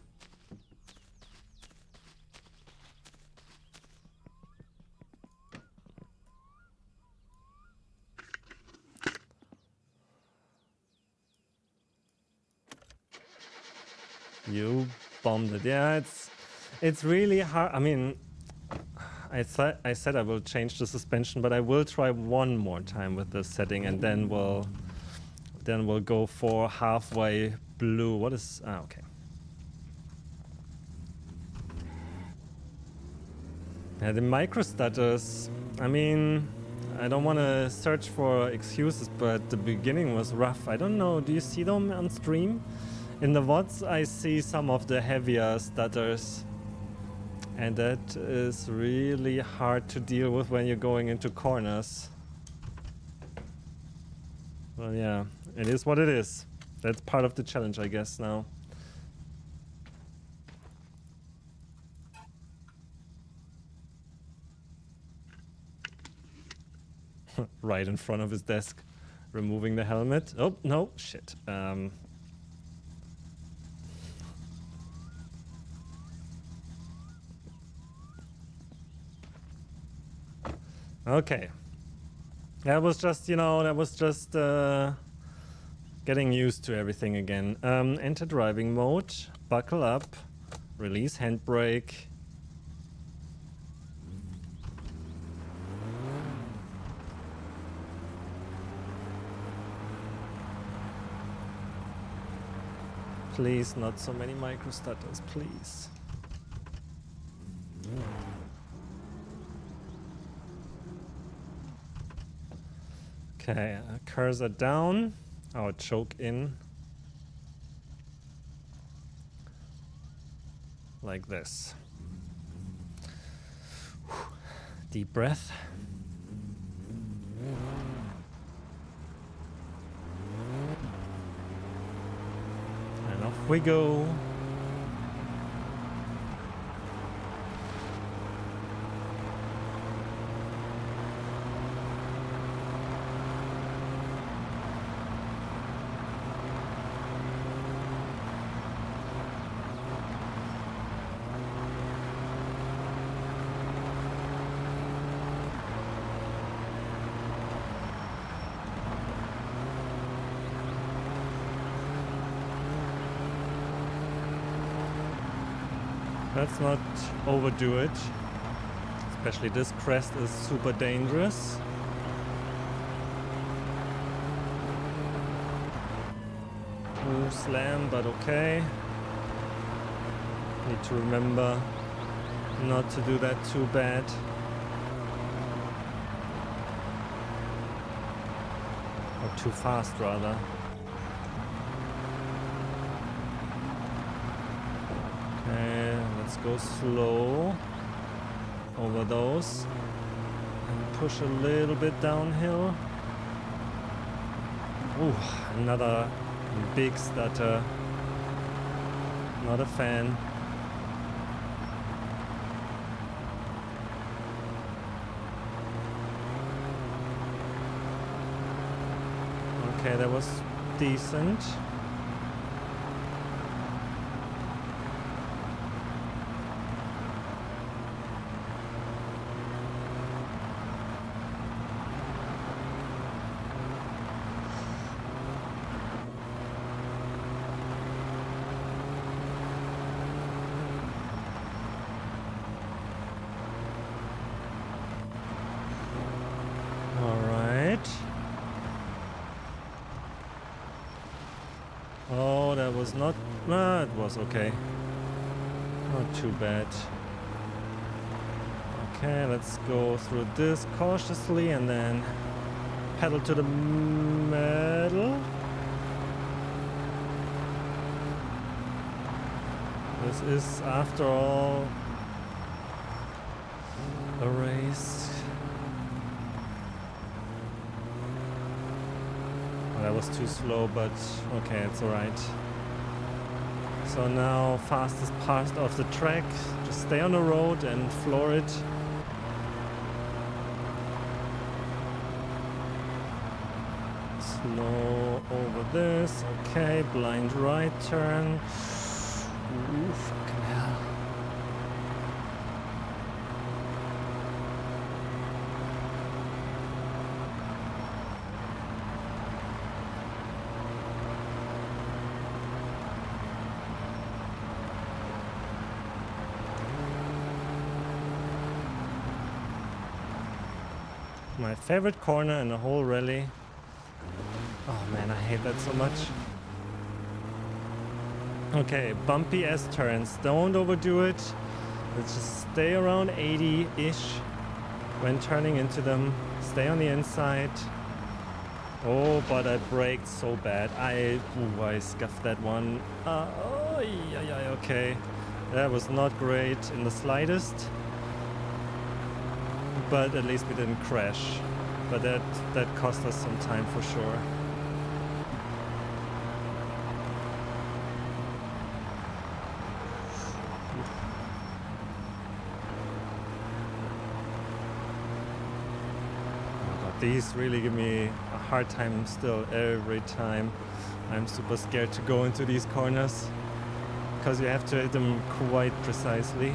You bombed it. Yeah, it's really hard. I mean, I said I will change the suspension, but I will try one more time with this setting, and then we'll go for halfway blue. What is okay. Yeah, the micro stutters. I mean, I don't want to search for excuses, but the beginning was rough. I don't know. Do you see them on stream? In the VODs, I see some of the heavier stutters. And that is really hard to deal with when you're going into corners. Well, yeah, it is what it is. That's part of the challenge, I guess, now. Right in front of his desk, removing the helmet. Oh, no, shit. Okay. That was just, getting used to everything again. Enter driving mode, buckle up, release handbrake. Please, not so many micro stutters, please. Okay, cursor down, our choke in. Like this. Deep breath. And off we go. Let's not overdo it. Especially this crest is super dangerous. Ooh, slam, but okay. Need to remember not to do that too bad. Or too fast, rather. Okay, let's go slow over those and push a little bit downhill. Ooh, another big stutter. Not a fan. Okay, that was decent. Oh, that was not... it was okay. Not too bad. Okay, let's go through this cautiously and then pedal to the middle. This is, after all, a race. That was too slow, but okay, it's alright. So now, fastest part of the track. Just stay on the road and floor it. Slow over this. Okay, blind right turn. Ooh, fucking hell. My favorite corner in the whole rally. Oh man, I hate that so much. Okay, bumpy S-turns. Don't overdo it. Let's just stay around 80-ish when turning into them. Stay on the inside. Oh, but I braked so bad. I scuffed that one. Okay. That was not great in the slightest. But at least we didn't crash. But that cost us some time for sure. These really give me a hard time still every time. I'm super scared to go into these corners because you have to hit them quite precisely.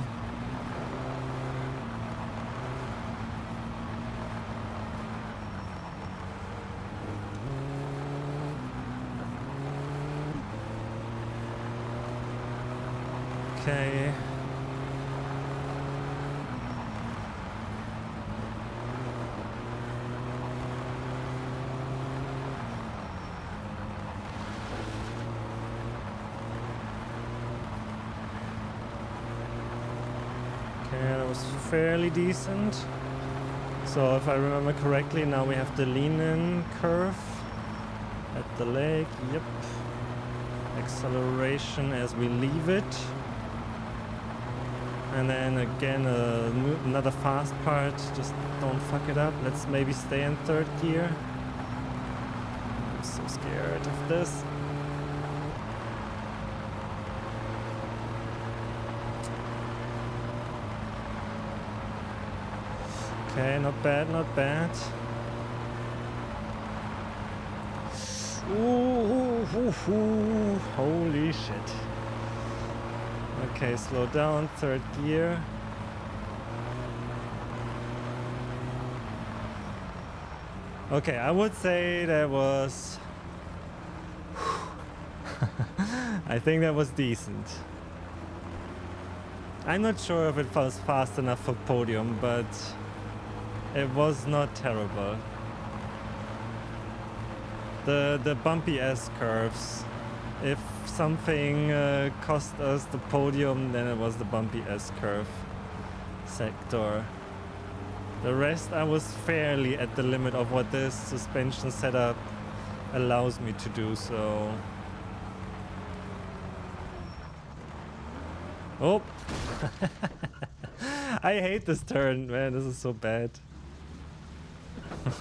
Okay. was fairly decent. So if I remember correctly, now we have the lean-in curve at the lake. Yep. Acceleration as we leave it. And then again, another fast part. Just don't fuck it up. Let's maybe stay in third gear. I'm so scared of this. Okay, not bad, not bad. Ooh, holy shit. Okay, slow down, third gear. Okay, I would say that was... I think that was decent. I'm not sure if it was fast enough for podium, but it was not terrible. The bumpy S-curves. If something cost us the podium, then it was the bumpy S-curve sector. The rest I was fairly at the limit of what this suspension setup allows me to do, so... Oh! I hate this turn, man, this is so bad.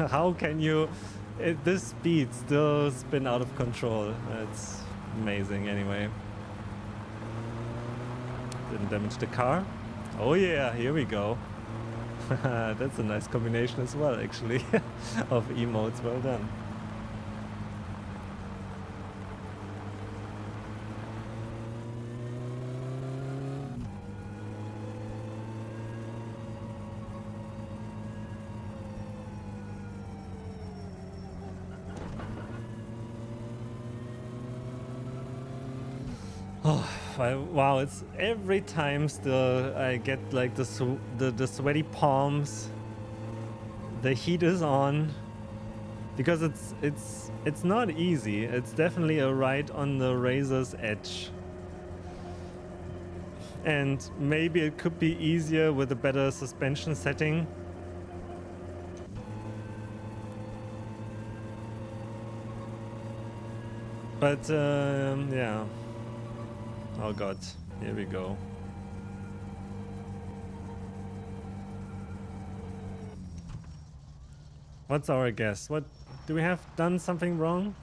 How can you, at this speed, still spin out of control? It's amazing anyway. Didn't damage the car. Oh yeah, here we go. That's a nice combination as well, actually, of emotes. Well done. Oh, wow, it's every time still I get like the sweaty palms. The heat is on because it's not easy. It's definitely a right on the razor's edge. And maybe it could be easier with a better suspension setting. But yeah. Oh god, here we go. What's our guess? What do we have done something wrong?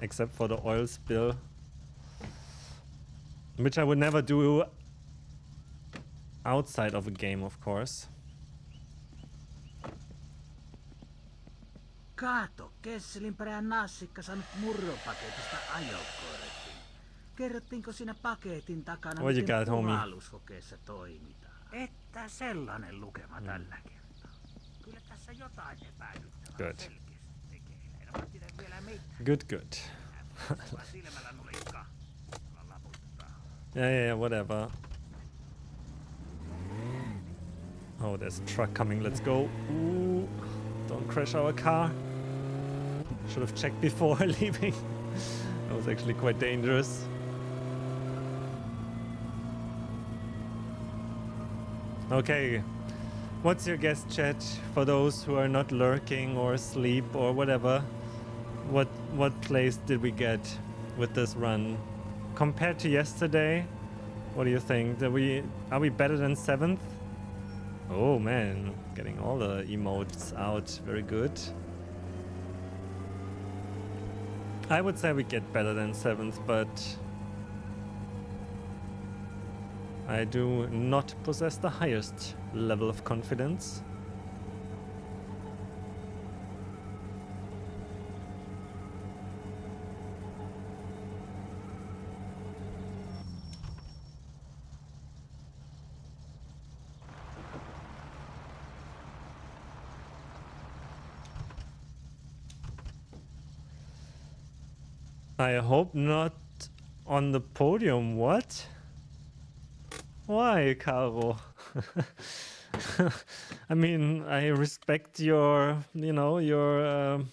Except for the oil spill, which I would never do outside of a game, of course. Kato, Kesselinperän Nassikka saanut murropaketista ajokortin. Kerrottiinko siinä paketin takana, What you miten got, homie? puhalluskokeessa toimitaan? Että sellainen lukema tällä kertaa. Kyllä tässä jotain epäilyttävää Good. selkeästi tekee. En ole tiedä vielä mitään. Good. Silmällä nulikkaa. Laputtaa. Yeah, whatever. Oh, there's a truck coming. Let's go. Ooh, don't crash our car. Should have checked before leaving. That was actually quite dangerous. Okay, what's your guess, chat? For those who are not lurking or asleep or whatever, what place did we get with this run compared to yesterday? What do you think? Are we better than 7th? Oh man, getting all the emotes out, very good. I would say we get better than 7th, but I do not possess the highest level of confidence. I hope not on the podium. What? Why, Caro? I mean, I respect your, your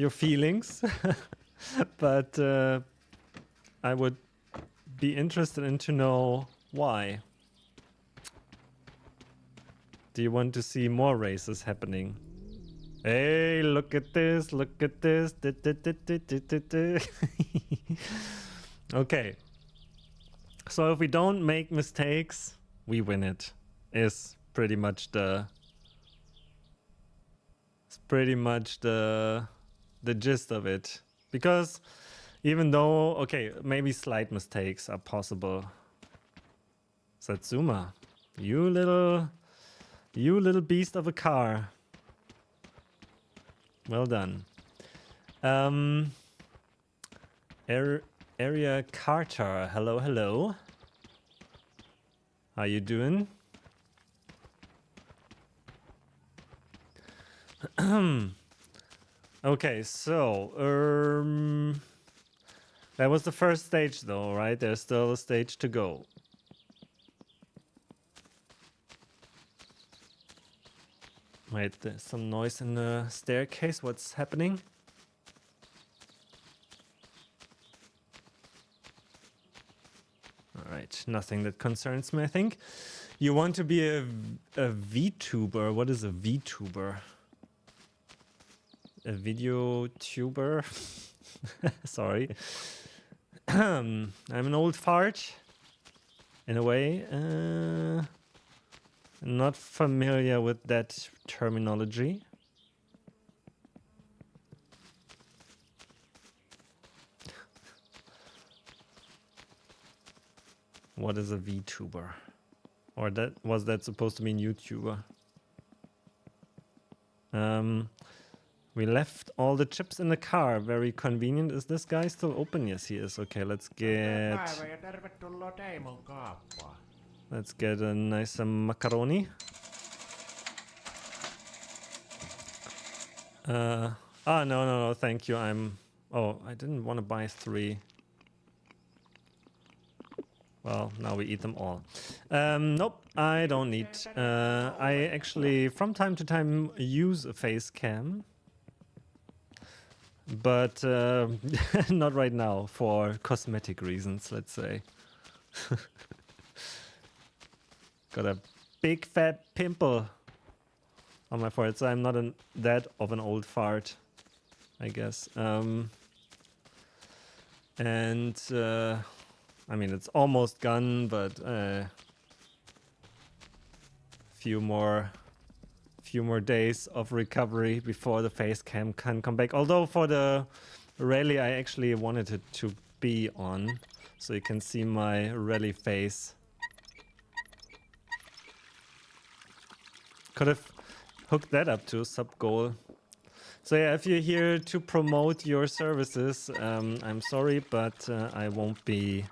feelings, but I would be interested in to know why. Do you want to see more races happening? Hey, look at this, look at this. Okay. So if we don't make mistakes, we win it. Is pretty much the gist of it. Because even though, okay, maybe slight mistakes are possible. Satsuma, you little beast of a car. Well done. Area Carter, hello, hello. How you doing? Okay, so that was the first stage though, right? There's still a stage to go. Wait, there's some noise in the staircase. What's happening? Alright, nothing that concerns me, I think. You want to be a VTuber. What is a VTuber? A video tuber? Sorry. I'm an old fart. In a way. Not familiar with that terminology. What is a VTuber? Or was that supposed to mean YouTuber? We left all the chips in the car. Very convenient. Is this guy still open? Yes, he is. Okay, let's get... Päivä ja tervetuloa Teimon kauppaan. Let's get a nice macaroni. No, thank you. Oh, I didn't want to buy 3. Well, now we eat them all. Nope, I don't need. I actually, from time to time, use a face cam. But not right now, for cosmetic reasons, let's say. Got a big fat pimple on my forehead, so I'm not that of an old fart, I guess. I mean, it's almost gone, but few more days of recovery before the face cam can come back. Although for the rally, I actually wanted it to be on, so you can see my rally face. Could have hooked that up to sub goal. So yeah, if you're here to promote your services, I'm sorry, but I won't be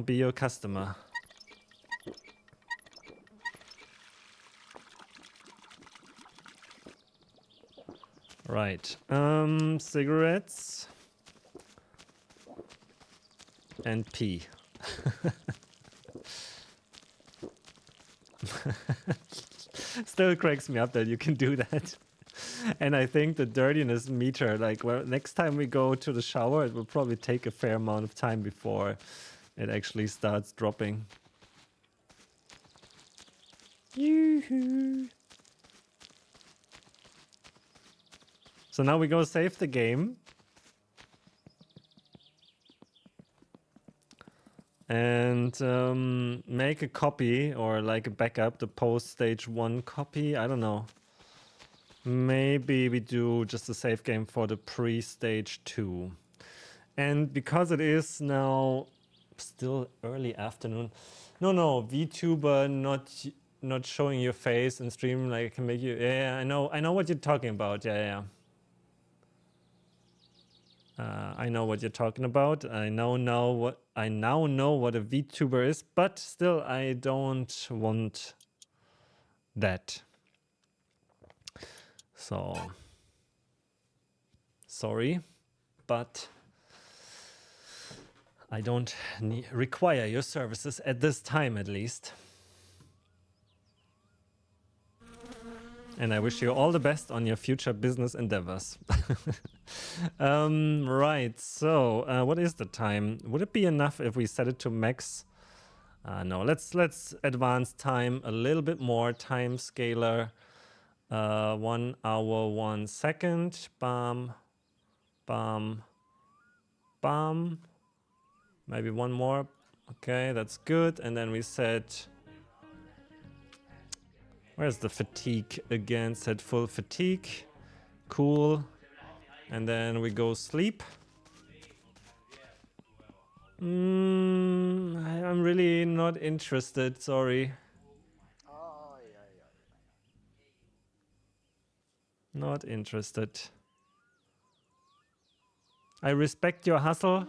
your customer. Right. Cigarettes and pee. Still cracks me up that you can do that. And I think the dirtiness meter, like, well, next time we go to the shower, it will probably take a fair amount of time before it actually starts dropping. Yoo-hoo. So now we go save the game. And make a copy or like a backup, the post stage 1 copy. I don't know. Maybe we do just a save game for the pre-stage 2. And because it is now still early afternoon. No, VTuber not showing your face and stream, like, can make you. Yeah, I know what you're talking about. Yeah. I know what you're talking about. I now know what a VTuber is, but still I don't want that. So sorry, but I don't require your services at this time, at least. And I wish you all the best on your future business endeavors. Right, so what is the time? Would it be enough if we set it to max No, let's advance time a little bit more. Time scaler. 1 hour, 1 second. Bam, bam, bam. Maybe one more. Okay, that's good. And then we set. Where's the fatigue again? Set full fatigue. Cool. And then we go sleep. I'm really not interested, sorry. Not interested. I respect your hustle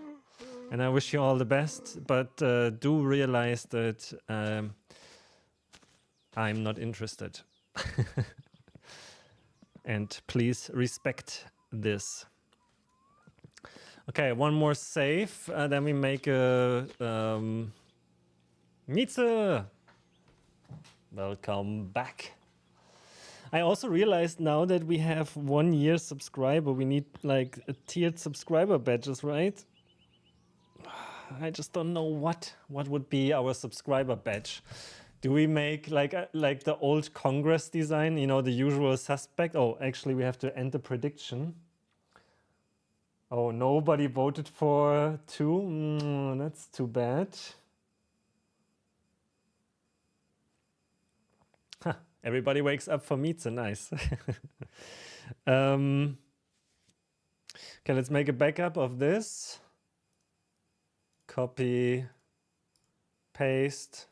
and I wish you all the best, but do realize that I'm not interested. And please respect this. Okay, one more save, then we make a Nietzsche. Welcome back. I also realized now that we have 1 year subscriber, we need like a tiered subscriber badges, right? I just don't know what would be our subscriber badge. Do we make like the old Congress design, you know, the usual suspect? Oh, actually we have to enter prediction. Oh, nobody voted for 2. That's too bad. Huh, everybody wakes up for Mieze, nice. Okay, let's make a backup of this. Copy, paste,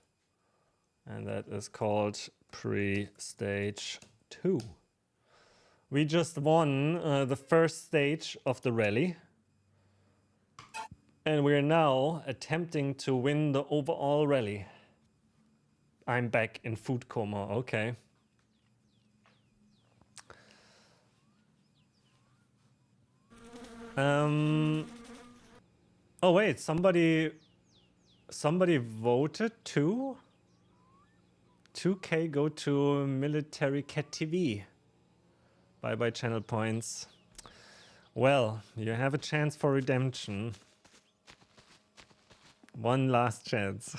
and that is called pre-stage 2. We just won the first stage of the rally. And we are now attempting to win the overall rally. I'm back in food coma, okay. Oh wait, somebody voted too? 2K go to Military Cat TV. Bye-bye channel points. Well, you have a chance for redemption. One last chance.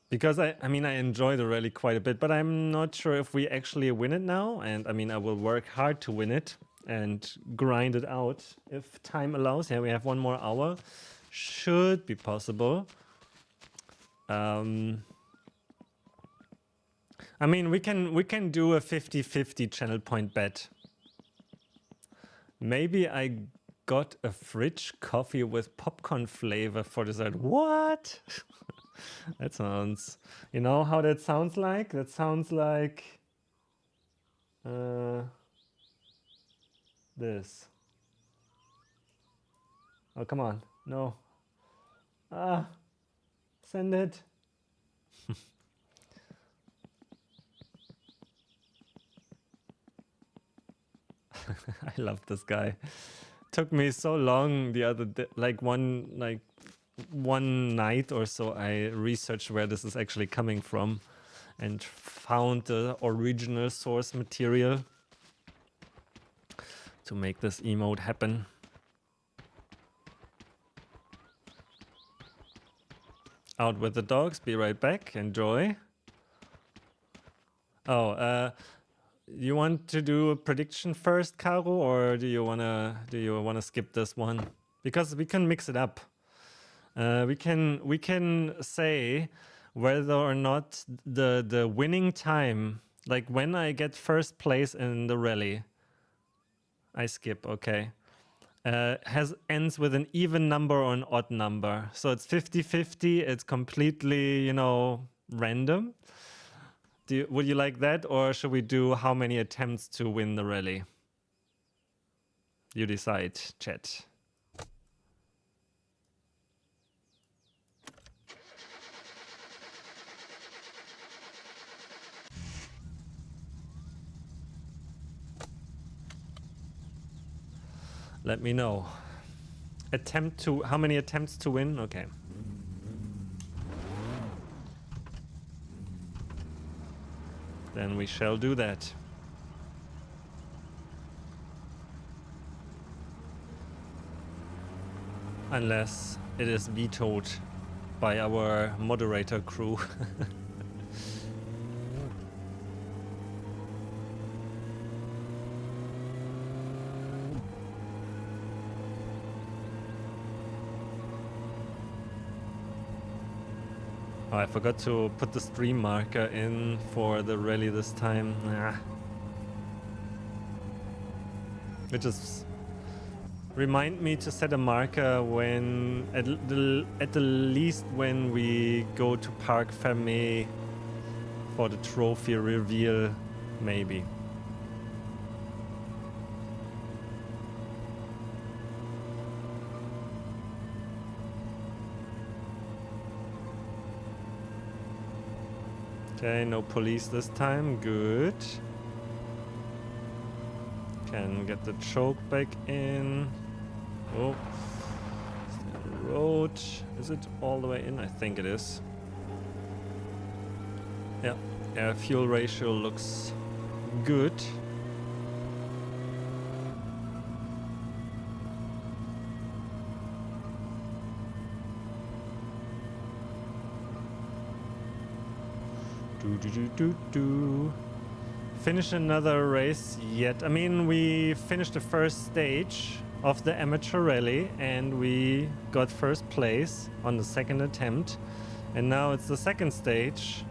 Because I mean, I enjoy the rally quite a bit, but I'm not sure if we actually win it now. And I mean, I will work hard to win it and grind it out if time allows. Yeah, we have 1 more hour. Should be possible. I mean, we can do a 50-50 channel point bet. Maybe I got a fridge coffee with popcorn flavor for dessert. What? That sounds... You know how that sounds like? That sounds like... this. Oh, come on. No. Ah. Send it. I love this guy. Took me so long the other day, like one night or so, I researched where this is actually coming from and found the original source material to make this emote happen. Out with the dogs, be right back, enjoy. Oh, you want to do a prediction first, Caro, or do you wanna skip this one? Because we can mix it up. We can say whether or not the winning time, like when I get first place in the rally, I skip, okay. Ends with an even number or an odd number. So it's 50-50, it's completely, you know, random. Would you like that, or should we do how many attempts to win the rally? You decide, chat. Let me know. How many attempts to win? Okay. Then we shall do that. unless it is vetoed by our moderator crew. Oh, I forgot to put the stream marker in for the rally this time. Which is remind me to set a marker when at the least when we go to Parc Fermé for the trophy reveal, maybe. Okay, no police this time. Good. Can get the choke back in. Oh. Road. Is it all the way in? I think it is. Yeah. Air fuel ratio looks good. Finish another race yet. I mean, we finished the first stage of the amateur rally and we got first place on the second attempt. And now it's the second stage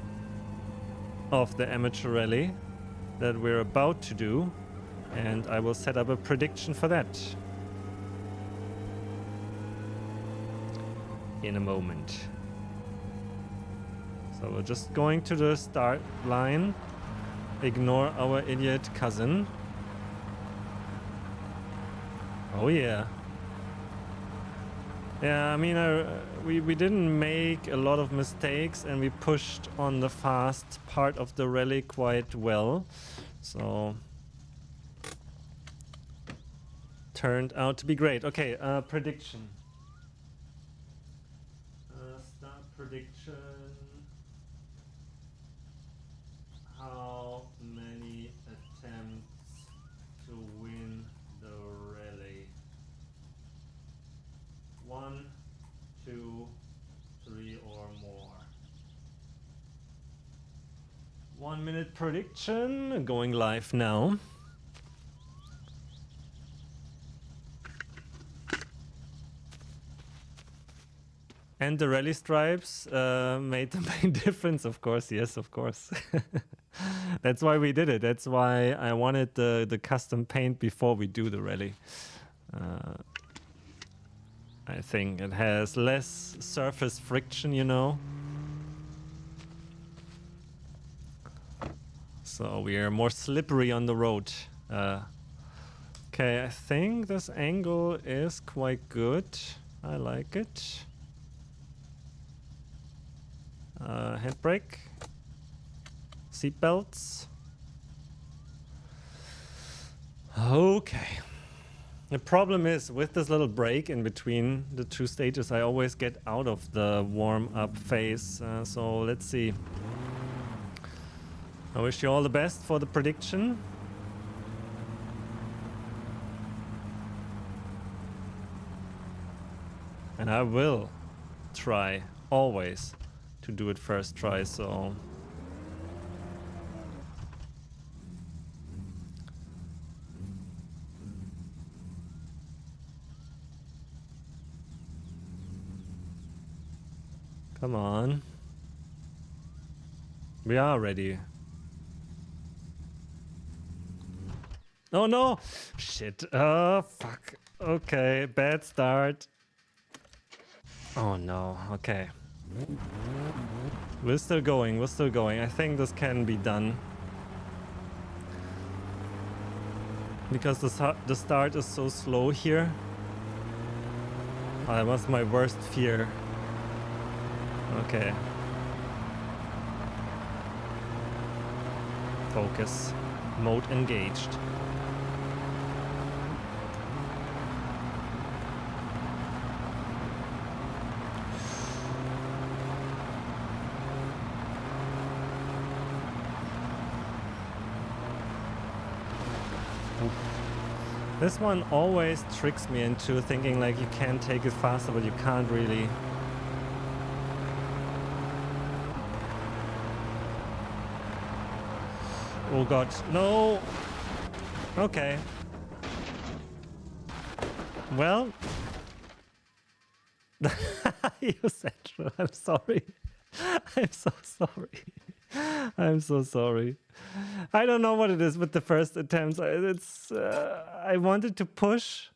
of the amateur rally that we're about to do. And I will set up a prediction for that in a moment. So we're just going to the start line. Ignore our idiot cousin. Oh yeah. Yeah, I mean, we didn't make a lot of mistakes and we pushed on the fast part of the rally quite well. So turned out to be great. Okay, prediction. Start prediction. How many attempts to win the rally? 1, 2, 3 or more. 1 minute prediction going live now. And the rally stripes made the main difference, of course. Yes, of course. That's why we did it. That's why I wanted the custom paint before we do the rally. I think it has less surface friction, you know. So we are more slippery on the road. Okay, I think this angle is quite good. I like it. Handbrake. Seat belts. Okay. The problem is with this little break in between the two stages, I always get out of the warm-up phase. So let's see. I wish you all the best for the prediction. And I will try always to do it first try, so come on. We are ready. Oh no! Shit. Oh fuck. Okay, bad start. Oh no, okay. We're still going, we're still going. I think this can be done. Because the start is so slow here. That was my worst fear. Okay. Focus. Mode engaged. This one always tricks me into thinking like you can take it faster, but you can't really. Oh god, no! Okay. Well... You Central, I'm sorry. I'm so sorry. I'm so sorry. I don't know what it is with the first attempts. I wanted to push,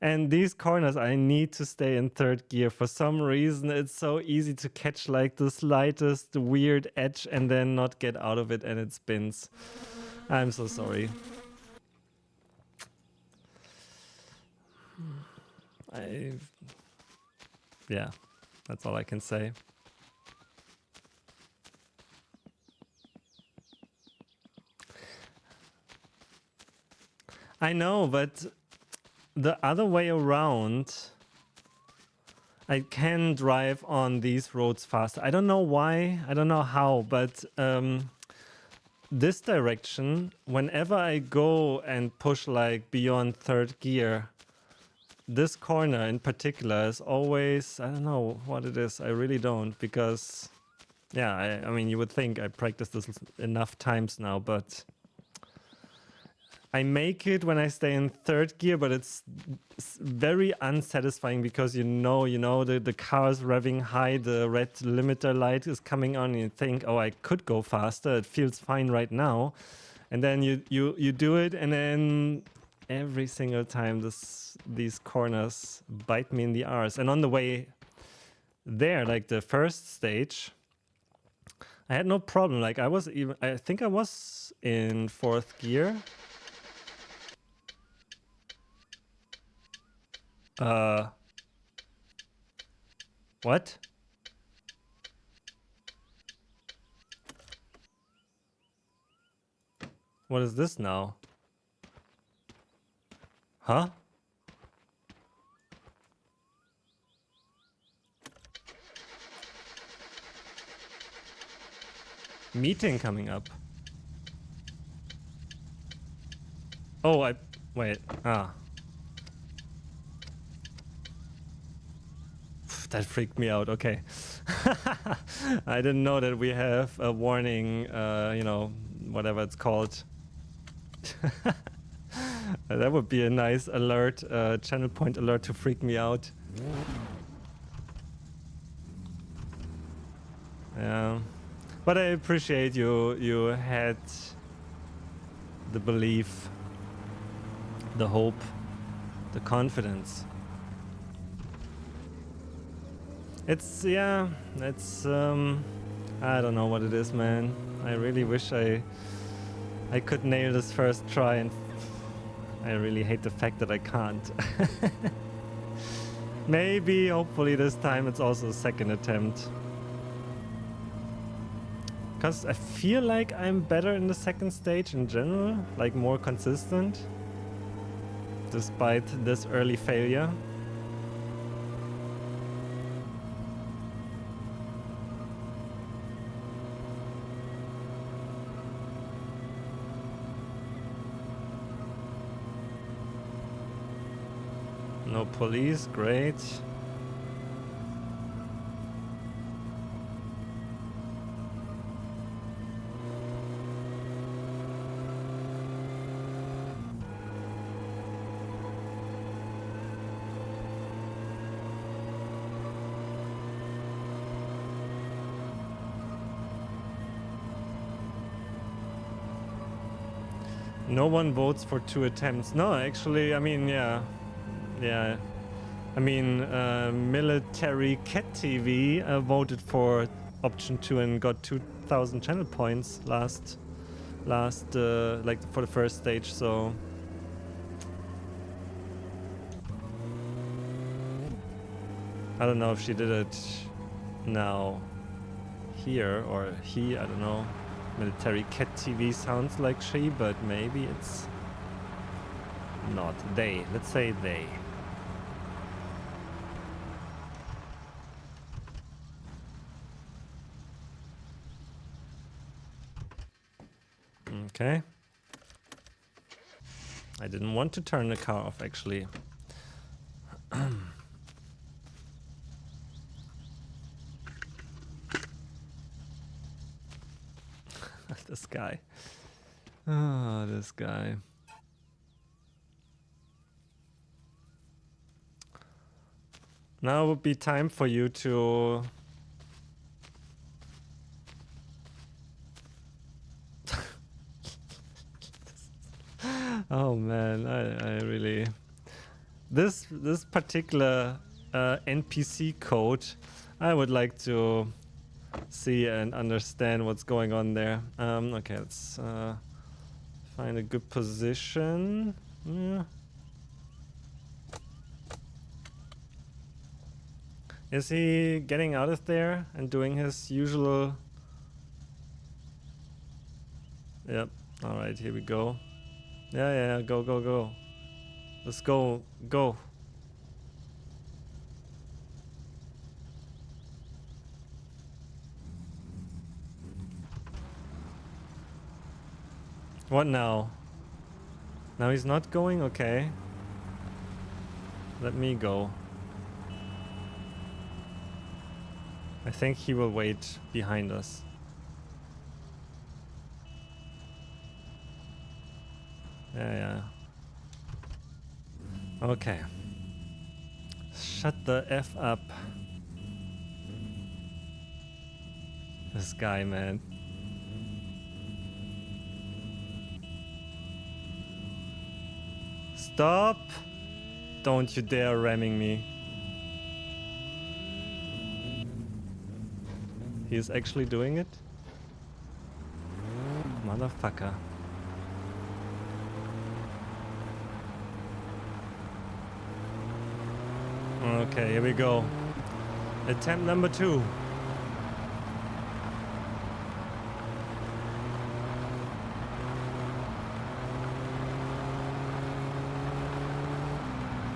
and these corners I need to stay in third gear. For some reason, it's so easy to catch like the slightest weird edge and then not get out of it, and it spins. I'm so sorry. Yeah, that's all I can say. I know, but the other way around, I can drive on these roads faster. I don't know why, I don't know how, but this direction, whenever I go and push like beyond third gear, this corner in particular is always, I don't know what it is, I really don't, because, yeah, I mean, you would think I practiced this enough times now, but I make it when I stay in third gear, but it's very unsatisfying because you know the car is revving high, the red limiter light is coming on, and you think, oh, I could go faster, it feels fine right now, and then you do it, and then every single time these corners bite me in the arse. And on the way there, like the first stage, I had no problem. Like I think I was in fourth gear. What? What is this now? Huh? Meeting coming up. Oh, wait. Ah. That freaked me out. Okay. I didn't know that we have a warning, you know, whatever it's called. That would be a nice alert, channel point alert to freak me out. Yeah. But I appreciate you had the belief, the hope, the confidence. It's, yeah, it's, I don't know what it is, man. I really wish I could nail this first try, and I really hate the fact that I can't. Maybe, hopefully this time it's also a second attempt. Because I feel like I'm better in the second stage in general, like more consistent, despite this early failure. No police, great. No one votes for 2 attempts. No, actually, I mean, yeah. Yeah. I mean, Military Cat TV voted for option 2 and got 2,000 channel points last, like for the first stage, so. I don't know if she did it now here or he, I don't know. Military Cat TV sounds like she, but maybe it's not. They, let's say they. Okay. I didn't want to turn the car off, actually. This guy. Oh, this guy. Now would be time for you to... Oh man, I really... This particular NPC code, I would like to see and understand what's going on there. Okay, let's find a good position. Yeah. Is he getting out of there and doing his usual... Yep, alright, here we go. Yeah, go. Let's go. What now? Now he's not going? Okay. Let me go. I think he will wait behind us. Yeah. Okay. Shut the F up. This guy, man. Stop! Don't you dare ramming me. He is actually doing it? Motherfucker. Okay, here we go. Attempt number 2.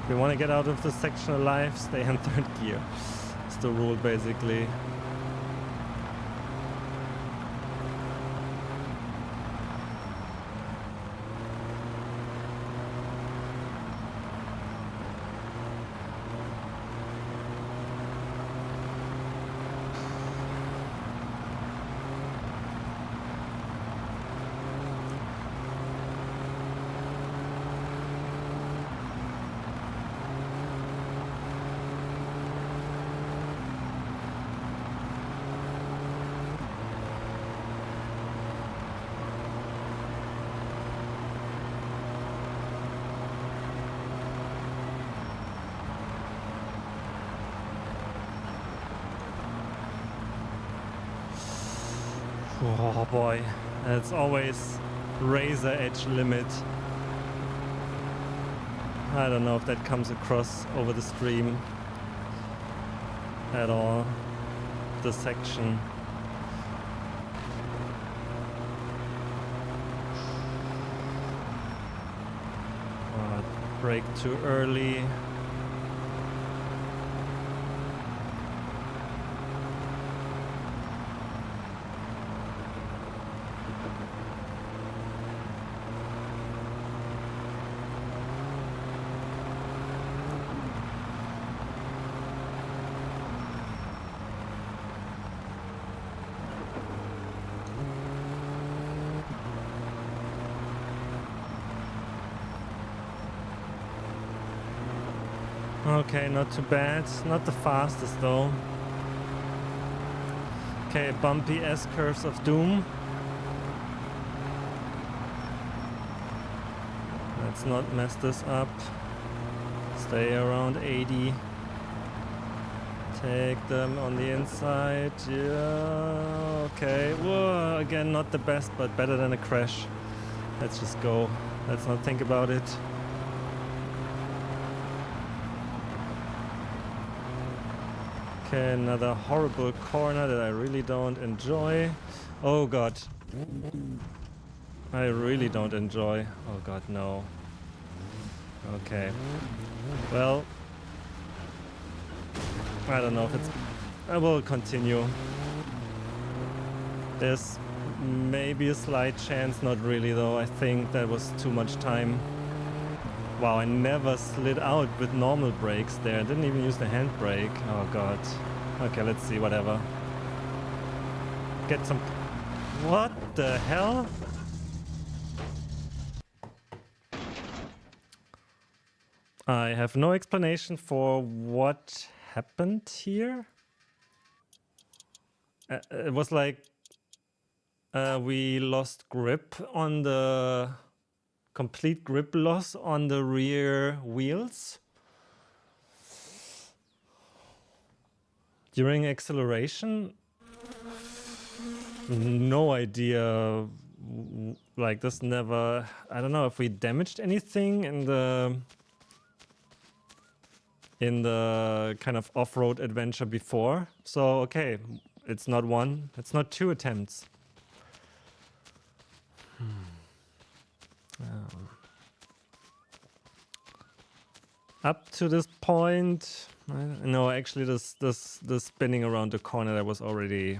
If you want to get out of this section alive, stay in 3rd gear. It's the rule, basically. Oh boy, it's always razor edge limit. I don't know if that comes across over the stream at all, this section. Brake too early. Okay, not too bad. Not the fastest though. Okay, bumpy S-curves of doom. Let's not mess this up. Stay around 80. Take them on the inside. Yeah, okay. Whoa, again, not the best, but better than a crash. Let's just go. Let's not think about it. Okay, another horrible corner that I really don't enjoy. Oh god. I really don't enjoy. Oh god, no. Okay. Well, I don't know if it's... I will continue. There's maybe a slight chance, not really though. I think that was too much time. Wow, I never slid out with normal brakes there. I didn't even use the handbrake. Oh god. Okay, let's see, whatever. Get some... What the hell? I have no explanation for what happened here. It was like we lost grip on the... Complete grip loss on the rear wheels. During acceleration? No idea. Like this never... I don't know if we damaged anything in the kind of off-road adventure before. So, okay, it's not one, it's not two attempts. Up to this point, no, actually, this spinning around the corner that was already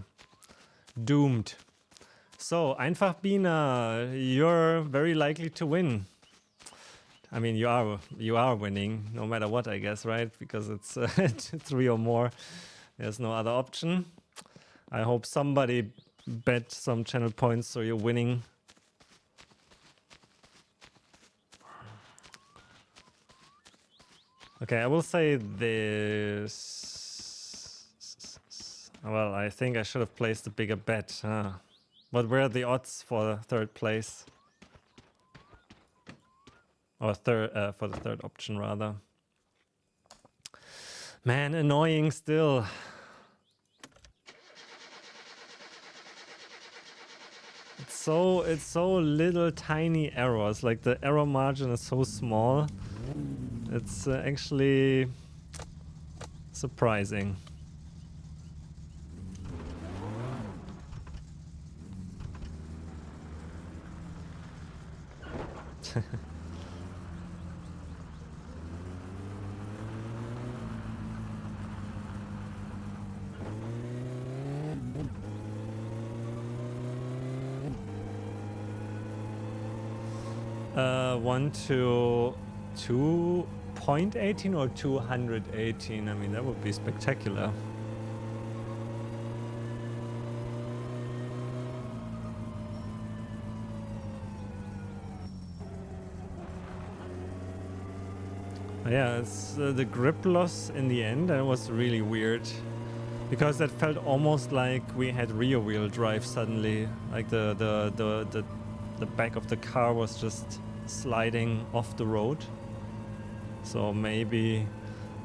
doomed. So, Einfachbiene, you're very likely to win. I mean, you are winning no matter what, I guess, right? Because it's 3 or more. There's no other option. I hope somebody bet some channel points so you're winning. Okay, I will say this. Well, I think I should have placed a bigger bet. What were the odds for third place? Or for the third option, rather. Man, annoying still. It's so little tiny errors. Like the error margin is so small. It's actually surprising. One to 2.18 or 218. I mean, that would be spectacular. Yeah, it's the grip loss in the end. That was really weird, because that felt almost like we had rear wheel drive suddenly. Like the back of the car was just sliding off the road. So maybe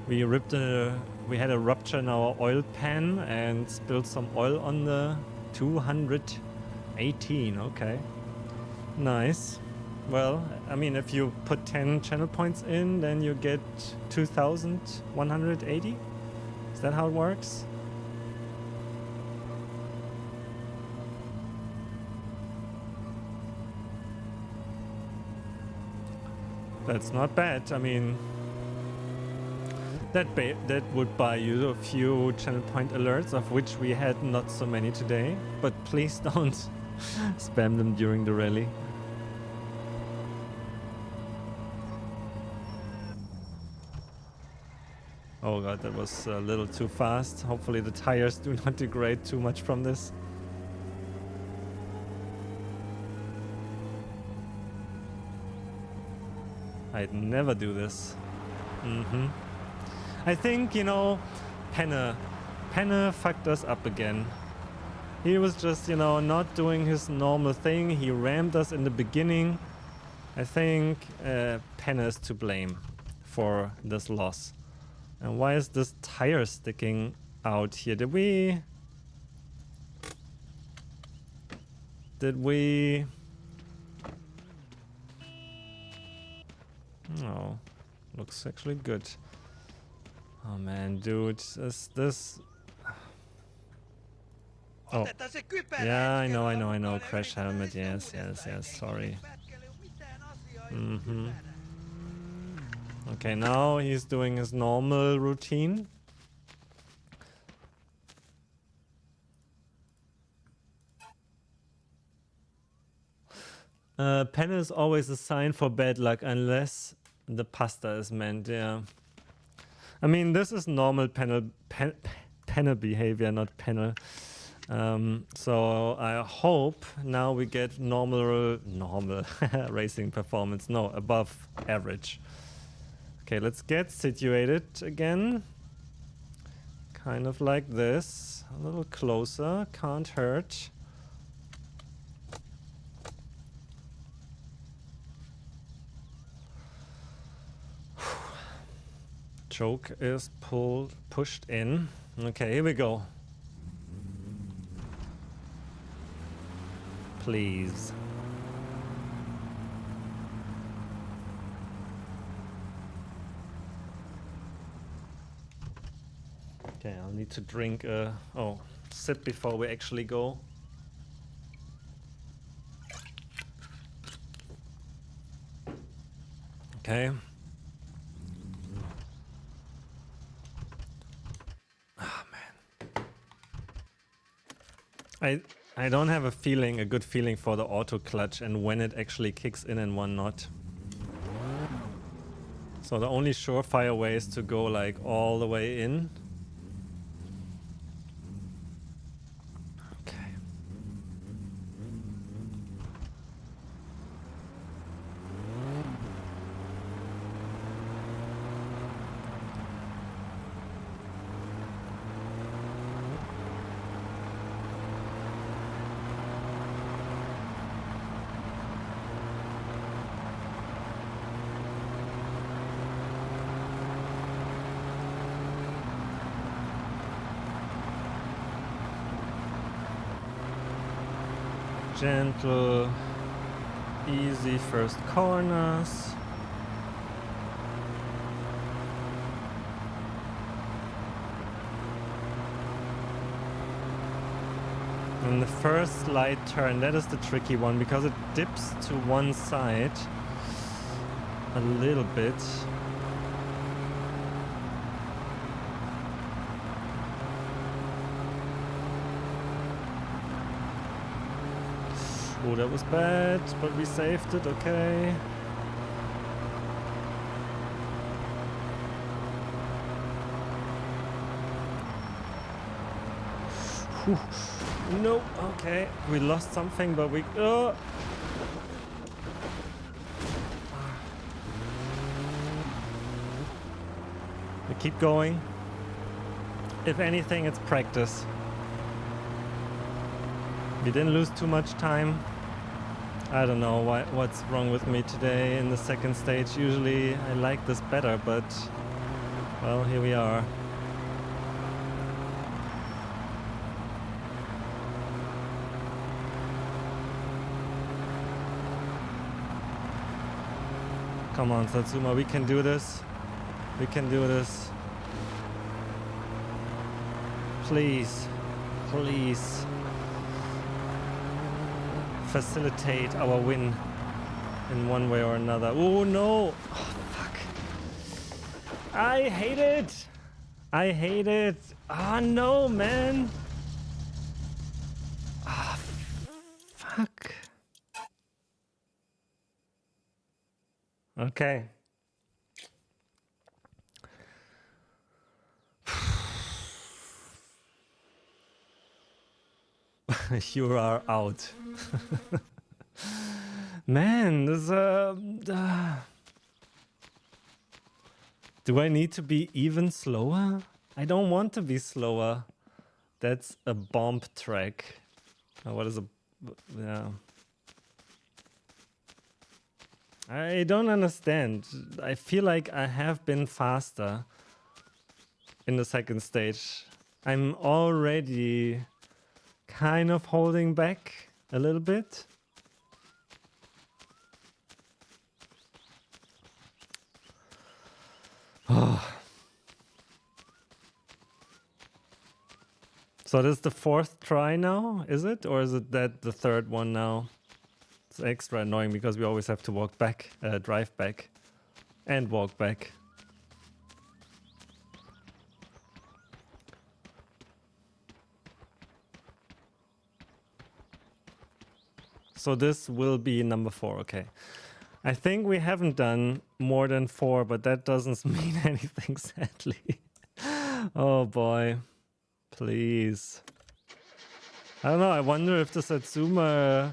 we had a rupture in our oil pan and spilled some oil on the 218. Okay, nice. Well, I mean, if you put 10 channel points in, then you get 2,180. Is that how it works? That's not bad. I mean, that would buy you a few channel point alerts, of which we had not so many today. But please don't spam them during the rally. Oh god, that was a little too fast. Hopefully the tires do not degrade too much from this. I'd never do this. I think, you know, Penne fucked us up again. He was just, you know, not doing his normal thing. He rammed us in the beginning. I think Penne is to blame for this loss. And why is this tire sticking out here? Did we... Oh, looks actually good. Oh man, dude, is this... Oh, yeah, I know, crash helmet, yes, sorry. Okay, now he's doing his normal routine. Pen is always a sign for bad luck unless the pasta is meant, yeah. I mean, this is normal panel behavior, not panel. So I hope now we get normal racing performance. No, above average. Okay, let's get situated again. Kind of like this. A little closer, can't hurt. Choke is pushed in. Okay, here we go. Please. Okay, I'll need to drink sip before we actually go. Okay. Oh man. I don't have a good feeling for the auto clutch and when it actually kicks in and when not. So the only surefire way is to go like all the way in. Okay. Gentle, easy first corners. And the first slight turn, that is the tricky one because it dips to one side a little bit. Oh, that was bad, but we saved it, okay. Whew. No, okay. We lost something, but we... We keep going. If anything, it's practice. We didn't lose too much time. I don't know what's wrong with me today in the second stage. Usually I like this better, but well, here we are. Come on, Satsuma, we can do this. We can do this. Please, please. Facilitate our win in one way or another. Oh no! Oh, fuck. I hate it! I hate it! Oh no, man! Ah, fuck. Okay. You are out. Man, this do I need to be even slower? I don't want to be slower. That's a bomb track. What is a... yeah. I don't understand. I feel like I have been faster in the second stage. I'm already kind of holding back a little bit. So this is the fourth try now, is it? Or is it that the third one now? It's extra annoying because we always have to walk back, drive back and walk back. So this will be number 4, okay. I think we haven't done more than 4, but that doesn't mean anything, sadly. Oh boy. Please. I don't know, I wonder if the Satsuma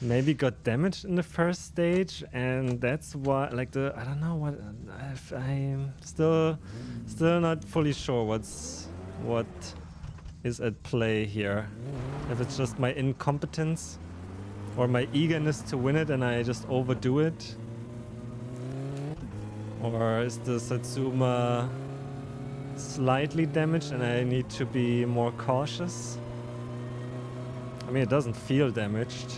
maybe got damaged in the first stage, and that's why, like I don't know what, I'm still not fully sure what is at play here. If it's just my incompetence or my eagerness to win it and I just overdo it, or is the Satsuma slightly damaged and I need to be more cautious? I mean, it doesn't feel damaged.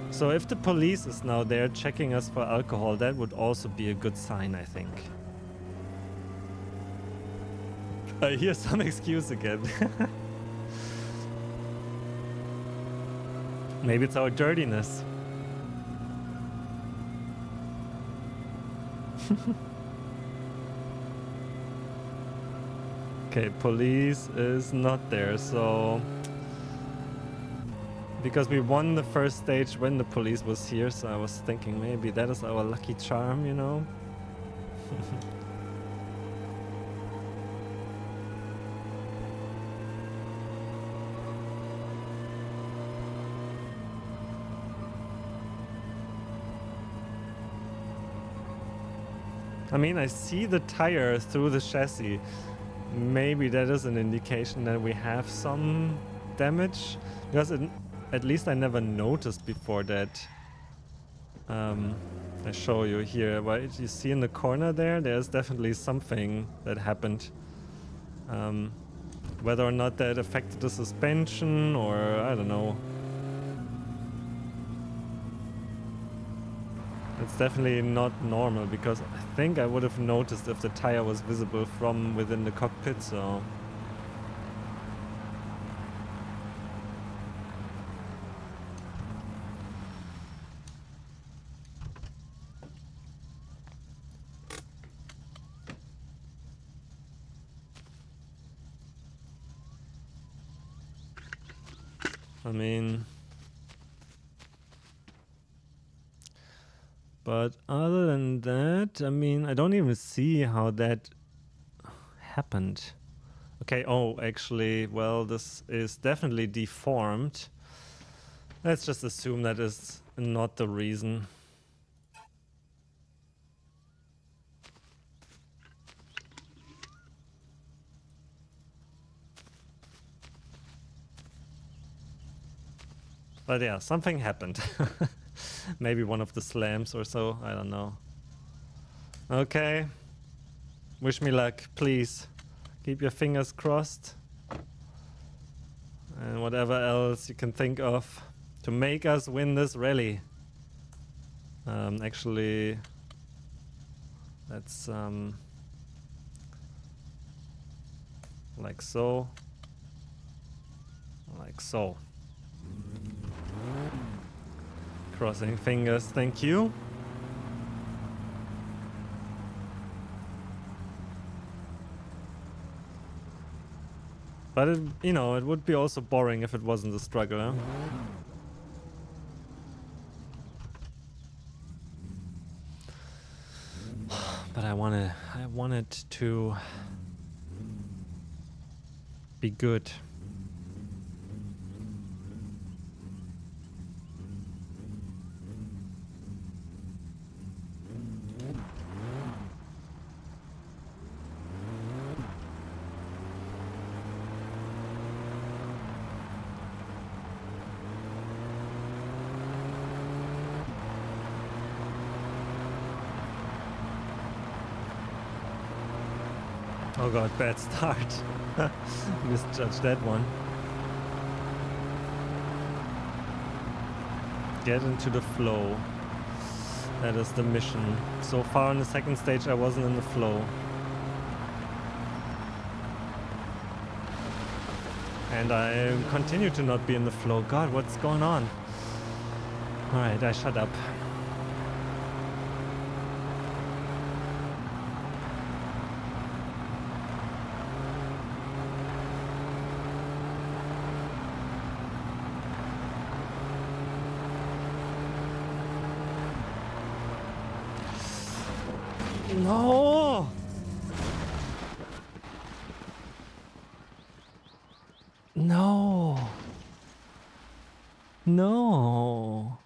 So if the police is now there checking us for alcohol, that would also be a good sign, I think. I hear some excuse again. Maybe it's our dirtiness. Okay, police is not there, so... Because we won the first stage when the police was here, so I was thinking maybe that is our lucky charm, you know? I mean, I see the tire through the chassis. Maybe that is an indication that we have some damage, because at least I never noticed before that. I show you here, right? You see in the corner there's definitely something that happened. Whether or not that affected the suspension, or I don't know. It's definitely not normal, because I think I would have noticed if the tire was visible from within the cockpit, so... I mean... But other than that, I mean, I don't even see how that happened. Okay, oh, actually, well, this is definitely deformed. Let's just assume that is not the reason. But yeah, something happened. Maybe one of the slams or so, I don't know. Okay. Wish me luck, please. Keep your fingers crossed. And whatever else you can think of to make us win this rally. Actually, let's like so. Like so. Crossing fingers, thank you. But it, you know, it would be also boring if it wasn't a struggle, huh? But I want it to be good. Oh god, bad start. Misjudged that one. Get into the flow. That is the mission. So far in the second stage I wasn't in the flow. And I continue to not be in the flow. God, what's going on? Alright, I shut up. No! No! No!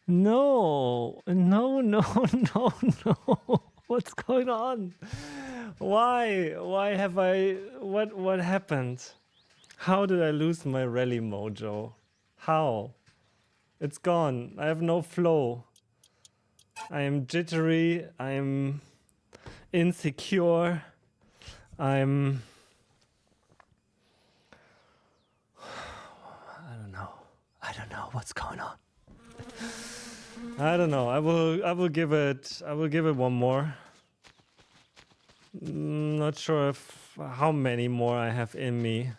No! No, no, no, no! What's going on? Why? Why have I... What happened? How did I lose my rally mojo? How? It's gone. I have no flow. I am jittery. I'm insecure. I'm... I don't know what's going on. I don't know. I will give it one more. Not sure if how many more I have in me.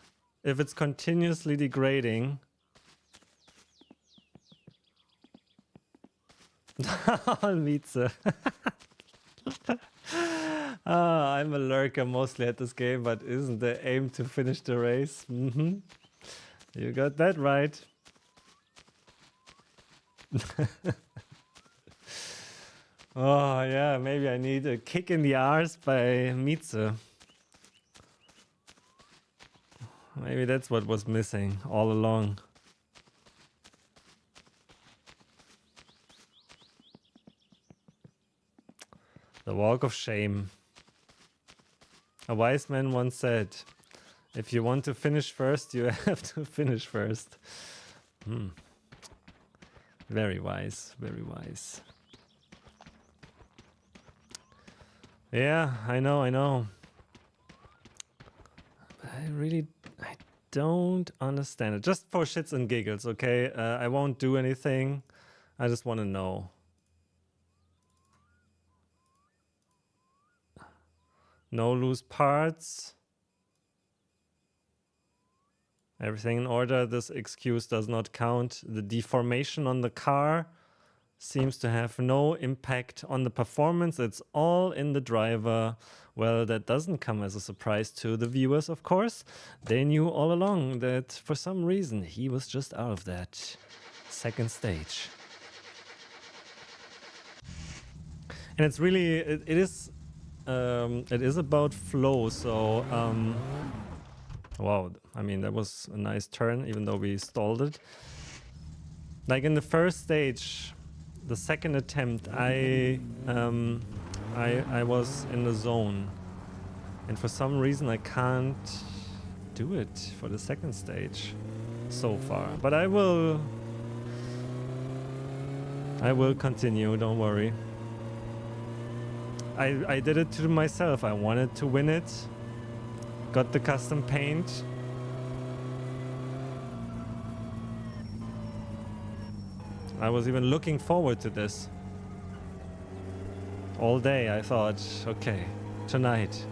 If it's continuously degrading. Mieze. I'm a lurker mostly at this game, but isn't the aim to finish the race? You got that right. Oh yeah, maybe I need a kick in the arse by Mieze. Maybe that's what was missing all along. The walk of shame. A wise man once said, if you want to finish first, you have to finish first. Very wise, very wise. Yeah, I know. I don't understand it. Just for shits and giggles, okay? I won't do anything. I just want to know. No loose parts. Everything in order. This excuse does not count. The deformation on the car seems to have no impact on the performance. It's all in the driver. Well, that doesn't come as a surprise to the viewers, of course. They knew all along that for some reason he was just out of that second stage. And it's really, it is about flow. So, wow, I mean, that was a nice turn, even though we stalled it. Like in the first stage, the second attempt, I was in the zone, and for some reason I can't do it for the second stage so far. But I will continue. Don't worry. I did it to myself. I wanted to win it. Got the custom paint. I was even looking forward to this. All day I thought, okay, tonight.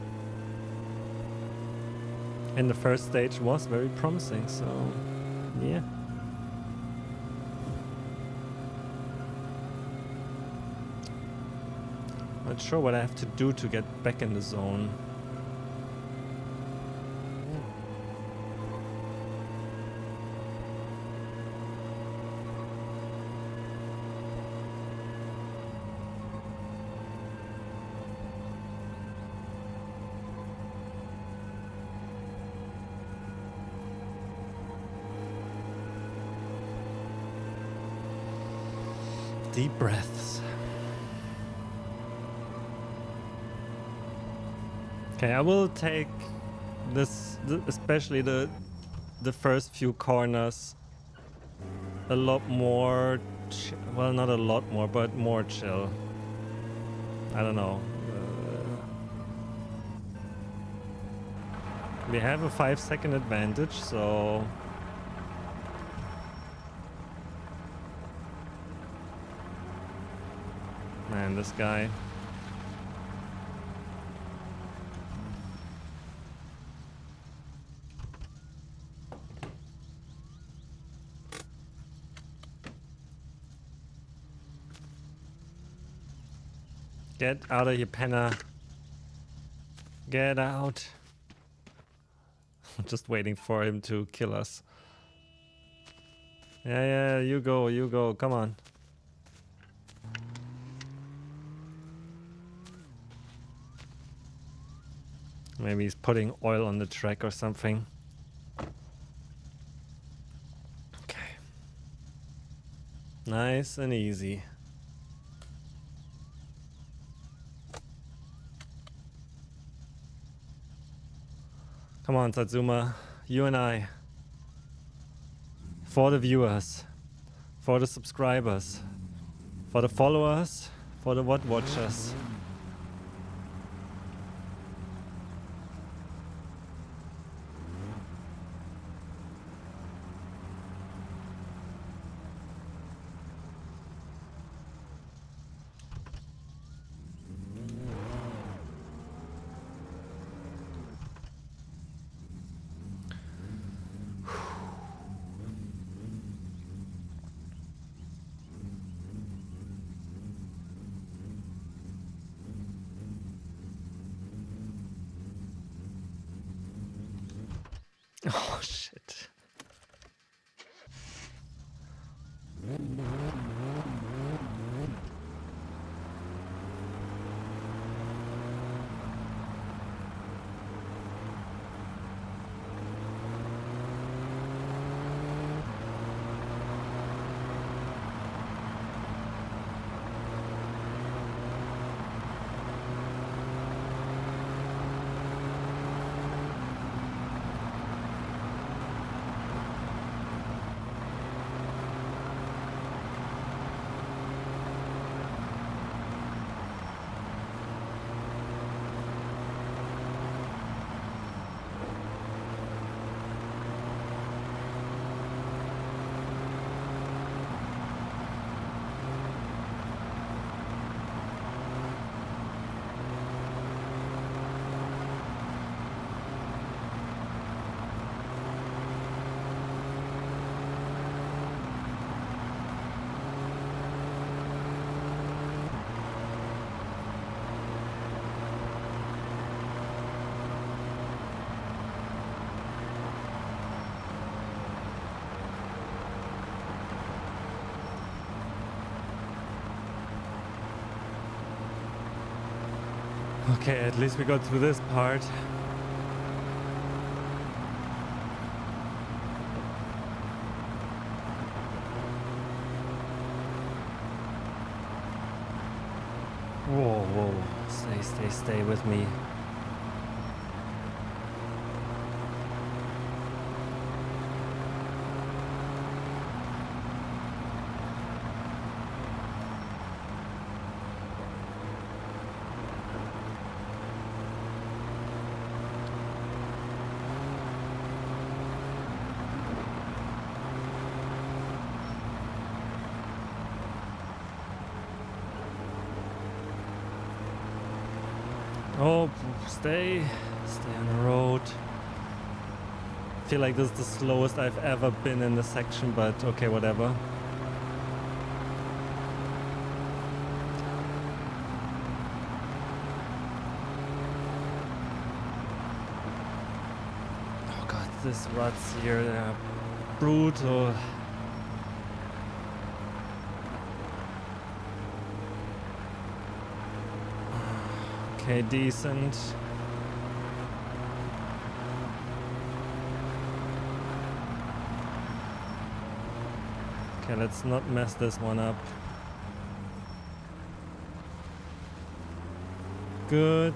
And the first stage was very promising, so yeah. Not sure what I have to do to get back in the zone. Deep breaths. Okay, I will take this, especially the first few corners, a lot more. Well, not a lot more, but more chill. I don't know. We have a 5-second advantage, so. Man, this guy. Get out of here, Penna. Get out. I'm just waiting for him to kill us. Yeah, you go, come on. Maybe he's putting oil on the track or something. Okay. Nice and easy. Come on, Satsuma. You and I. For the viewers. For the subscribers. For the followers. For the what watchers. Oh shit. Okay, at least we got through this part. Whoa, whoa. Stay with me. Oh, stay on the road. I feel like this is the slowest I've ever been in this section, but okay, whatever. Oh god, these ruts here, they're brutal. Okay, decent. Okay, let's not mess this one up. Good.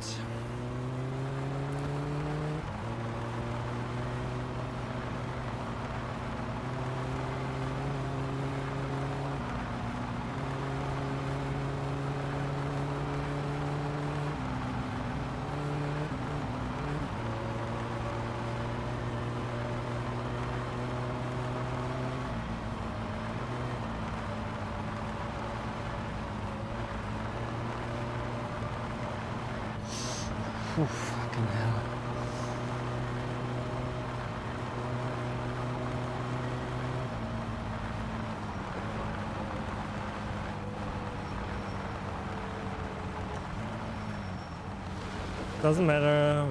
Ooh, fucking hell. Doesn't matter,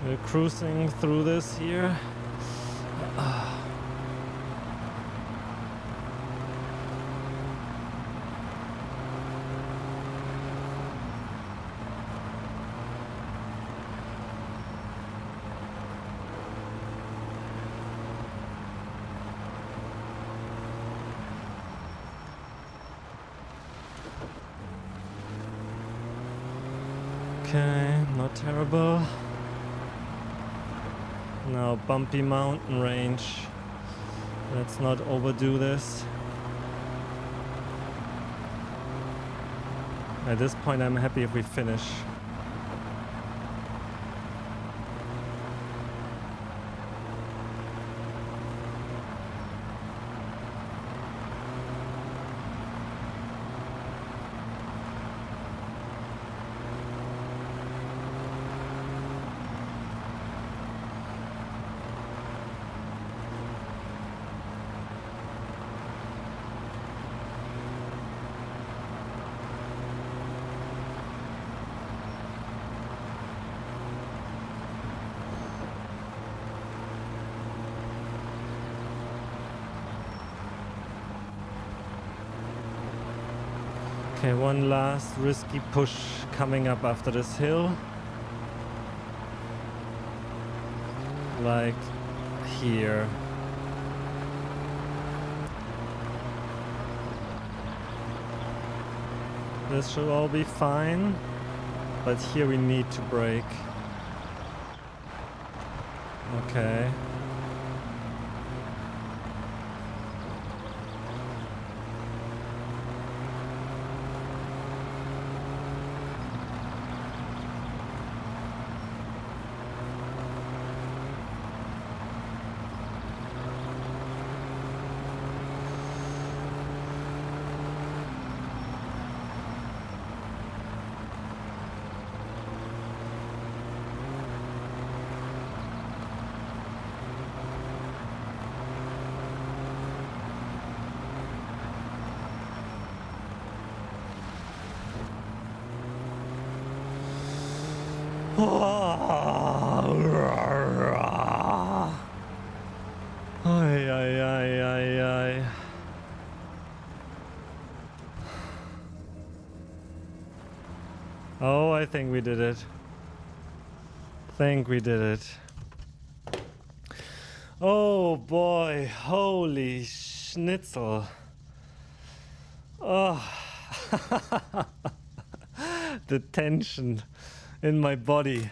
we're cruising through this here. Okay, not terrible. Now bumpy mountain range. Let's not overdo this. At this point I'm happy if we finish. Okay, one last risky push coming up after this hill. Like here. This should all be fine, but here we need to brake. Okay. Ay, ay, ay, ay, ay. Oh, I think we did it. Think we did it. Oh boy, holy schnitzel. Oh. The tension in my body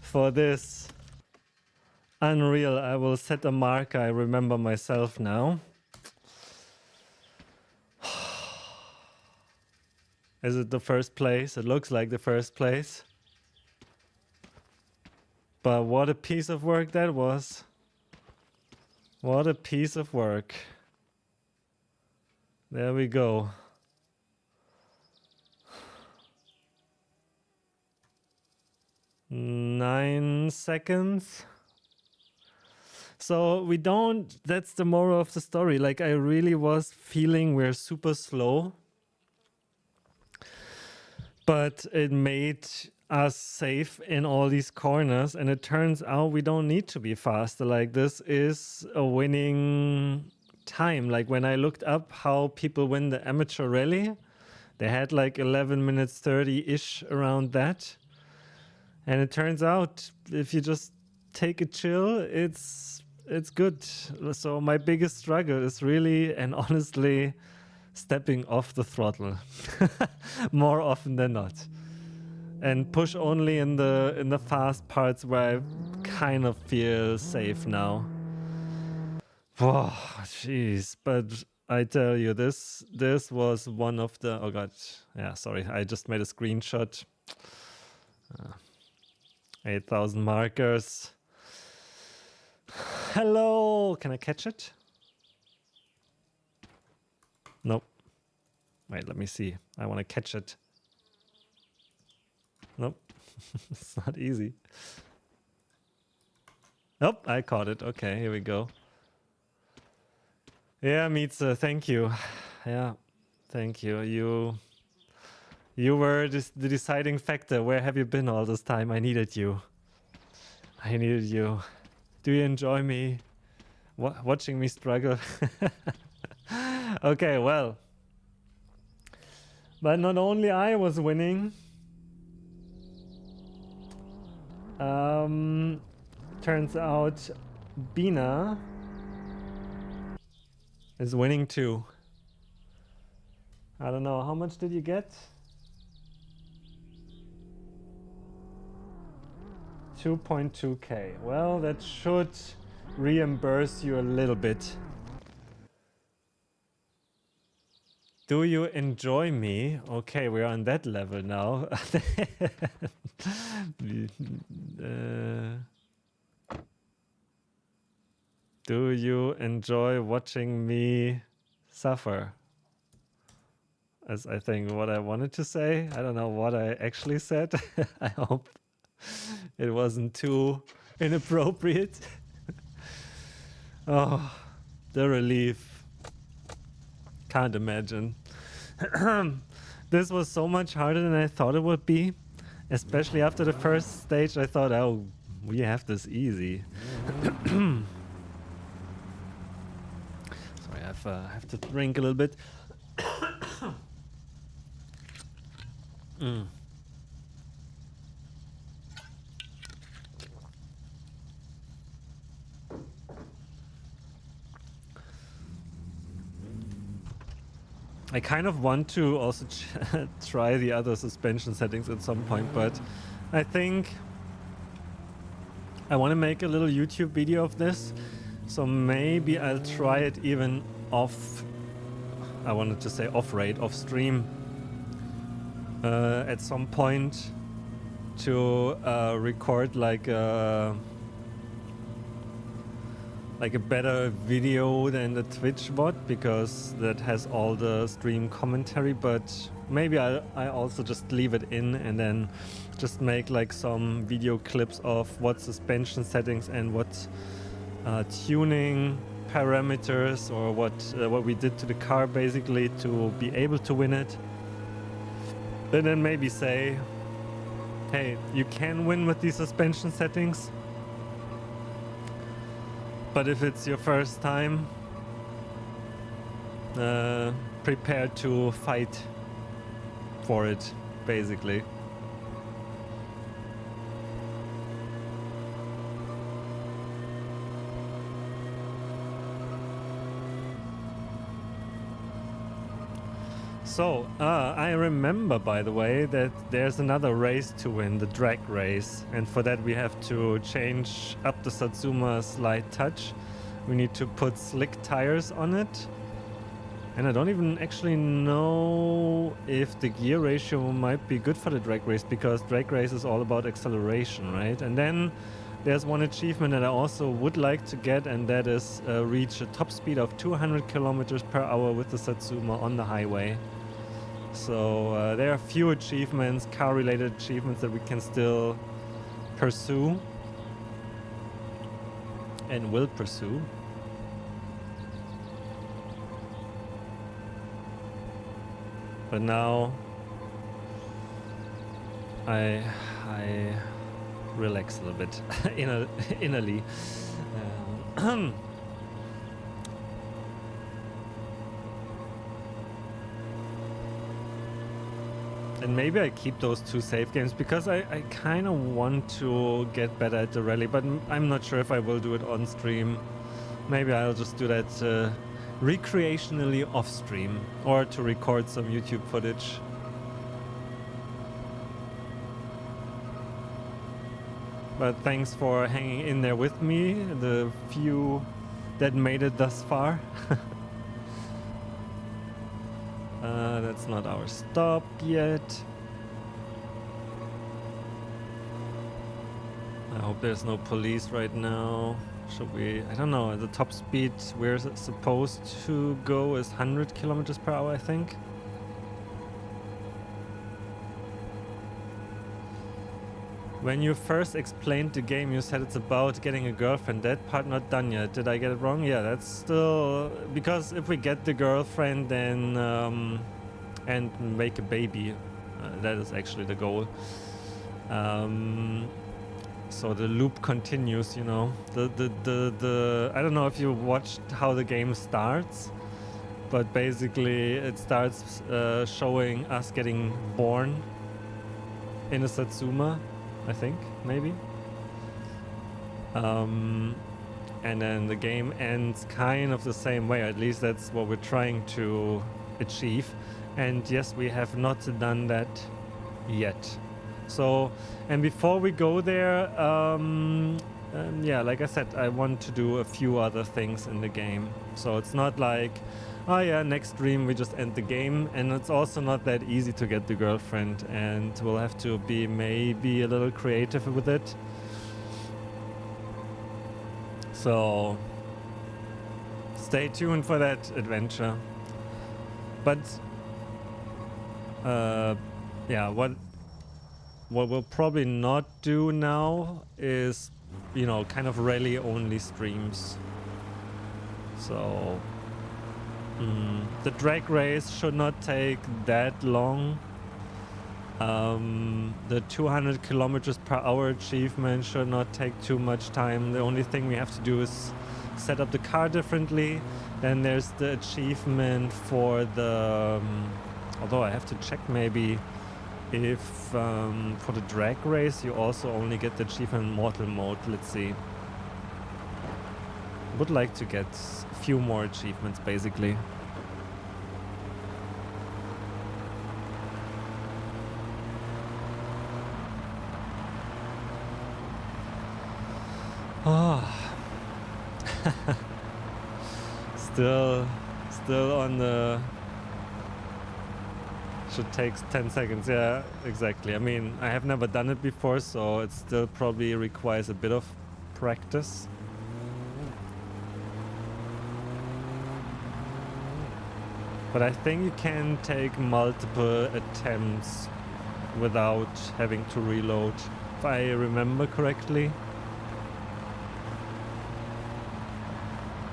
for this. Unreal. I will set a marker. I remember myself now. Is it the first place? It looks like the first place. But what a piece of work that was. What a piece of work. There we go. Nine seconds. So we don't, that's the moral of the story. Like I really was feeling we're super slow. But it made us safe in all these corners. And it turns out we don't need to be faster. Like this is a winning time. Like when I looked up how people win the amateur rally, they had like 11 minutes 30-ish around that. And it turns out if you just take a chill, it's good. So my biggest struggle is really and honestly stepping off the throttle more often than not, and push only in the fast parts where I kind of feel safe now. Oh, jeez, but I tell you, this was one of the, oh god, yeah, sorry, I just made a screenshot. 8,000 markers. Hello, can I catch it? Nope. Wait, let me see. I want to catch it. Nope. It's not easy. Nope, I caught it. Okay, here we go. Yeah, Mietze, thank you. Yeah, thank you. You were the deciding factor. Where have you been all this time? I needed you. I needed you. Do you enjoy me watching me struggle? Okay, well. But not only I was winning. Turns out Bina is winning too. I don't know, how much did you get? 2.2k. Well, that should reimburse you a little bit. Do you enjoy me? Okay, we're on that level now. Do you enjoy watching me suffer? As I think what I wanted to say. I don't know what I actually said. I hope it wasn't too inappropriate. Oh, the relief. Can't imagine. This was so much harder than I thought it would be. Especially after the first stage, I thought, oh, we have this easy. Sorry, I have to drink a little bit. I kind of want to also try the other suspension settings at some point, but I think I want to make a little YouTube video of this, so maybe I'll try it even off, I wanted to say off rate, off stream at some point to record like a better video than the Twitch bot, because that has all the stream commentary, but maybe I also just leave it in and then just make like some video clips of what suspension settings and what tuning parameters or what we did to the car basically to be able to win it. And then maybe say, hey, you can win with these suspension settings, but if it's your first time, prepare to fight for it, basically. So, I remember, by the way, that there's another race to win, the drag race. And for that we have to change up the Satsuma Slide Touch. We need to put slick tires on it. And I don't even actually know if the gear ratio might be good for the drag race, because drag race is all about acceleration, right? And then there's one achievement that I also would like to get, and that is reach a top speed of 200 kilometers per hour with the Satsuma on the highway. So there are a few achievements, car-related achievements, that we can still pursue and will pursue. But now I relax a little bit innerly. And maybe I keep those two save games, because I kind of want to get better at the rally, but I'm not sure if I will do it on stream. Maybe I'll just do that recreationally off stream, or to record some YouTube footage. But thanks for hanging in there with me, the few that made it thus far. That's not our stop yet. I hope there's no police right now. Should we? I don't know. The top speed we're supposed to go is 100 kilometers per hour, I think. When you first explained the game, you said it's about getting a girlfriend. That part not done yet. Did I get it wrong? Yeah, that's still... Because if we get the girlfriend, then... and make a baby. That is actually the goal. So the loop continues, you know. I don't know if you watched how the game starts, but basically it starts showing us getting born in a Satsuma, I think, maybe. And then the game ends kind of the same way, at least that's what we're trying to achieve. And yes, we have not done that yet. So, and before we go there, yeah, like I said, I want to do a few other things in the game. So it's not like, oh yeah, next stream we just end the game. And it's also not that easy to get the girlfriend, and we'll have to be maybe a little creative with it. So stay tuned for that adventure. But yeah, what we'll probably not do now is, you know, kind of rally only streams. So the drag race should not take that long. The 200 kilometers per hour achievement should not take too much time. The only thing we have to do is set up the car differently. Then there's the achievement for the although I have to check maybe if for the drag race you also only get the achievement in mortal mode. Let's see. Would like to get a few more achievements basically. Oh. Still on the... Should take 10 seconds, yeah, exactly. I mean, I have never done it before, so it still probably requires a bit of practice. But I think you can take multiple attempts without having to reload, if I remember correctly.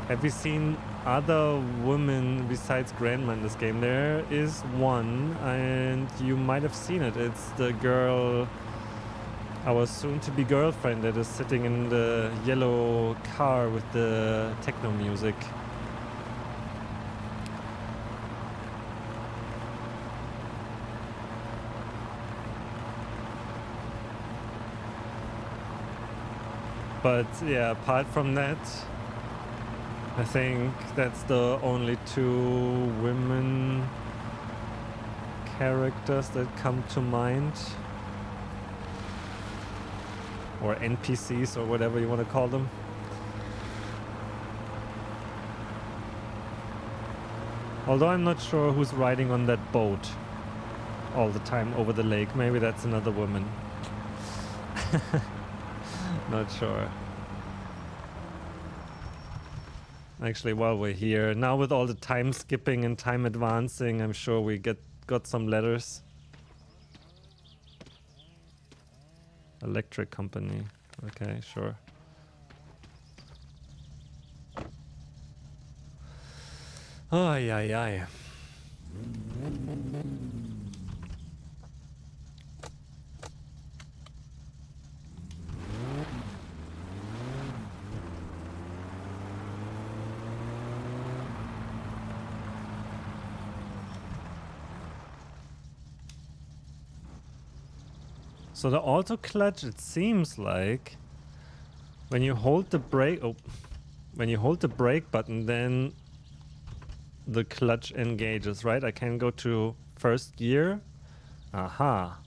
Have you seen other women besides Grandma in this game? There is one, and you might have seen it. It's the girl, our soon-to-be girlfriend, that is sitting in the yellow car with the techno music. But yeah, apart from that, I think that's the only two women characters that come to mind. Or NPCs or whatever you want to call them. Although I'm not sure who's riding on that boat all the time over the lake. Maybe that's another woman. Not sure. Actually, while we're here, now with all the time skipping and time advancing, I'm sure we got some letters. Electric company. Okay, sure. Oh, yeah. So the auto clutch, it seems like when you hold the brake, when you hold the brake button, then the clutch engages, right? I can go to first gear. Aha.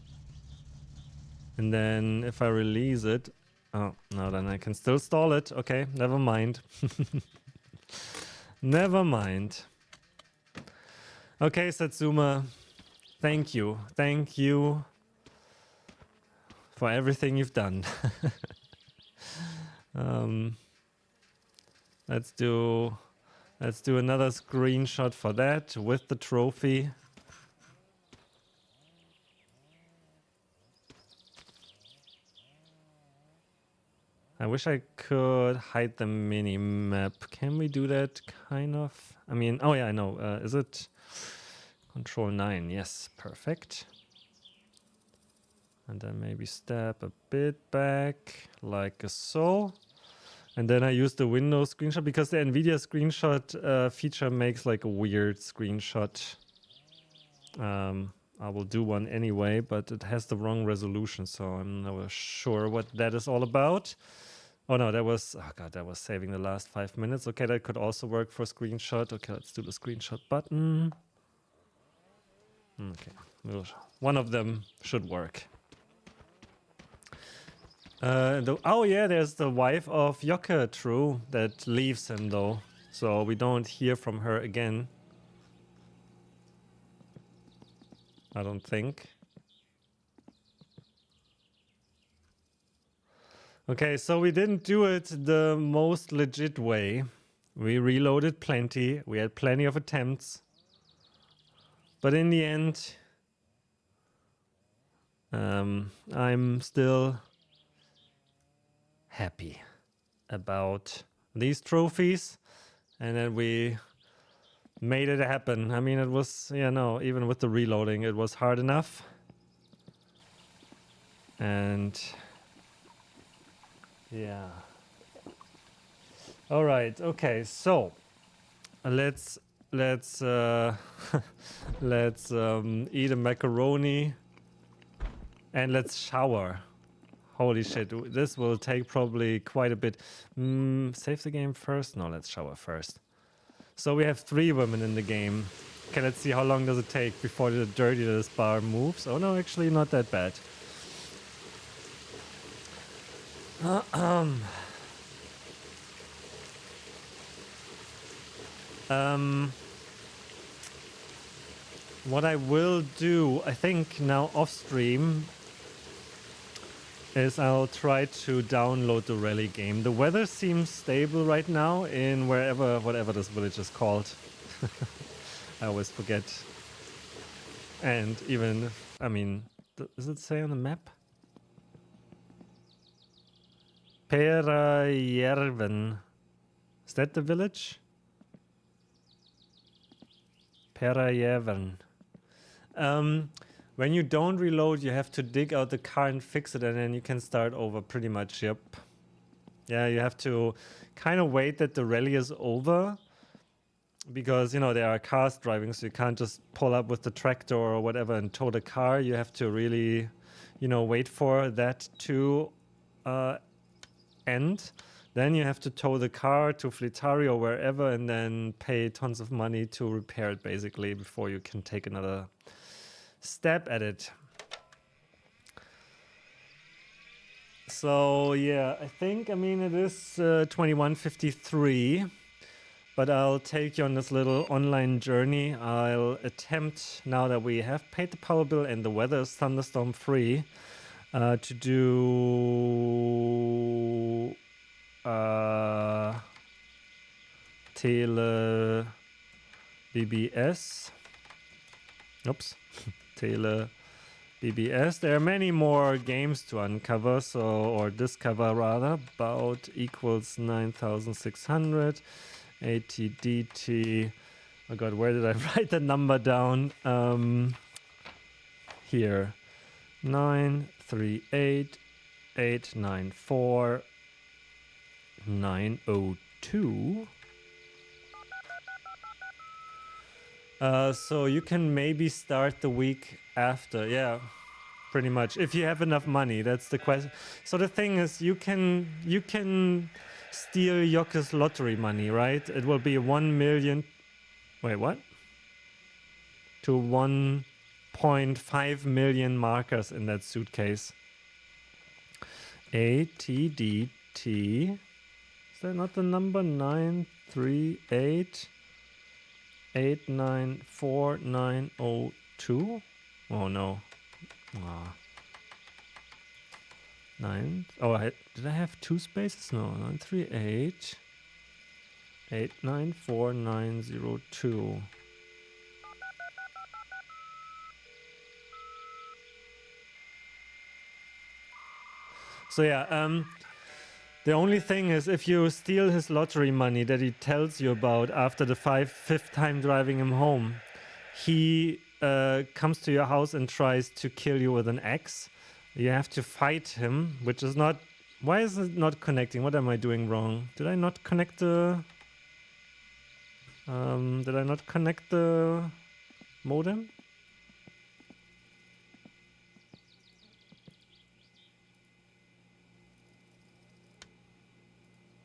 And then if I release it, oh no, then I can still stall it. Okay, never mind. Never mind. Okay, Satsuma, thank you for everything you've done. Let's do another screenshot for that with the trophy. I wish I could hide the mini map. Can we do that? Kind of. I mean, oh yeah, I know. Is it Control 9? Yes, perfect. And then maybe step a bit back, like so. And then I use the Windows screenshot because the NVIDIA screenshot feature makes like a weird screenshot. I will do one anyway, but it has the wrong resolution, so I'm not sure what that is all about. Oh no, that was, oh god, that was saving the last 5 minutes. Okay, that could also work for screenshot. Okay, let's do the screenshot button. Okay, one of them should work. Oh yeah, there's the wife of Yoke, true, that leaves him though. So we don't hear from her again. I don't think. Okay, so we didn't do it the most legit way. We reloaded plenty. We had plenty of attempts. But in the end, I'm still happy about these trophies and that we made it happen. I mean, it was, even with the reloading, it was hard enough. And yeah. All right. Okay. So let's let's eat a macaroni and let's shower. Holy shit! This will take probably quite a bit. Save the game first. No, let's shower first. So we have 3 women in the game. Okay, let's see how long does it take before the dirtiness bar moves. Oh no, actually not that bad. What I will do, I think now off stream, is I'll try to download the rally game. The weather seems stable right now in whatever this village is called. I always forget. And even, I mean, does it say on the map? Perajärven. Is that the village? Perajärven. When you don't reload, you have to dig out the car and fix it, and then you can start over pretty much, yep. Yeah, you have to kind of wait that the rally is over, because, there are cars driving, so you can't just pull up with the tractor or whatever and tow the car. You have to really, wait for that to end. Then you have to tow the car to Flitari or wherever and then pay tons of money to repair it, basically, before you can take another step at it. So yeah, I think, it is 21:53, but I'll take you on this little online journey. I'll attempt, now that we have paid the power bill and the weather is thunderstorm free, to do Tele BBS. Oops. Tele BBS. There are many more games to uncover, or discover rather. About equals 9,600. ATDT. Oh god, where did I write the number down? Here. 938894902. So you can maybe start the week after, yeah, pretty much. If you have enough money, that's the question. So the thing is, you can steal Yoke's lottery money, right? It will be 1 million. Wait, what? To 1.5 million markers in that suitcase. ATDT. Is that not the number? 938949902? Oh no. Did I have 2 spaces? No, 938894902. So yeah, the only thing is, if you steal his lottery money that he tells you about after the fifth time driving him home, he comes to your house and tries to kill you with an axe. You have to fight him, which is not... Why is it not connecting? What am I doing wrong? Did I not connect the... modem?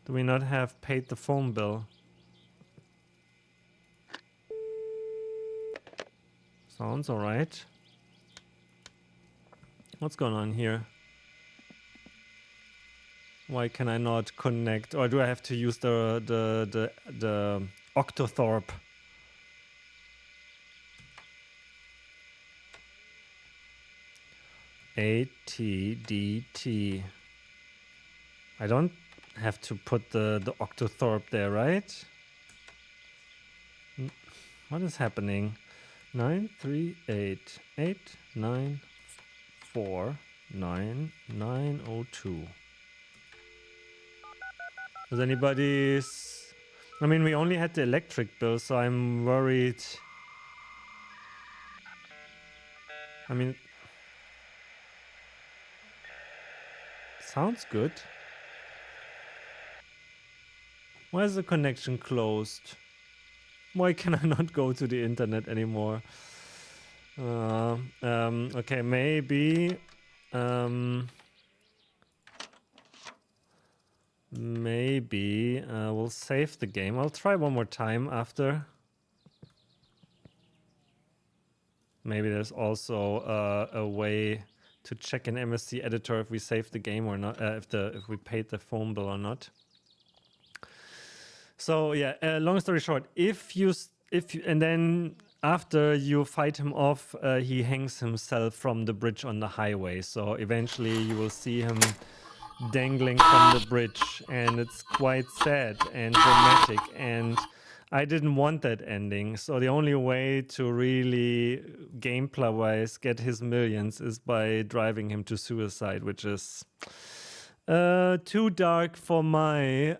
Do we not have paid the phone bill? Sounds alright. What's going on here? Why can I not connect? Or do I have to use the Octothorpe? ATDT. I don't have to put the Octothorpe there, right? What is happening? 93889499902. Does anybody? I mean, we only had the electric bill, so I'm worried. I mean, sounds good. Why is the connection closed? Why can I not go to the internet anymore? Okay, maybe. Maybe we'll save the game. I'll try one more time after. Maybe there's also a way to check in MSC editor if we saved the game or not, if we paid the phone bill or not. So yeah, long story short, if you and then after you fight him off, he hangs himself from the bridge on the highway. So eventually you will see him dangling from the bridge, and it's quite sad and dramatic, and I didn't want that ending. So the only way to really gameplay wise get his millions is by driving him to suicide, which is too dark for my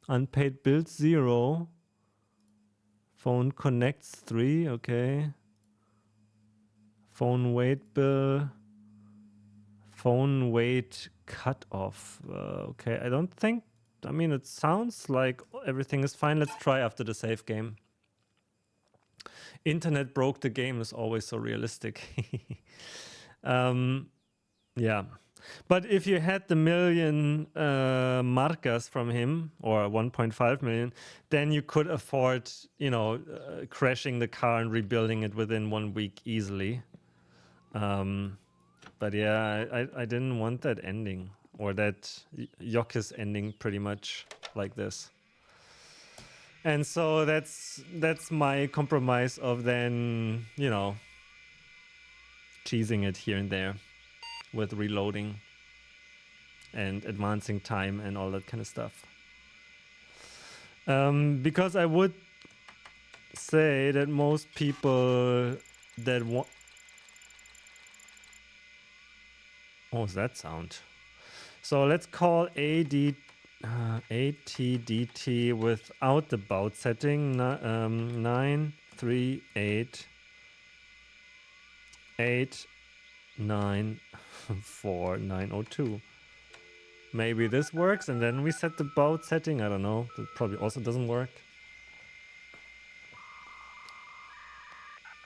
unpaid bills 0. Phone connects 3, okay. Phone wait bill. Phone wait cut off. Okay, I don't think. I mean, it sounds like everything is fine. Let's try after the save game. Internet broke the game is always so realistic. Yeah. But if you had the million marcas from him, or 1.5 million, then you could afford, crashing the car and rebuilding it within 1 week easily. But yeah, I didn't want that ending, or that Jokkis ending pretty much like this. And so that's my compromise of then, cheesing it here and there with reloading and advancing time and all that kind of stuff. Because I would say that most people that want... What was that sound? So let's call ATDT without the bout setting, 938894902. Maybe this works, and then we set the bout setting. I don't know. That probably also doesn't work.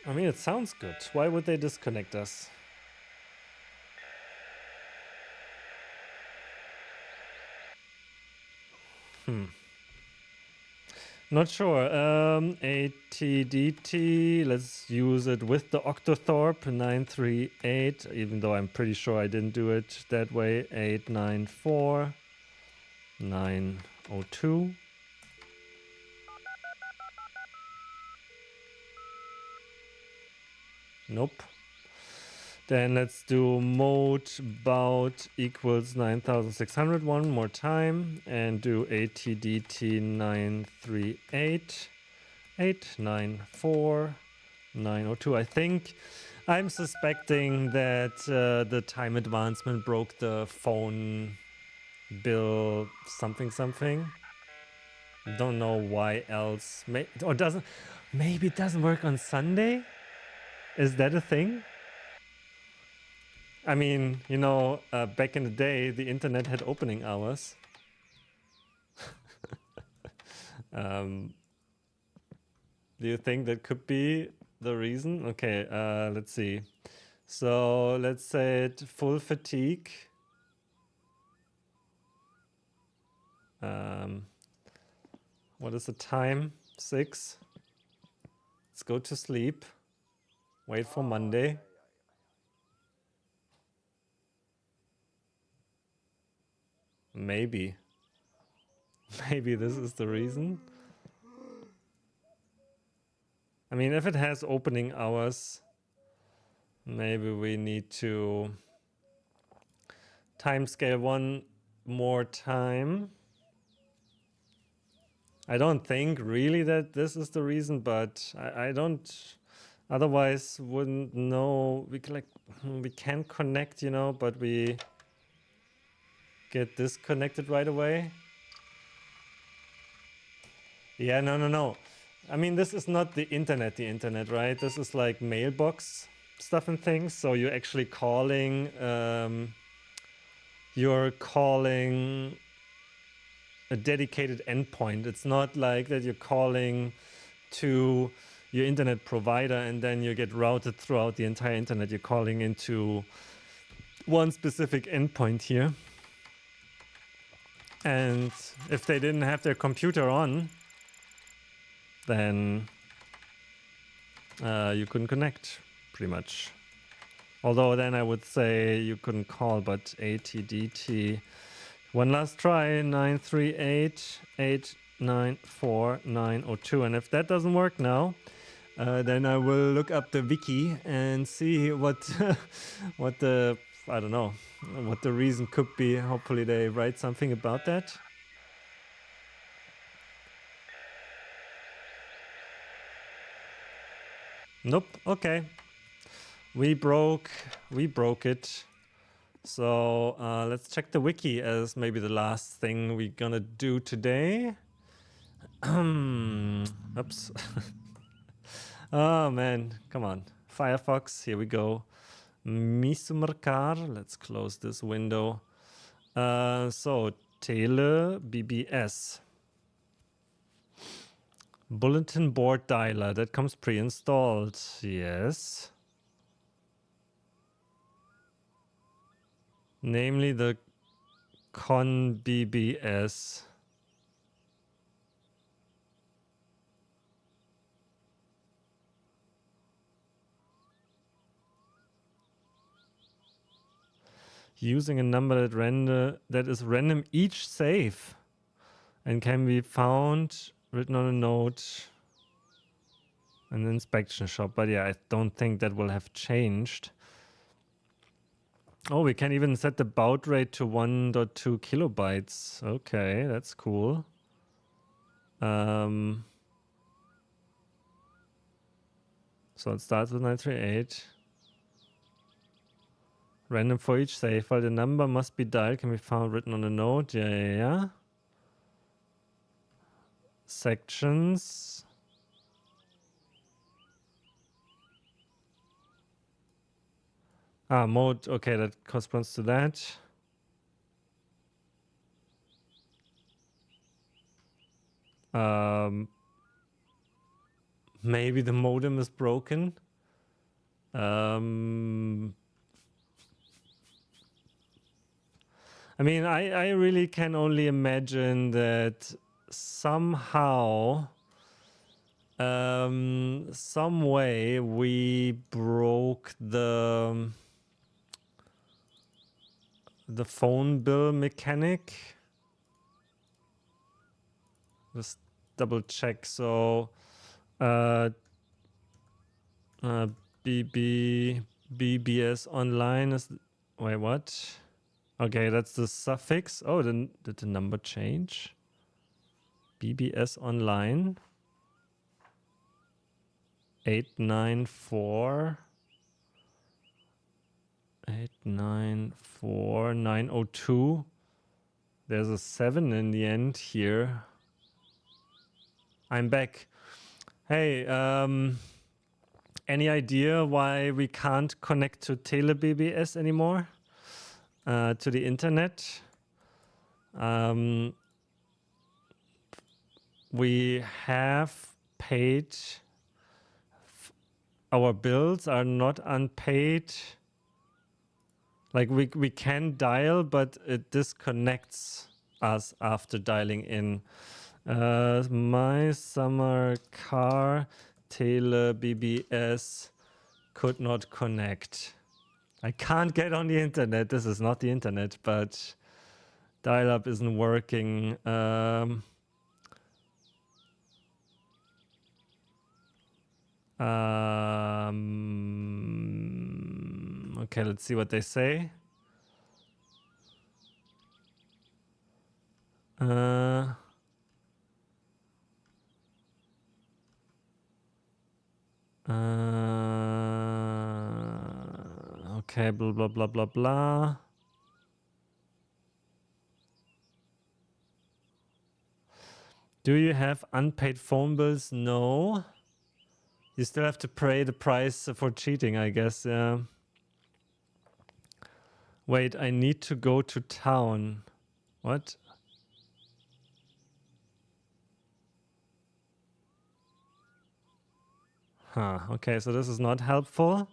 I mean, it sounds good. Why would they disconnect us? Not sure. ATDT, let's use it with the Octothorpe 938, even though I'm pretty sure I didn't do it that way. 894902. Nope. Then let's do mode bout equals 9600 one more time, and do ATDT 938 894902. I think I'm suspecting that the time advancement broke the phone bill something. Don't know why else. Maybe it doesn't work on Sunday? Is that a thing? I mean, back in the day, the internet had opening hours. Do you think that could be the reason? Okay, let's see. So let's set full fatigue. What is the time? 6. Let's go to sleep. Wait for Monday. maybe. Maybe this is the reason. I mean, if it has opening hours, maybe we need to timescale one more time. I don't think really that this is the reason, but I don't. Otherwise, wouldn't know. We can we can connect, you know, but we get disconnected right away. Yeah, no. I mean, this is not the internet, right? This is like mailbox stuff and things. So you're actually calling. You're calling a dedicated endpoint. It's not like that you're calling to your internet provider and then you get routed throughout the entire internet. You're calling into one specific endpoint here. And if they didn't have their computer on, then you couldn't connect, pretty much. Although then I would say you couldn't call, but ATDT. One last try, 938-894-902. And if that doesn't work now, then I will look up the wiki and see what what the, I don't know, what the reason could be. Hopefully they write something about that. Nope, okay. We broke it. So let's check the wiki as maybe the last thing we're gonna do today. Oops. Oh man, come on. Firefox, here we go. Misumarkar, let's close this window. So, Tele BBS. Bulletin board dialer, that comes pre-installed, yes. Namely the Con BBS. Using a number that is random each save and can be found written on a note in the inspection shop. But yeah, I don't think that will have changed. Oh, we can even set the baud rate to 1.2 kilobytes. Okay, that's cool. So it starts with 938. Random for each save file. The number must be dialed, can be found written on a note. Yeah. Sections. Mode. Okay, that corresponds to that. Maybe the modem is broken. I mean, I really can only imagine that somehow, some way we broke the phone bill mechanic. Just double check. So, BBS online is, wait, what? Okay, that's the suffix. Oh, then did the number change? BBS online 894 902. There's a 7 in the end here. I'm back. Hey, any idea why we can't connect to TeleBBS anymore? To the internet? We have paid. Our bills are not unpaid. Like we can dial, but it disconnects us after dialing in. My summer car Tele BBS could not connect. I can't get on the internet. This is not the internet, but Dial-up isn't working. Okay, let's see what they say. Okay, blah, blah, blah, blah, blah. Do you have unpaid phone bills? No. You still have to pay the price for cheating, I guess, yeah. Wait, I need to go to town. What? Huh, okay, so this is not helpful.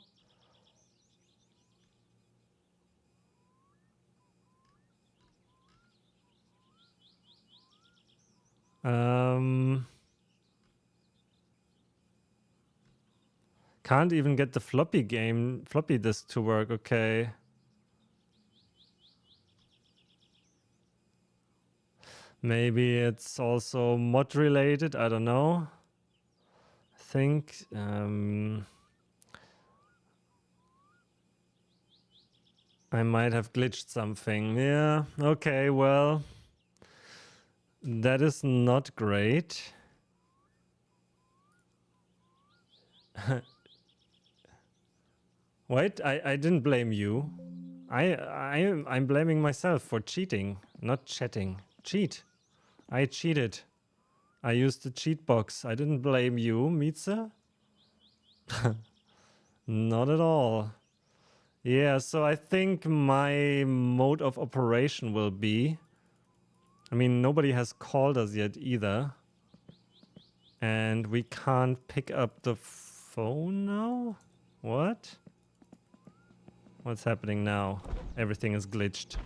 Can't even get the floppy disk to work, okay. Maybe it's also mod related, I don't know. I think I might have glitched something. Yeah, okay, well, that is not great. Wait, I didn't blame you. I'm blaming myself for cheating, not chatting. Cheat. I cheated. I used the cheat box. I didn't blame you, Mieze. Not at all. Yeah, so I think my mode of operation will be... I mean, nobody has called us yet either. And we can't pick up the phone now? What? What's happening now? Everything is glitched.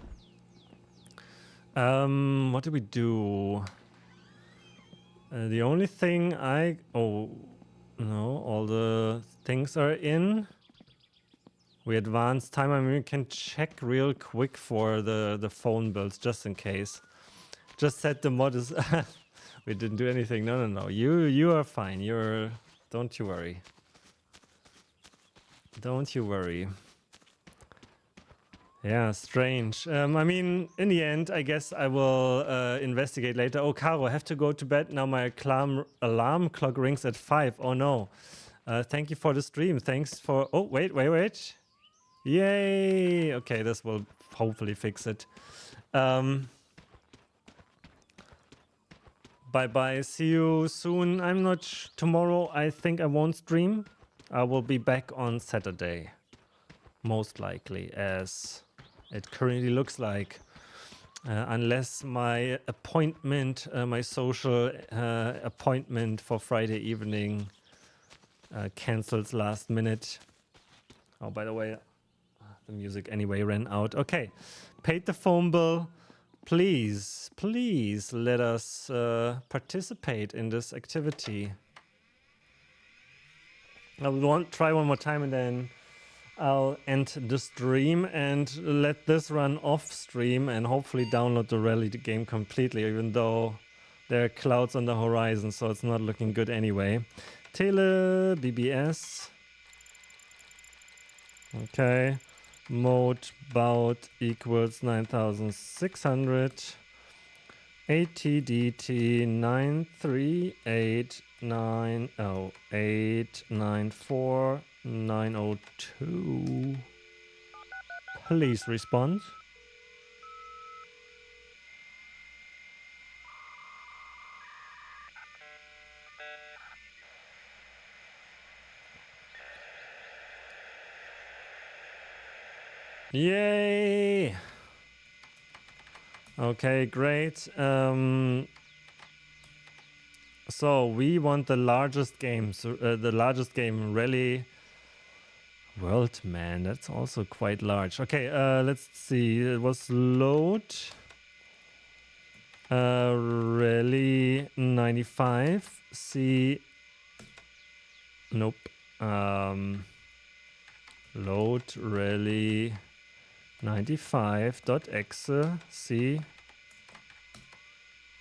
What do we do? The only thing oh, no, all the things are in. We advance time. I mean, we can check real quick for the phone bills, just in case. Just set the mod is... We didn't do anything. No. You are fine. Don't you worry. Don't you worry. Yeah, strange. I mean, in the end, I guess I will investigate later. Oh, Caro, I have to go to bed now. My alarm clock rings at 5. Oh, no. Thank you for the stream. Thanks for... Oh, wait. Yay! Okay, this will hopefully fix it. Bye-bye. See you soon. I'm not... Tomorrow, I think I won't stream. I will be back on Saturday. Most likely, as it currently looks like. Unless my appointment, my social appointment for Friday evening cancels last minute. Oh, by the way, the music anyway ran out. Okay, paid the phone bill. Please let us participate in this activity. I will try one more time and then I'll end the stream and let this run off stream and hopefully download the rally game completely, even though there are clouds on the horizon, so it's not looking good anyway. Tele BBS. Okay. Mode bout equals 9600. ATDT 93890894902. Please respond. Yay! Okay, great. So we want the largest game, Rally World, man. That's also quite large. Okay, let's see. It was load. Rally 95. See. Nope. Load Rally 95.exe. See.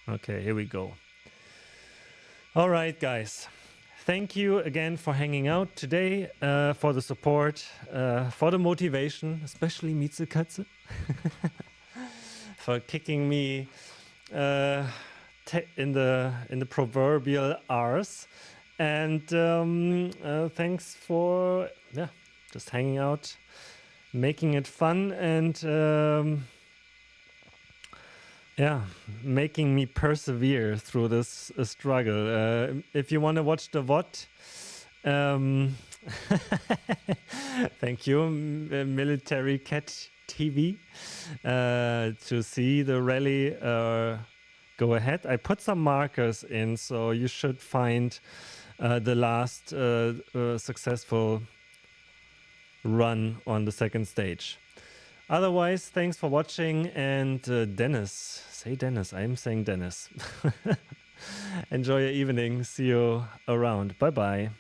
Okay, here we go. All right, guys. Thank you again for hanging out today, for the support, for the motivation, especially Mitsukatsu, for kicking me in the proverbial arse, and thanks for just hanging out, making it fun, and making me persevere through this struggle. If you want to watch the VOD, thank you, Military Cat TV, to see the rally. Go ahead. I put some markers in, so you should find the last successful run on the second stage. Otherwise, thanks for watching, and Dennis, say Dennis, I'm saying Dennis. Enjoy your evening, see you around, bye bye.